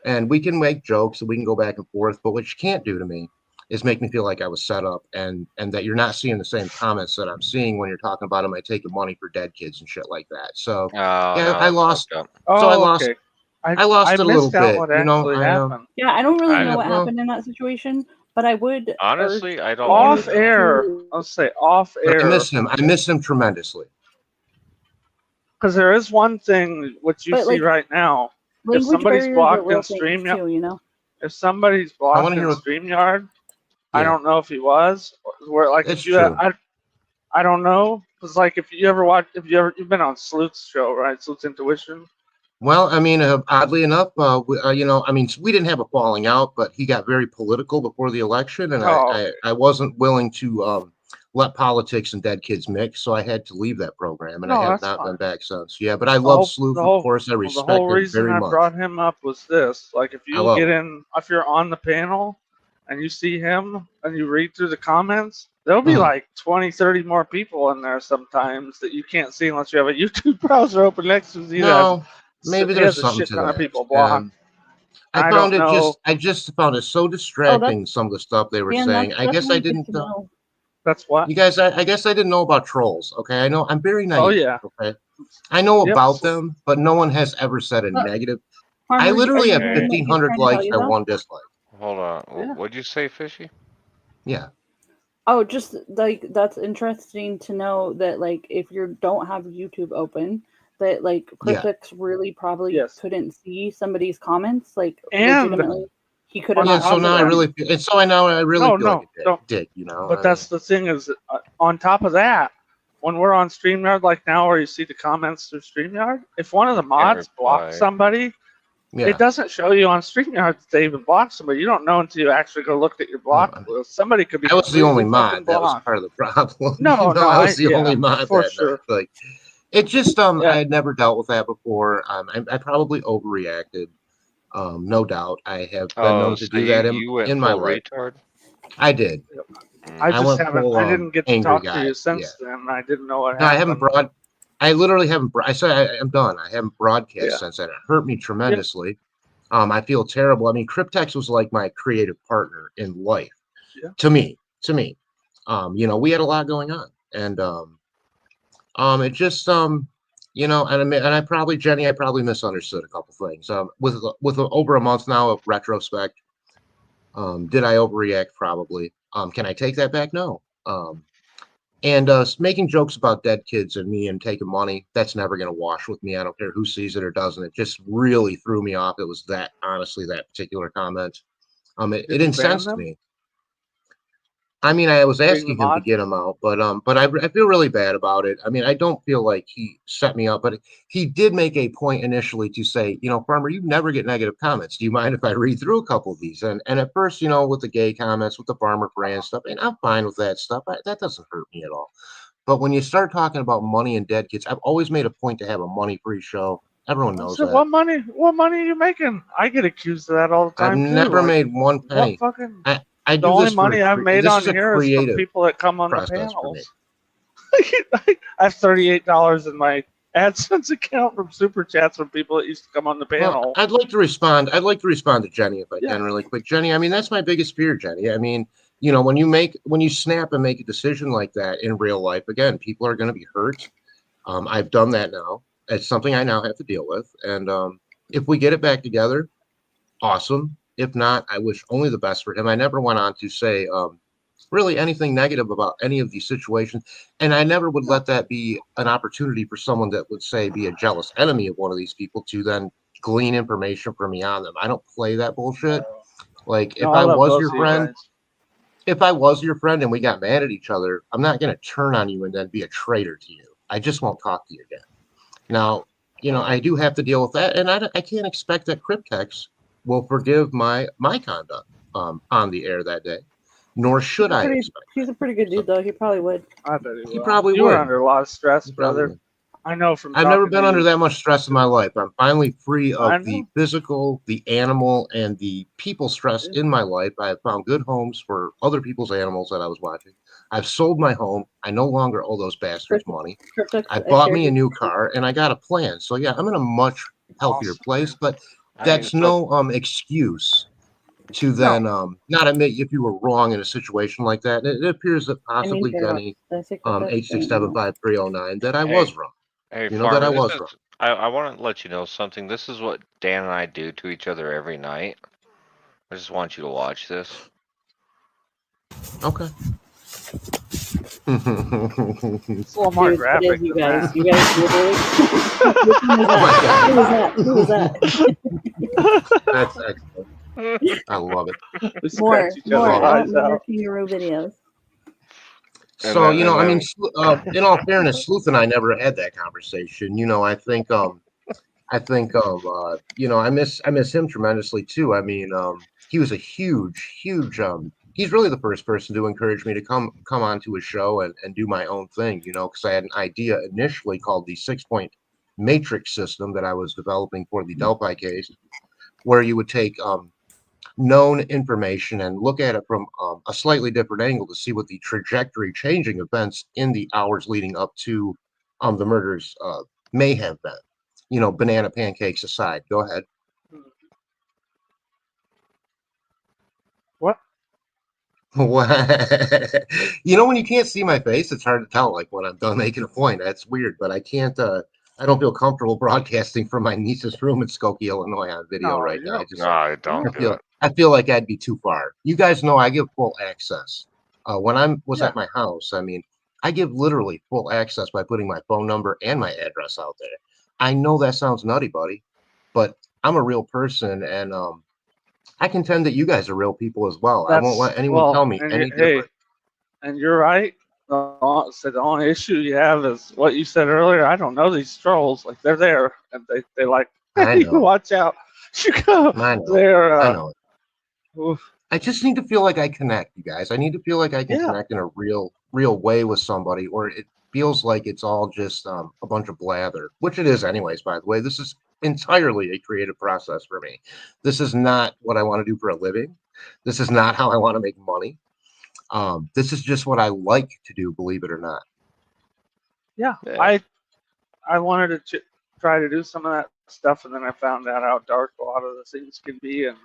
And we can make jokes and we can go back and forth, but what you can't do to me is make me feel like I was set up and that you're not seeing the same comments that I'm seeing when you're talking about am I taking money for dead kids and shit like that. So I lost. Oh, I lost. okay. I lost it a little missed out bit. what actually happened. Yeah, I don't really know what well- happened in that situation, but I would Honestly, I don't Off either. air. I'll say off But air. I miss him tremendously. Because there is one thing what you But, see right now. If language somebody's barriers are blocked in real things, StreamYard, too, if somebody's I wanna blocked in hear what- StreamYard, I Yeah. don't know if he was. Where like It's if you, true. I don't know. Because like if you've been on Sloot's show, right? Sloot's Intuition. Well, I mean, oddly enough, we didn't have a falling out, but he got very political before the election, and I wasn't willing to let politics and dead kids mix, so I had to leave that program, and No, I have that's not fine. been back since. Yeah, but I love Sleuth, of course. I The respect whole him reason very I much. brought him up was this: like, if I you love get him. in, if you're on the panel and you see him and you read through the comments, there'll be like 20, 30 more people in there sometimes that you can't see unless you have a YouTube browser open next to you. No, maybe He there's has a something shit to ton that. of people blocked. I don't know. I just found it so distracting. Some of the stuff they were saying. I guess I didn't. That's what You guys, I guess I didn't know about trolls. Okay, I know I'm very naive. Oh, yeah. Okay, I know Yep. about them, but no one has ever said a negative. Farmer, I literally are have you hearing what he's 1,500 trying to tell likes you, and though? 1 dislike. Hold on. What'd you say, Fishy? Yeah. Oh, just like that's interesting to know that like if you don't have YouTube open, that like Yeah. Cryptix really probably couldn't see somebody's comments. Like And legitimately, he could have Yeah, not. so now I really feel, and so now I really No, feel like a don't. dick, you know. But that's the thing is, on top of that, when we're on StreamYard, like now, where you see the comments through StreamYard, if one of the mods blocks reply. somebody, Yeah. it doesn't show you on StreamYard that they even blocked somebody. You don't know until you actually go look at your block list. Somebody could be. I was the only completely fucking mod. That was blocked. part of the problem. No, no, I was the yeah, only mod for that sure. night. Like, it just I had never dealt with that before. I probably overreacted. No doubt, I have been known to so do that you went in my full life. retard? I did. I just went haven't. full, I didn't get to angry talk guy. to you since then. I didn't know what No, I happened. haven't I literally haven't. I said I'm done. I haven't broadcast Yeah. since then. It hurt me tremendously. I feel terrible. I mean, Cryptex was like my creative partner in life. Yeah. To me. We had a lot going on, and it just and I probably, Jenny, I probably misunderstood a couple things. With over a month now of retrospect, did I overreact? Probably. Can I take that back? No. And making jokes about dead kids and me and taking money, that's never going to wash with me. I don't care who sees it or doesn't. It just really threw me off. It was that, honestly, that particular comment. It Did you ban incensed them? me. I mean, I was Being the asking him to mod? get him out, but I feel really bad about it. I mean, I don't feel like he set me up, but he did make a point initially to say, Farmer, you never get negative comments. Do you mind if I read through a couple of these? And at first, with the gay comments, with the Farmer brand stuff, and I'm fine with that stuff. That doesn't hurt me at all. But when you start talking about money and dead kids, I've always made a point to have a money-free show. Everyone I knows said, that. what money are you making? I get accused of that all the I've time too. never Like, made one what penny. fucking? I The do only this for money I've made this on is a here is from creative people that come on the process for me. panels. I have $38 in my AdSense account from super chats from people that used to come on the Well, panel. I'd like to respond. I'd like to respond to Jenny if I Yeah. can really quick. Jenny, I mean, that's my biggest fear, Jenny. I mean, when you snap and make a decision like that in real life, again, people are going to be hurt. I've done that now. It's something I now have to deal with. And if we get it back together, awesome. If not, I wish only the best for him. I never went on to say really anything negative about any of these situations. And I never would let that be an opportunity for someone that would say be a jealous enemy of one of these people to then glean information from me on them. I don't play that bullshit. Like No, I love both of you guys. if I was your friend and we got mad at each other, I'm not going to turn on you and then be a traitor to you. I just won't talk to you again. Now, I do have to deal with that, and I can't expect that Cryptex will forgive my conduct on the air that day, nor should I expect. He's a pretty good dude, though. He probably would. I bet he He will. probably You would. were under a lot of stress, He probably brother. would. I know from I've never talking been to under you. that much stress in my life. I'm finally free I of the know. physical, the animal, and the people stress in my life. I have found good homes for other people's animals that I was watching. I've sold my home. I no longer owe those bastards money. Cryptex, I bought me a new car, and I got a plan. So yeah, I'm in a much healthier Awesome. place. But I mean, that's no excuse to then not admit if you were wrong in a situation like that. It appears that possibly Jenny 8675309 that I was wrong. Hey, That I Farmer, was wrong. I want to let you know something. This is what Dan and I do to each other every night. I just want you to watch this. Okay. It's a little more graphic you than guys. that. You guys Who was that? That's excellent. I love it. More eyes out. kangaroo videos. So, I mean, in all fairness, Sleuth and I never had that conversation. I think, I miss him tremendously too. I mean, he was a huge, he's really the first person to encourage me to come onto a show and do my own thing, because I had an idea initially called the 6-point matrix system that I was developing for the Delphi case, where you would take, known information and look at it from a slightly different angle to see what the trajectory changing events in the hours leading up to the murders may have been. Banana pancakes aside. Go ahead. What? When you can't see my face, it's hard to tell, like, when I'm done making a point. That's weird, but I can't I don't feel comfortable broadcasting from my niece's room in Skokie, Illinois on video right now. I feel like I'd be too far. You guys know I give full access. When I was at my house, I mean, I give literally full access by putting my phone number and my address out there. I know that sounds nutty, buddy, but I'm a real person, and I contend that you guys are real people as well. I won't let anyone tell me any different. And you're right. So the only issue you have is what you said earlier. I don't know these trolls. Like, they're there, and they like, I hey, know. watch out. You go. I know. They're, I know. Oof. I just need to feel like I connect, you guys. I need to feel like I can connect in a real way with somebody, or it feels like it's all just a bunch of blather, which it is anyways, by the way. This is entirely a creative process for me. This is not what I want to do for a living. This is not how I want to make money. This is just what I like to do, believe it or not. Yeah. I wanted to try to do some of that stuff, and then I found out how dark a lot of the things can be, and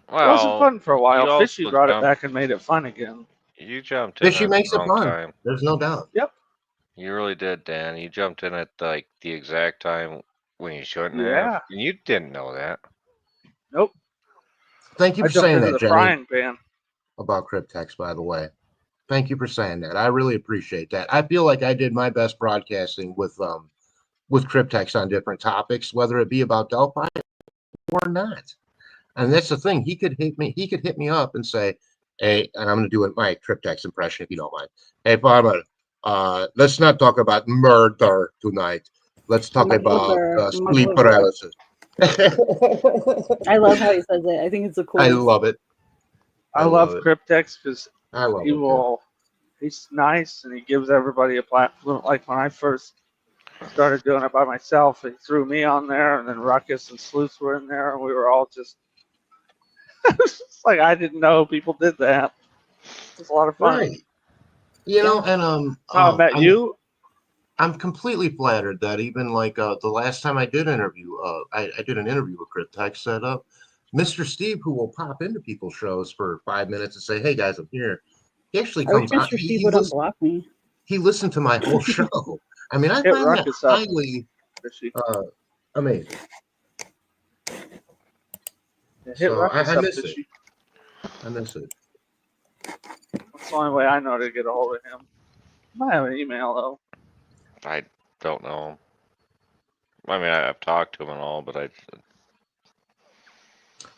it wasn't fun for a while. Fishy brought it back and made it fun again. You jumped in Fishy at makes the it wrong fun. time. There's no doubt. Yep. You really did, Dan. You jumped in at the exact time when you shouldn't Yeah. have. And you didn't know that. Nope. Thank you I for jumped saying into that, the Jenny. frying pan. About Cryptex, by the way. Thank you for saying that. I really appreciate that. I feel like I did my best broadcasting with Cryptex on different topics, whether it be about Delphi or not. And that's the thing. He could hit me. He could hit me up and say, "Hey," and I'm going to do my Cryptex impression if you don't mind. "Hey, farmer, let's not talk about murder tonight. Let's talk about sleep paralysis." I love how he says it. I think it's the I coolest. love it. I love it. Cryptex because I love he it. will. He's nice and he gives everybody a platform. Like when I first started doing it by myself, he threw me on there, and then Ruckus and Sleuth were in there, and we were all just. It's like I didn't know people did that. It was a lot of fun. Right. You know, and That's how I met you. I'm completely flattered that even like the last time I did interview, I did an interview with Cryptex set up. Mr. Steve, who will pop into people's shows for 5 minutes and say, "Hey guys, I'm here." He actually I wish comes on. Mr. Steve would unblock me. He listened to my whole show. I mean, I Hit find that Ruckus up. highly amazing. Hit So Ruckus I up, miss it. Fishy. I miss it. That's the only way I know to get a hold of him. I might have an email though. I don't know. I mean, I've talked to him and all, but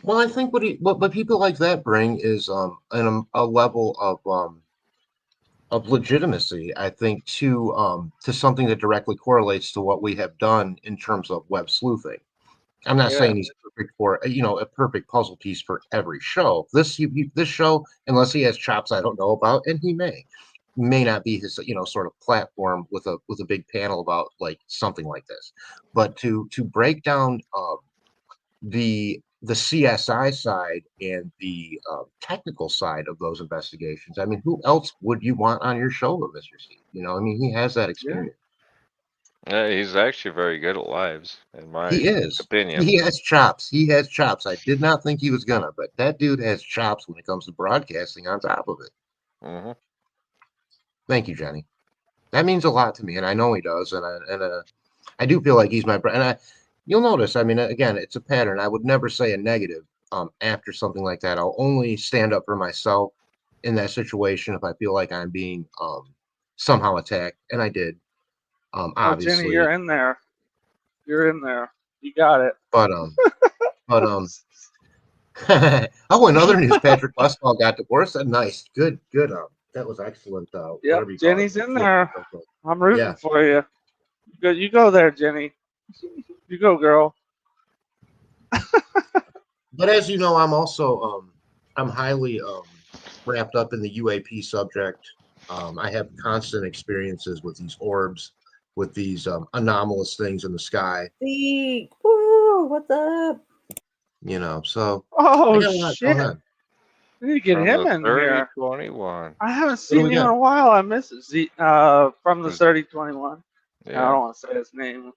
Well, I think what people like that bring is a level of legitimacy, I think, to something that directly correlates to what we have done in terms of web sleuthing. I'm not Yeah. saying he's perfect for a perfect puzzle piece for every show. This show, unless he has chops I don't know about, and he may not be his sort of platform with a big panel about like something like this, but to break down the CSI side and the technical side of those investigations. I mean, who else would you want on your show with Mr. Steve? I mean, he has that experience. yeah, he's actually very good at lives, in my He is. opinion. He has chops. He has chops. I did not think he was gonna, but that dude has chops when it comes to broadcasting on top of it. Mm-hmm. Thank you, Jenny. That means a lot to me, and I know he does. And I do feel like he's my and you'll notice. I mean, again, it's a pattern. I would never say a negative after something like that. I'll only stand up for myself in that situation if I feel like I'm being somehow attacked, and I did. Oh, Obviously, Jenny, you're in there. You're in there. You got it. but oh, in other news, Patrick Westphal got divorced. Nice, good. That was excellent. Yep, whatever you call it. Jenny's in there. I'm rooting Yeah. for you. You go there, Jenny. You go, girl. But as you know, I'm also I'm highly wrapped up in the UAP subject. I have constant experiences with these orbs, with these anomalous things in the sky. Zeke, woo, what's up? So Oh I got a lot shit! going on. We need to get From him the in here. 3021. I haven't do seen we him in got? a while. I miss it. From the 3021. I Yeah. don't want to say his name.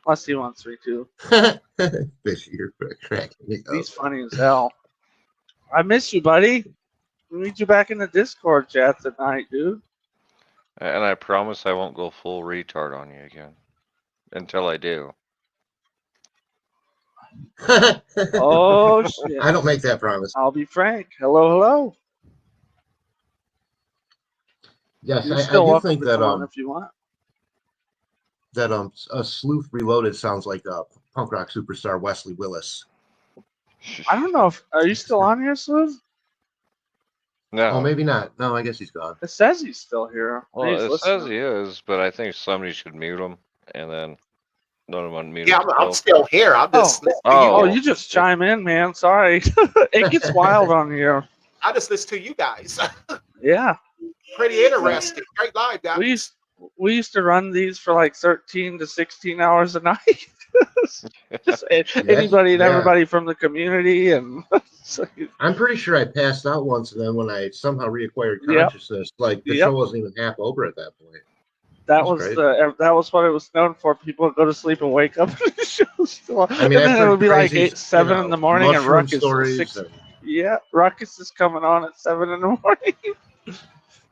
Unless he wants me to. Fish, you're cracking me up. He's funny as hell. I miss you, buddy. We need you back in the Discord chat tonight, dude. And I promise I won't go full retard on you again. Until I do. Oh shit! I don't make that promise. I'll be frank. Hello. Yes, You're I still do welcome think to that come on if you want. a Sleuth Reloaded sounds like punk rock superstar Wesley Willis. I don't know if are you still on here, Sleuth? No. Oh, maybe not. No, I guess he's gone. It says he's still here. Well, Maybe he's it says listening. he is, but I think somebody should mute him, and then let him unmute Yeah, I'm himself. still here. I'm just listening to you. Oh, you just chime in, man. Sorry. It gets wild on here. I just listen to you guys. Yeah. Pretty interesting. Great live, guys. We used to run these for like 13 to 16 hours a night. Just anybody and everybody from the community, and I'm pretty sure I passed out once, and then when I somehow reacquired consciousness, like the show wasn't even half over at that point. that was what it was known for. People would go to sleep and wake up. And the show's still on. I mean, and then it would be like 8, 7 in the morning, and mushroom Ruckus stories 6. and- Yeah, Ruckus is coming on at 7 in the morning.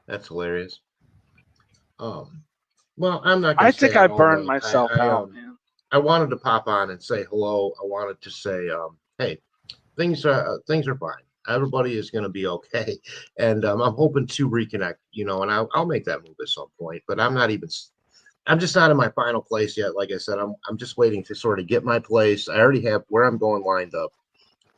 That's hilarious. Well, I'm not gonna I stay think on I all burned night. myself out, man. I wanted to pop on and say hello. I wanted to say, hey, things are fine. Everybody is going to be okay, and I'm hoping to reconnect. And I'll make that move at some point. But I'm just not in my final place yet. Like I said, I'm just waiting to sort of get my place. I already have where I'm going lined up.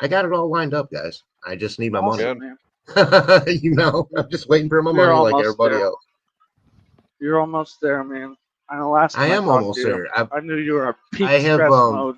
I got it all lined up, guys. I just need my money. Awesome, man. I'm just waiting for my You're money like almost everybody there. else. You're almost there, man. I know last I time I am talked almost to you, there. I knew you were a peak I have stress mode.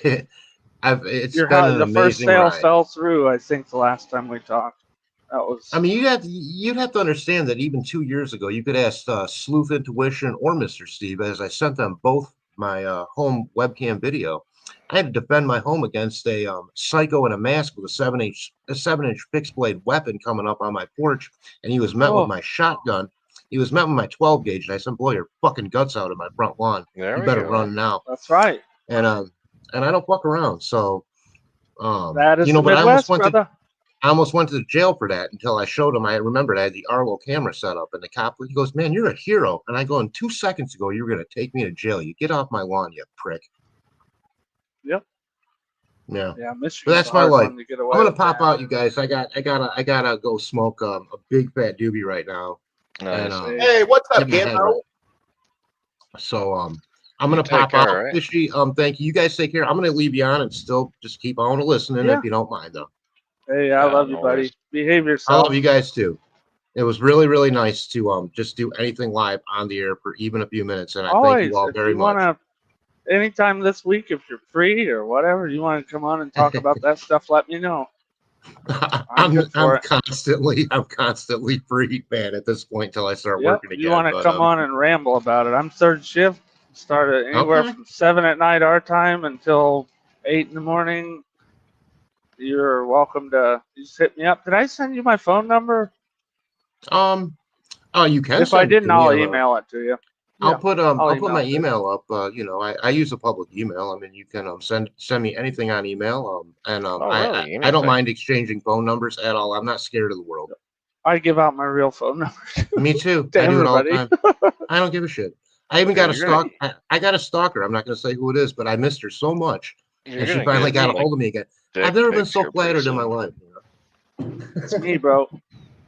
it's Your been house, an the first amazing sale ride. fell through. I think the last time we talked, that was. I mean, you'd have to understand that even 2 years ago, you could ask Sleuth Intuition or Mr. Steve, as I sent them both my home webcam video. I had to defend my home against a psycho in a mask with a 7-inch fixed blade weapon coming up on my porch, and he was met with Oh. my shotgun. He was met with my 12 gauge, and I said, "Blow your fucking guts out in my front lawn. There You we better go. run now." That's right. And I don't fuck around. So That is the but Midwest, brother. I almost went to jail for that until I showed him. I remembered I had the Arlo camera set up, and the cop, he goes, "Man, you're a hero." And I go, "In 2 seconds ago, you were going to take me to jail. You get off my lawn, you prick." Yep. Yeah. Yeah, But Michigan's that's a my hard life. one to get I'm away gonna with pop that. out, you guys. I gotta go smoke a big fat doobie right now. Nice. And Hey, what's up, get my head Gizmo? right. So I'm gonna Take pop care, out. all right? Fishy, thank you. You guys take care. I'm gonna leave you on and still just keep on listening Yeah. if you don't mind, though. Hey, I love you, no buddy. worries. Behave I yourself. love you guys too. It was really, really nice to just do anything live on the air for even a few minutes, and I thank Always, you all if very you much. want to, anytime this week, if you're free or whatever, you want to come on and talk about that stuff, let me know. I'm good for it. I'm constantly free, man, at this point till I start Yep. working You again. want to But come on and ramble about it? I'm third shift. Started anywhere Okay. from 7 at night our time until 8 in the morning. You're welcome to just hit me up. Did I send you my phone number? oh, you can If I send it didn't, to me. I'll email it to you. I'll Yeah, put I'll I'll put my email it to you. email up. I use a public email. I mean, you can send me anything on email. And Oh, I really? I don't Anything? mind exchanging phone numbers at all. I'm not scared of the world. I give out my real phone number Me too. to I do it all the everybody. time. I don't give a shit. I even got a You're gonna I got a stalker. I'm not going to say who it is, but I missed her so much, you're and she gonna finally get got a me. hold of me again. dick I've never been pics so here pretty flattered in my soon. life. It's me, bro.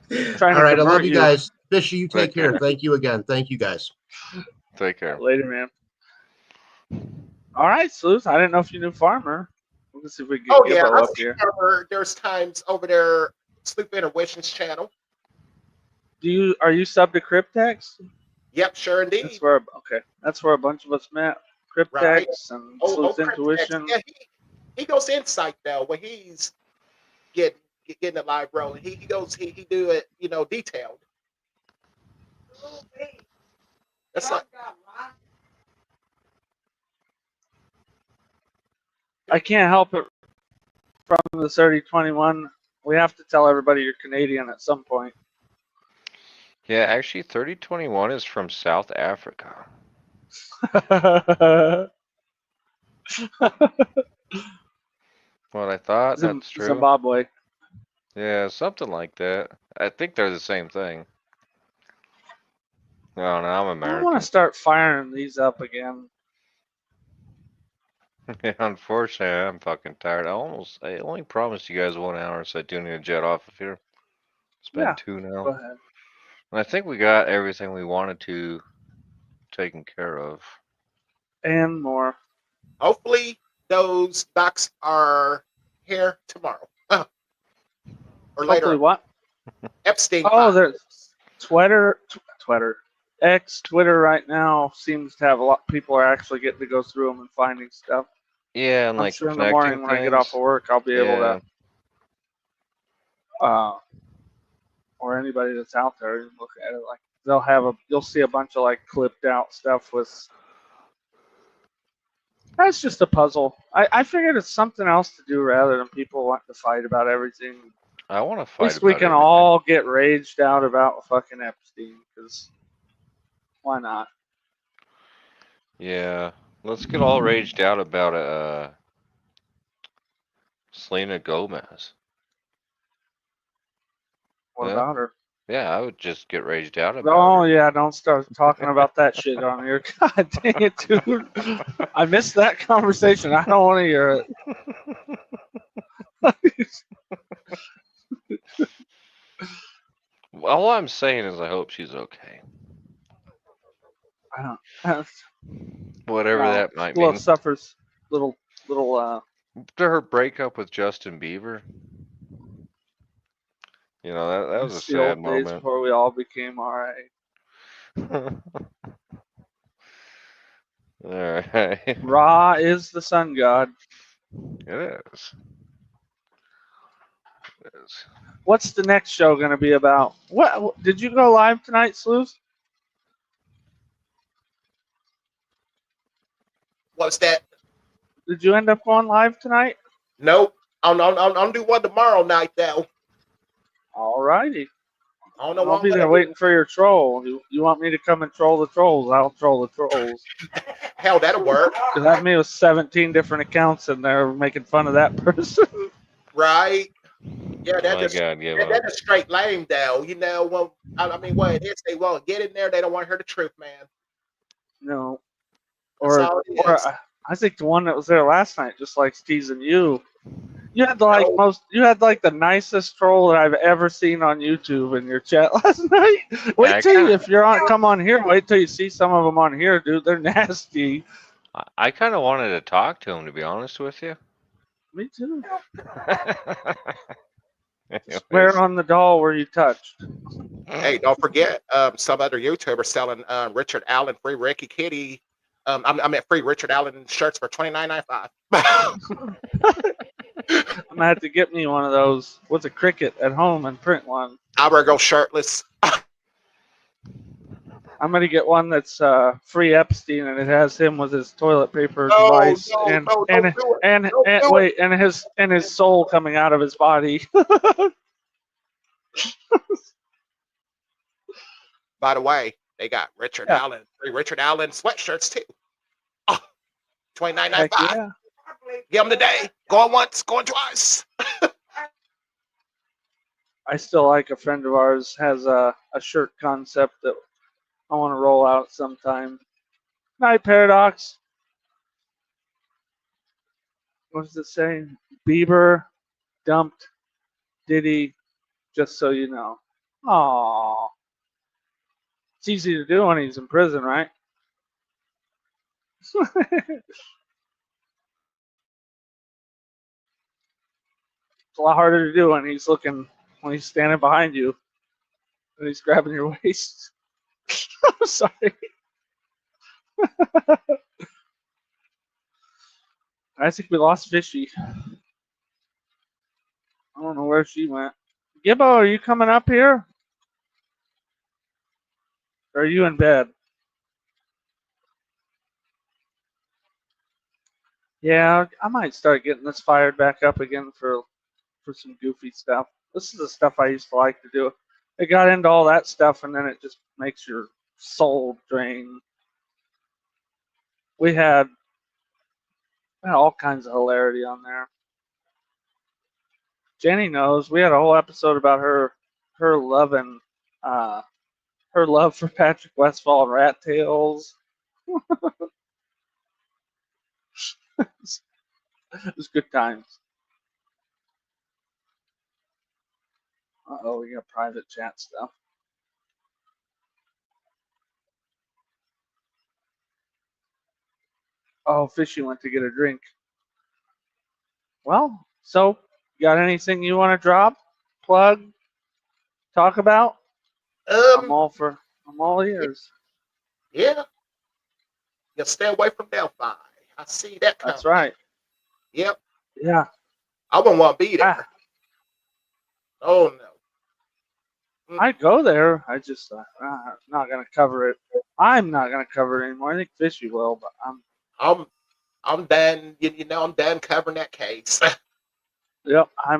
Trying All to right, I convert love you you. guys. Fishy, you take Take care. care. Thank you again. Thank you guys. Take care. Later, man. All right, Sleuth. I didn't know if you knew Farmer. Let's see if we can get Oh yeah, Gibbo I up see here. Farmer. There's times over there, Sleep Intuitions channel. Are you sub to Cryptex? Yep, sure indeed. That's where a bunch of us met. Cryptex Right. and Oh, Sleuth Cryptex. Intuition. Yeah, he goes insight though when he's getting the live rolling. He do it, detailed. That's like I can't help it from the 3021. We have to tell everybody you're Canadian at some point. Yeah, actually, 3021 is from South Africa. What I thought, that's true. Zimbabwe. Yeah, something like that. I think they're the same thing. No, no, I'm I American. want to start firing these up again. Unfortunately, I'm fucking tired. I only promised you guys 1 hour, so I do need to jet off of here. It's been Yeah, 2 now. go ahead. And I think we got everything we wanted to taken care of. And more. hopefully those docs are here tomorrow. Or later. Hopefully what? Epstein. Oh, there's Twitter. Twitter right now seems to have a lot. People are actually getting to go through them and finding stuff. Yeah, and I'm like sure in the connecting morning when I get off things. of work, I'll be able Yeah. to, or anybody that's out there, look at it. Like you'll see a bunch of like clipped out stuff with. That's just a puzzle. I figured it's something else to do rather than people wanting to fight about everything. I want to At fight least we about can everything. all get raged out about fucking Epstein, because why not? Yeah, let's get all raged out about Selena Gomez. What Yeah. about her? Yeah, I would just get raged out about Oh her. yeah, don't start talking about that shit on here. God dang it, dude! I missed that conversation. I don't want to hear it. All I'm saying is I hope she's okay. I don't. Whatever No, that might little mean. suffers. Little. To her breakup with Justin Bieber. That was a It's the sad old days moment. before we all became alright. All right. Ra is the sun god. It is. It is. What's the next show going to be about? What did you go live tonight, Sleuth? What's that? Did you end up going live tonight? Nope. I'll do one tomorrow night though. Alrighty. I don't know I'll what be I'm there gonna waiting for your troll. You want me to come and troll the trolls? I'll troll the trolls. do. Hell, that'll work. Because that me with 17 different accounts and they're making fun of that person. Right? Yeah, Oh my God, give up. that's straight lame though. When I mean, what it is, they won't get in there. They don't want to hear the truth, man. No. That's Or all it is. I think the one that was there last night just likes teasing you. You had No. the nicest troll that I've ever seen on YouTube in your chat last night. Yeah, If you're on, come on here. Wait till you see some of them on here, dude. They're nasty. I kind of wanted to talk to him, to be honest with you. Me too. Anyways. Swear on the doll where you touched. Hey, don't forget, some other YouTubers selling Richard Allen free Ricky Kitty. I meant free Richard Allen shirts for $29.95. I'm gonna have to get me one of those with a Cricut at home and print one. I better go shirtless. I'm gonna get one that's free Epstein and it has him with his toilet paper No, device no, and no, don't do it. and Don't and do wait and his soul coming out of his body. By the way, they got Richard Yeah. Allen, free Richard Allen sweatshirts too. Oh, Heck $29.95. yeah. Give them today. Going once, going twice. I still like a friend of ours has a shirt concept that I want to roll out sometime. Night Paradox. What does it say? Bieber dumped Diddy, just so you know. Aww. It's easy to do when he's in prison, right? It's a lot harder to do when he's standing behind you and he's grabbing your waist. I'm sorry. I think we lost Fishy. I don't know where she went. Gibbo, are you coming up here? Or are you in bed? Yeah, I might start getting this fired back up again for some goofy stuff. This is the stuff I used to like to do. I got into all that stuff and then it just makes your soul drain. We had all kinds of hilarity on there. Jenny knows we had a whole episode about her loving her love for Patrick Westfall and Rat Tails. It was good times. Uh-oh, we got private chat stuff. Oh, Fishy went to get a drink. Well, so, got anything you want to drop, plug, talk about? I'm all ears. Yeah. You stay away from Delphi. I see that coming. That's right. Yep. Yeah. I wouldn't want to be there. Oh no. I'd go there. I just not gonna cover it. I'm not gonna cover it anymore. I think Fishy will, but I'm done. I'm done covering that case. Yep, I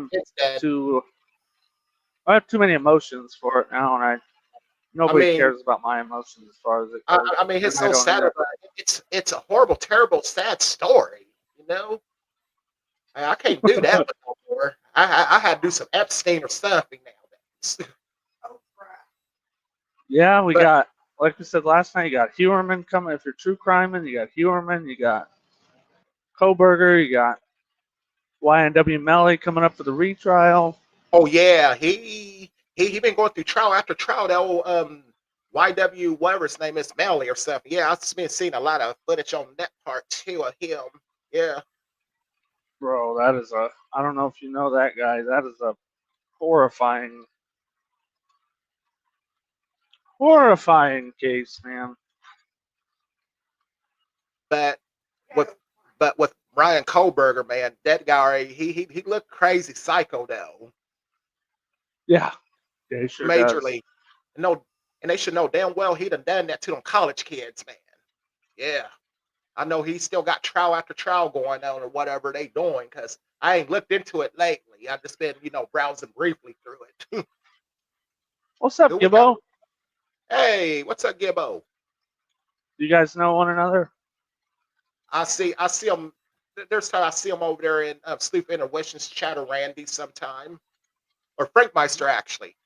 have too many emotions for it now, and nobody cares about my emotions as far as it goes. I mean, it's so sad. It's a horrible, terrible, sad story. I can't do that no more. I had to do some Epstein or something nowadays. Yeah, we got, like we said last night, you got Huerman coming. If you're true crimeing, you got Huerman, you got Koberger, you got YNW Melly coming up for the retrial. Oh yeah, he he been going through trial after trial. That old YW whatever his name is, Malley or something. Yeah, I've been seeing a lot of footage on that part too of him. Yeah. Bro, that is a. I don't know if you know that guy. That is a horrifying, horrifying case, man. But with Ryan Kohlberger, man, that guy he looked crazy psycho though. Yeah, he sure does. Majorly. No, and they should know damn well he done that to them college kids, man. Yeah. I know he's still got trial after trial going on or whatever they doing because I ain't looked into it lately. I've just been, browsing briefly through it. What's up, Who we got? Gibbo? Hey, what's up, Gibbo? You guys know one another? I see him. There's time I see him over there in Sleep Interwissions chat or Randy sometime. Or Frank Meister, actually.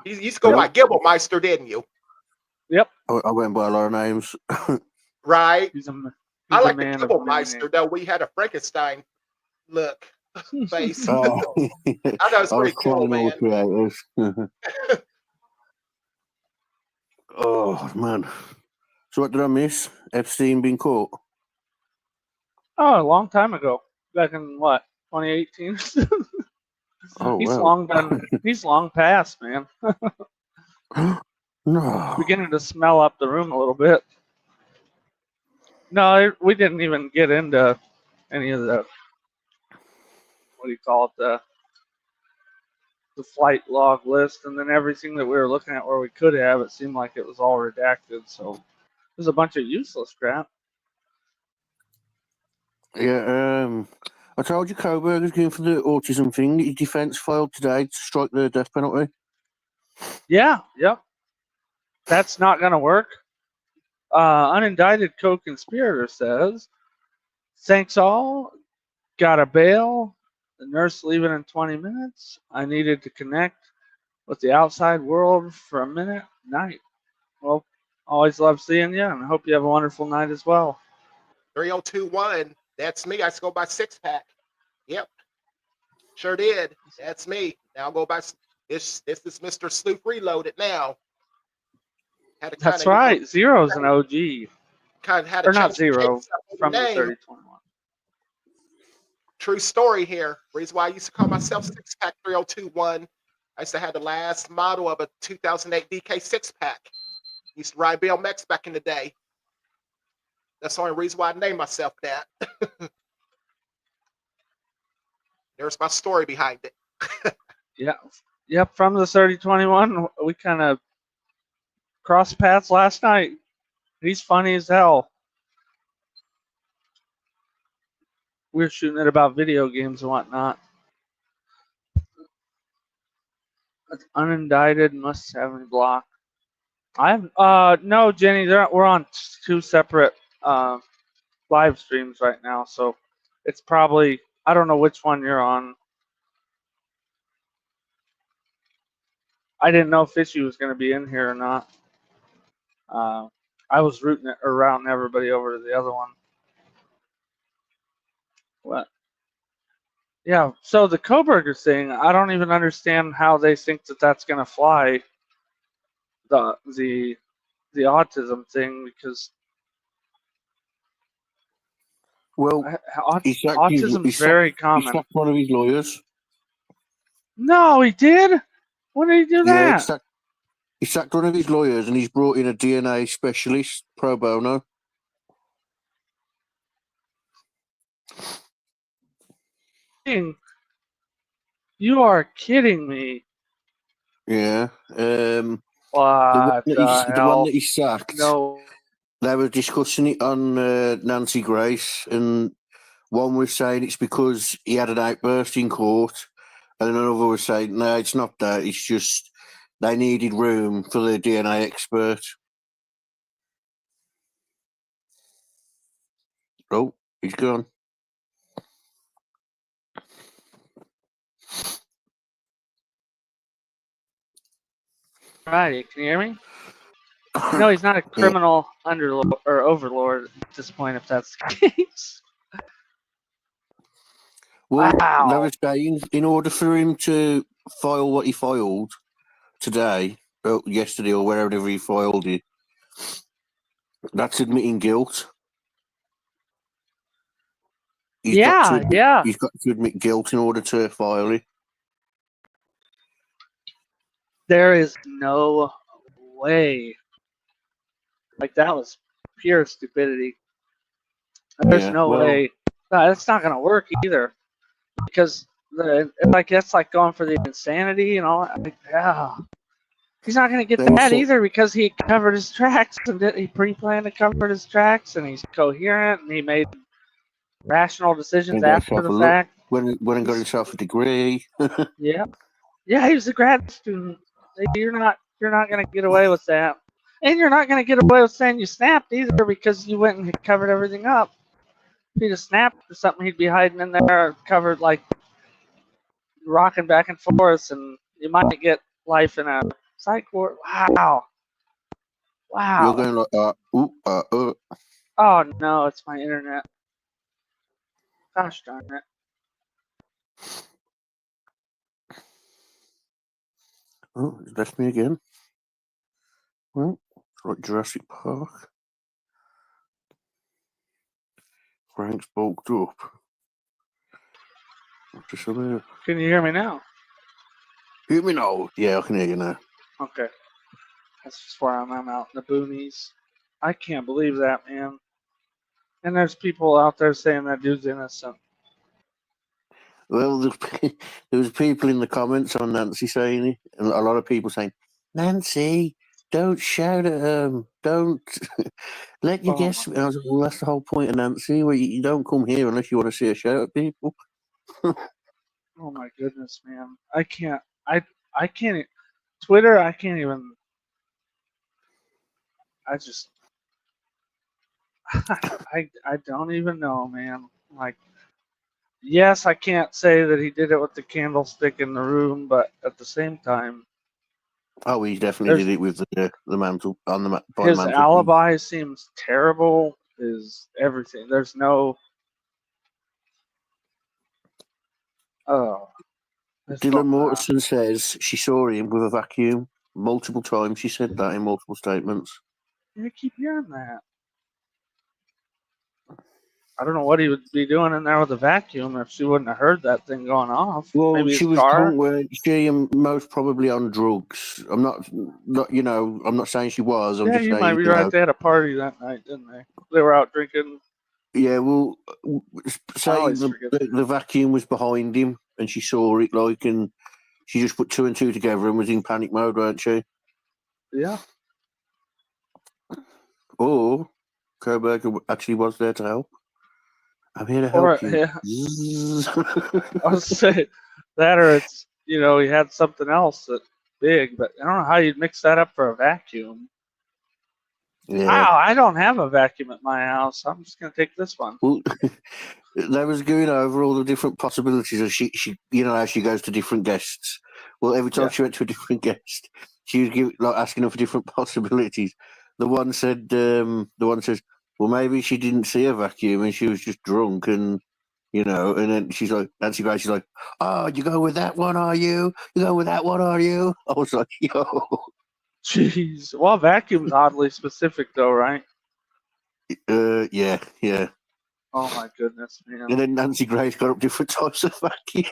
He used to go by Gibbo Meister, didn't you? Yep. I went by a lot of names. Right. He's I a like the man of Gibbo many Meister, though. We had a Frankenstein look face. Oh, I thought it was I was pretty cool, trying all man. creators. Oh man. So what did I miss? Epstein being caught. Oh, a long time ago. Back in what, 2018? Oh He's wow. long done. He's long past, man. No. Beginning to smell up the room a little bit. No, we didn't even get into any of the, what do you call it, the flight log list, and then everything that we were looking at where we could have, it seemed like it was all redacted. So there's a bunch of useless crap. Yeah, I told you Koberger's going for the autism thing. His defence filed today to strike the death penalty. Yeah, yep. That's not going to work. Unindicted co-conspirator says, thanks all, got a bail, the nurse leaving in 20 minutes. I needed to connect with the outside world for a minute. Night. Well, always love seeing you, and I hope you have a wonderful night as well. 3021. That's me. I used to go by Six Pack. Yep. Sure did. That's me. Now I'll go by this is Mr. Sleuth Reloaded now. Had to That's kinda, right. Zero's an OG. kind of had Or to not change Zero, the from the name. 3021. True story here. Reason why I used to call myself Six Pack 3021. I used to have the last model of a 2008 DK Six Pack. Used to ride BMX back in the day. That's the only reason why I named myself that. There's my story behind it. Yeah. Yep, from the 3021, we kind of crossed paths last night. He's funny as hell. We were shooting it about video games and whatnot. It's unindicted, must have me blocked. No, Jenny, we're on two separate live streams right now, so it's probably, I don't know which one you're on. I didn't know if Fishy was going to be in here or not. I was routing everybody over to the other one. What? Yeah, so the Koberger thing, I don't even understand how they think that that's going to fly, the autism thing, because Well, autism is very common. He sacked one of his lawyers. No, he did? When did he do Yeah, that? he sacked one of his lawyers and he's brought in a DNA specialist pro bono. You are kidding me. Yeah. The one that he sacked. No. They were discussing it on Nancy Grace, and one was saying it's because he had an outburst in court, and another was saying, no, it's not that. It's just they needed room for the DNA expert. Oh, he's gone. Right, can you hear me? No, he's not a criminal underlord or overlord at this point, if that's the case. Well, they were saying in order for him to file what he filed, today, or yesterday, or wherever he filed it. That's admitting guilt. He's got to admit guilt in order to file it. There is no way. Like, that was pure stupidity. There's no way. No, that's not going to work either. Because, that's like going for the insanity, you know. Like, yeah. He's not going to get that either because he covered his tracks and he pre-planned to cover his tracks and he's coherent and he made rational decisions after the fact. When he got himself a degree. Yeah. Yeah, he was a grad student. You're not going to get away with that. And you're not going to get away with saying you snapped either because you went and covered everything up. If he'd have snapped or something, he'd be hiding in there covered, like, rocking back and forth, and you might get life in a psych ward. Wow. You're going like, Oh, no, it's my internet. Gosh darn it. Oh, it's left me again. Well, it's like Jurassic Park. Frank's bulked up. Can you hear me now? Hear me now? Yeah, I can hear you now. Okay. That's just where I'm out in the boonies. I can't believe that, man. And there's people out there saying that dude's innocent. Well, there was people in the comments on Nancy saying it, and a lot of people saying, Nancy, don't shout at him. Don't let you guess. And I was like, well, that's the whole point of Nancy. Well, you don't come here unless you want to see a shout at people. Oh my goodness, man. I can't. Twitter, I can't even. I just. I don't even know, man. Like, yes, I can't say that he did it with the candlestick in the room, but at the same time. Oh, he definitely did it with the mantle on the his alibi seems terrible. Is everything? There's no. Oh. Dylan Mortensen says she saw him with a vacuum multiple times. She said that in multiple statements. I keep hearing that. I don't know what he would be doing in there with a vacuum if she wouldn't have heard that thing going off. Well, maybe she was drunk, she most probably on drugs. I'm not I'm not saying she was. I'm just you saying, might be right. They had a party that night, didn't they? They were out drinking. Yeah, well, say the vacuum was behind him and she saw it, like, and she just put two and two together and was in panic mode, weren't she? Yeah. Or Koberger actually was there to help. I'm here to help you. Yeah. I was saying that, or it's he had something else that big, but I don't know how you'd mix that up for a vacuum. Yeah. Wow, I don't have a vacuum at my house. I'm just gonna take this one. Well, they was going over all the different possibilities. As she as she goes to different guests. Well, every time she went to a different guest, she was asking them for different possibilities. The one says, well, maybe she didn't see a vacuum and she was just drunk, and and then she's like, Nancy Grace, she's like, oh, you go with that one, are you? You go with that one, are you? I was like, yo. Jeez. Well, vacuum's oddly specific, though, right? Yeah. Oh my goodness, man. And then Nancy Grace got up different types of vacuum.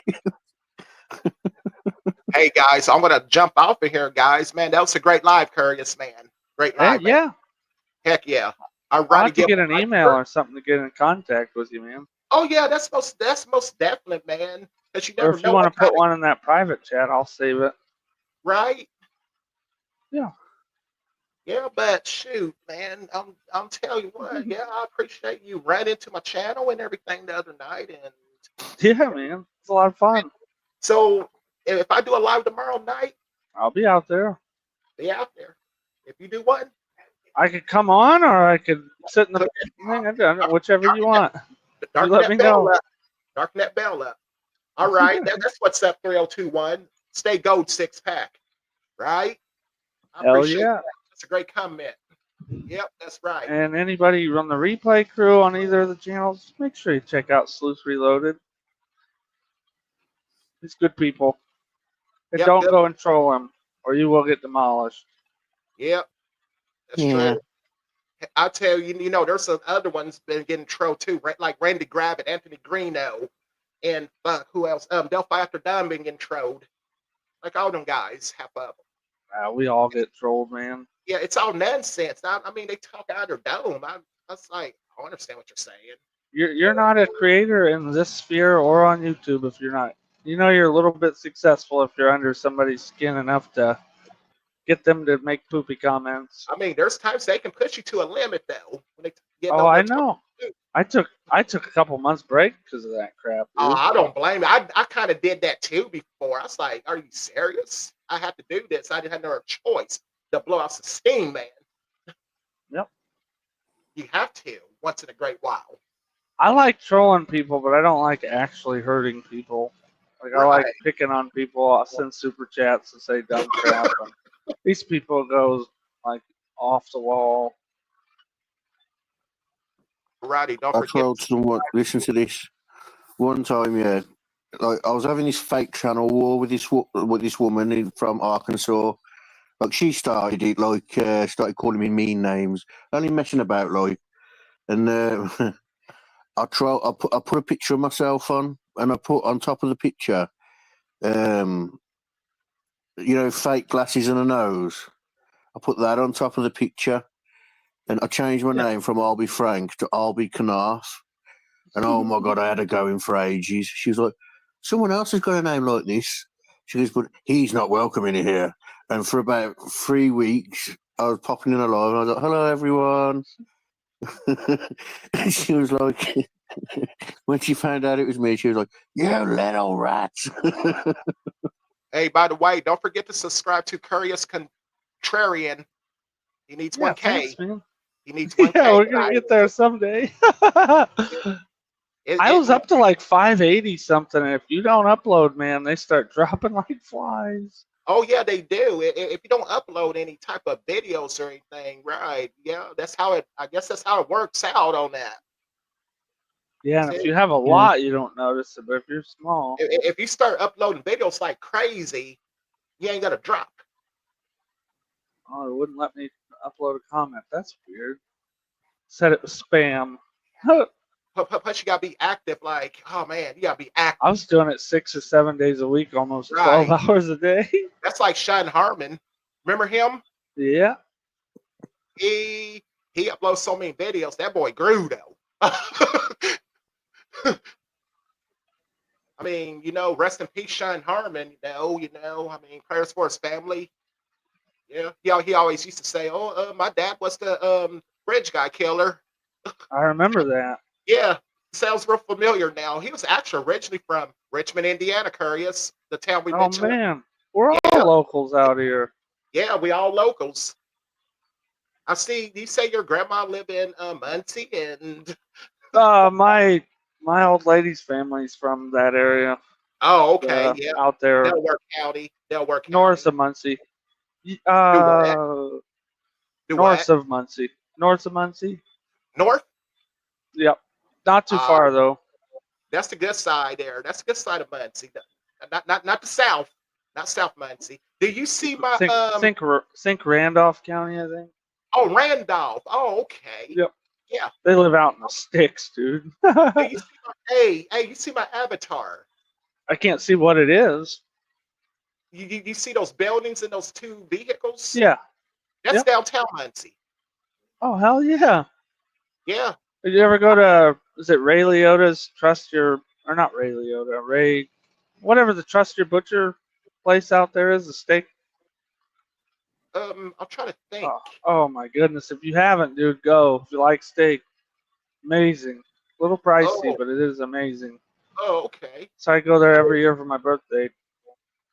Hey guys, I'm gonna jump off of here, guys. Man, that was a great live, Curious man. Great live, man. Yeah. Heck yeah. I'll have to get an email or something to get in contact with you, man. Oh yeah, that's most definite, man. Because you never or if you want to put one in that private chat, I'll save it. Right? Yeah. Yeah, but shoot, man, I'm telling you what, yeah, I appreciate you ran into my channel and everything the other night, and yeah, man, it's a lot of fun. So if I do a live tomorrow night, I'll be out there. Be out there. If you do one, I could come on, or I could sit in the thing. Whichever you want. You let me know. Darken that bell up. All right, that's what's up. 3021. Stay gold 6-pack. Right? I Hell appreciate yeah. that. That's a great comment. Yep, that's right. And anybody run the replay crew on either of the channels, make sure you check out Sleuth Reloaded. He's good people. And don't go and troll him. or you will get demolished. Yep, that's Yeah. true. I tell you, there's some other ones been getting trolled too, right? Like Randy Gravitt, Anthony Greeno, and who else? Delphi After Dime been getting trolled. Like all them guys, half of them. We all get trolled, man. Yeah, it's all nonsense. I mean, they talk out of their dome. I was like, I understand what you're saying. You're not a creator in this sphere or on YouTube if you're not. You're a little bit successful if you're under somebody's skin enough to get them to make poopy comments. I mean, there's times they can push you to a limit though. When they get Oh, I know. I took a couple months break because of that crap, dude. Oh, I don't blame you. I kind of did that too before. I was like, are you serious? I have to do this. I didn't have no choice to blow off some steam, man. Yep. You have to once in a great while. I like trolling people, but I don't like actually hurting people. Like I like picking on people. I'll send super chats and say dumb crap. And these people go like off the wall. Righty, don't I forget. trolled someone. Listen to this. One time, yeah, like I was having this fake channel war with this woman from Arkansas. Like she started it, like started calling me mean names, only messing about, like. And I put a picture of myself on, and I put on top of the picture, fake glasses and a nose. I put that on top of the picture, and I changed my name from I'll Be Frank to I'll Be Knarf. And oh my God, I had her going for ages. She was like, someone else has got a name like this. She goes, but he's not welcome in here. And for about 3 weeks, I was popping in a live, and I was like, hello, everyone. And she was like, when she found out it was me, she was like, you little rats. Hey, by the way, don't forget to subscribe to Curious Contrarian. He needs 1K. Thanks, man. He needs 1K. Yeah, we're gonna get there someday. I was up to like 580 something, and if you don't upload, man, they start dropping like flies. Oh yeah, they do. If you don't upload any type of videos or anything, right? Yeah, that's how it. I guess that's how it works out on that. Yeah, and if you have a lot, you don't notice it. But if you're small, if you start uploading videos like crazy, you ain't gonna drop. Oh, it wouldn't let me upload a comment. That's weird. Said it was spam. Plus, you gotta be active. Like, oh man, you gotta be active. I was doing it 6 or 7 days a week, almost 12 hours a day. That's like Sean Harmon. Remember him? Yeah. He uploads so many videos. That boy grew though. I mean, rest in peace, Sean Harmon. I mean, prayers for his family. Yeah, he always used to say, "Oh, my dad was the bridge guy killer." I remember that. Yeah, sounds real familiar now. He was actually originally from Richmond, Indiana. Curious, the town we mentioned. Oh man, we're all locals out here. Yeah, we all locals. I see. You say your grandma lived in Muncie, and my old lady's family's from that area. Oh, okay, yeah, out there, Delaware County, north of Muncie. North of Muncie. North of Muncie. North. Yep. Not too far though. That's the good side there. That's the good side of Muncie. Not the south. Not South Muncie. Do you see my think Randolph County, I think. Oh, Randolph. Oh, okay. Yep. Yeah. They live out in the sticks, dude. Hey, you see my avatar? I can't see what it is. You see those buildings and those two vehicles? Yeah. That's downtown Muncie. Oh, hell yeah. Yeah. Did you ever go to, is it Ray Liotta's or not Ray Liotta, Ray, whatever the Trust Your Butcher place out there is, the steak? I'll try to think. Oh my goodness. If you haven't, dude, go. If you like steak. Amazing. A little pricey, but it is amazing. Oh, okay. So I go there every year for my birthday.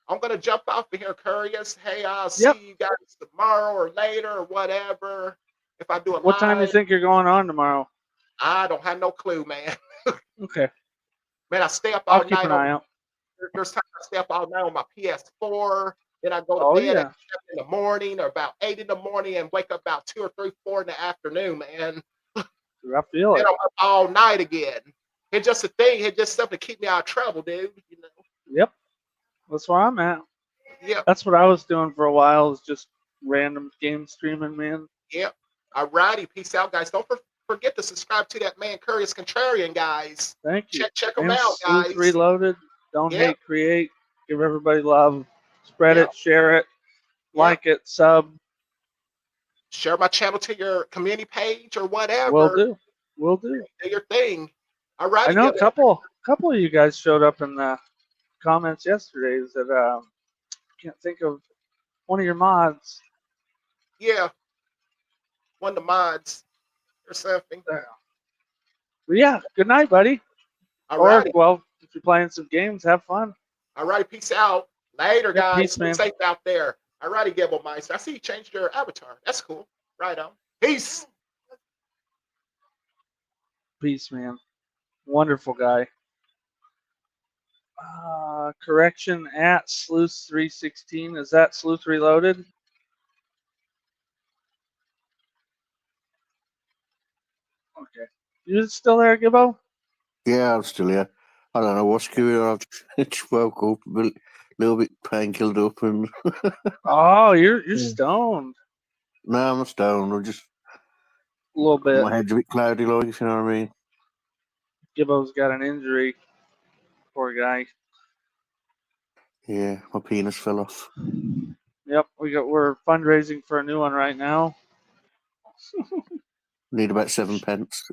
I'm going to jump off of here, Curious. Hey, I'll see you guys tomorrow or later or whatever. If I do a What time do you think you're going on tomorrow? I don't have no clue, man. Okay. Man, I stay up all I'll keep an eye out. There's times I stay up all night on my PS4. Then I go to bed at 7 in the morning or about 8 in the morning and wake up about 2 or 3, 4 in the afternoon, man. I feel it. Then I'm up all night again. It's just a thing. It's just something to keep me out of trouble, dude. Yep. That's where I'm at. Yep. That's what I was doing for a while. Was just random game streaming, man. Yep. Alrighty. Peace out, guys. Don't forget to subscribe to that man Curious Contrarian, guys. Thank you. Check them And out, Sleuth guys. Reloaded. Don't Yep. hate, create. Give everybody love. Spread Yep. it, share it, like it, sub. Share my channel to your community page or whatever. Will do. Will do. Do your thing. Alrighty. I know Gibbo. a couple of you guys showed up in the comments yesterday that can't think of one of your mods. Yeah. One of the mods or something. But yeah, good night, buddy. Alrighty. Or, well, if you're playing some games, have fun. Alrighty. Peace out. Later, Yeah, guys. peace, man. Be safe out there. Alrighty, Gibbo Meister. I see you changed your avatar. That's cool. Right on. Peace. Peace, man. Wonderful guy. Correction at Sleuth316. Is that Sleuth Reloaded? Okay. You still there, Gibbo? Yeah, I'm still here. I don't know what's going on. I just woke up a little bit painkilled up and. Oh, you're stoned. No, I'm not stoned. I'm just a little bit. My head's a bit cloudy, like, if you know what I mean. Gibbo's got an injury. Poor guy. Yeah, my penis fell off. Yep, we're fundraising for a new one right now. Need about 7 pence.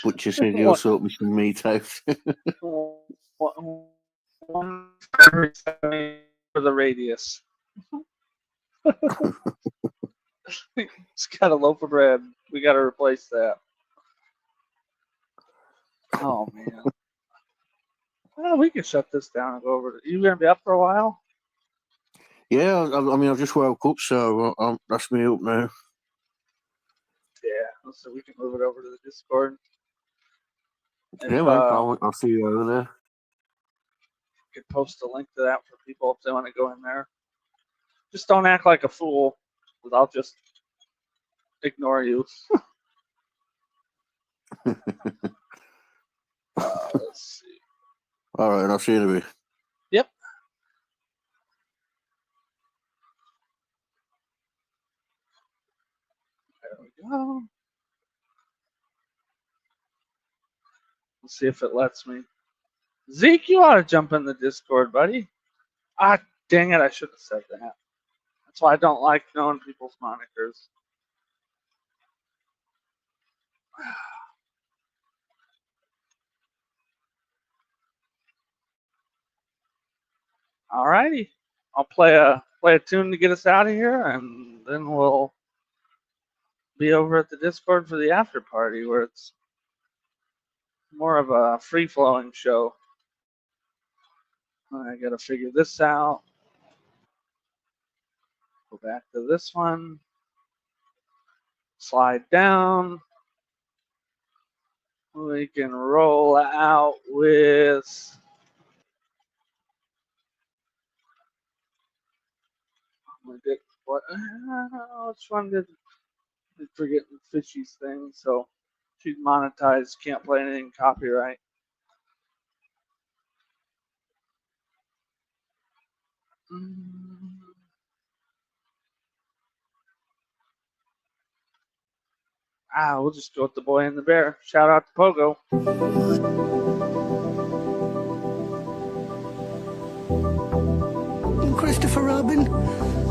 Butcher said he'll sort me some meat out. One for the radius. It's got a loaf of bread. We got to replace that. Oh man. Well, we can shut this down and go over. You gonna be up for a while? Yeah, I mean, I've just woke up, so that's me up now. Yeah, so we can move it over to the Discord. Yeah, man, I'll see you over there. Could post a link to that for people if they want to go in there. Just don't act like a fool, because I'll just ignore you. Let's see. All right, I'll see you in a bit. Yep. There we go. Let's see if it lets me. Zeke, you ought to jump in the Discord, buddy. Ah, dang it, I should have said that. That's why I don't like knowing people's monikers. Alrighty. I'll play a tune to get us out of here, and then we'll be over at the Discord for the after party, where it's more of a free-flowing show. I gotta figure this out. Go back to this one. Slide down. We can roll out with what? Which one did I forget the Fishy's thing? So she's monetized. Can't play anything copyright. We'll just go with the Boy and the Bear. Shout out to Pogo. Christopher Robin,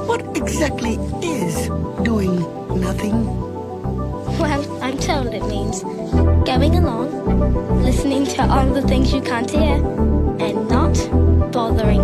what exactly is doing nothing? Well, I'm told it means going along, listening to all the things you can't hear, and not bothering.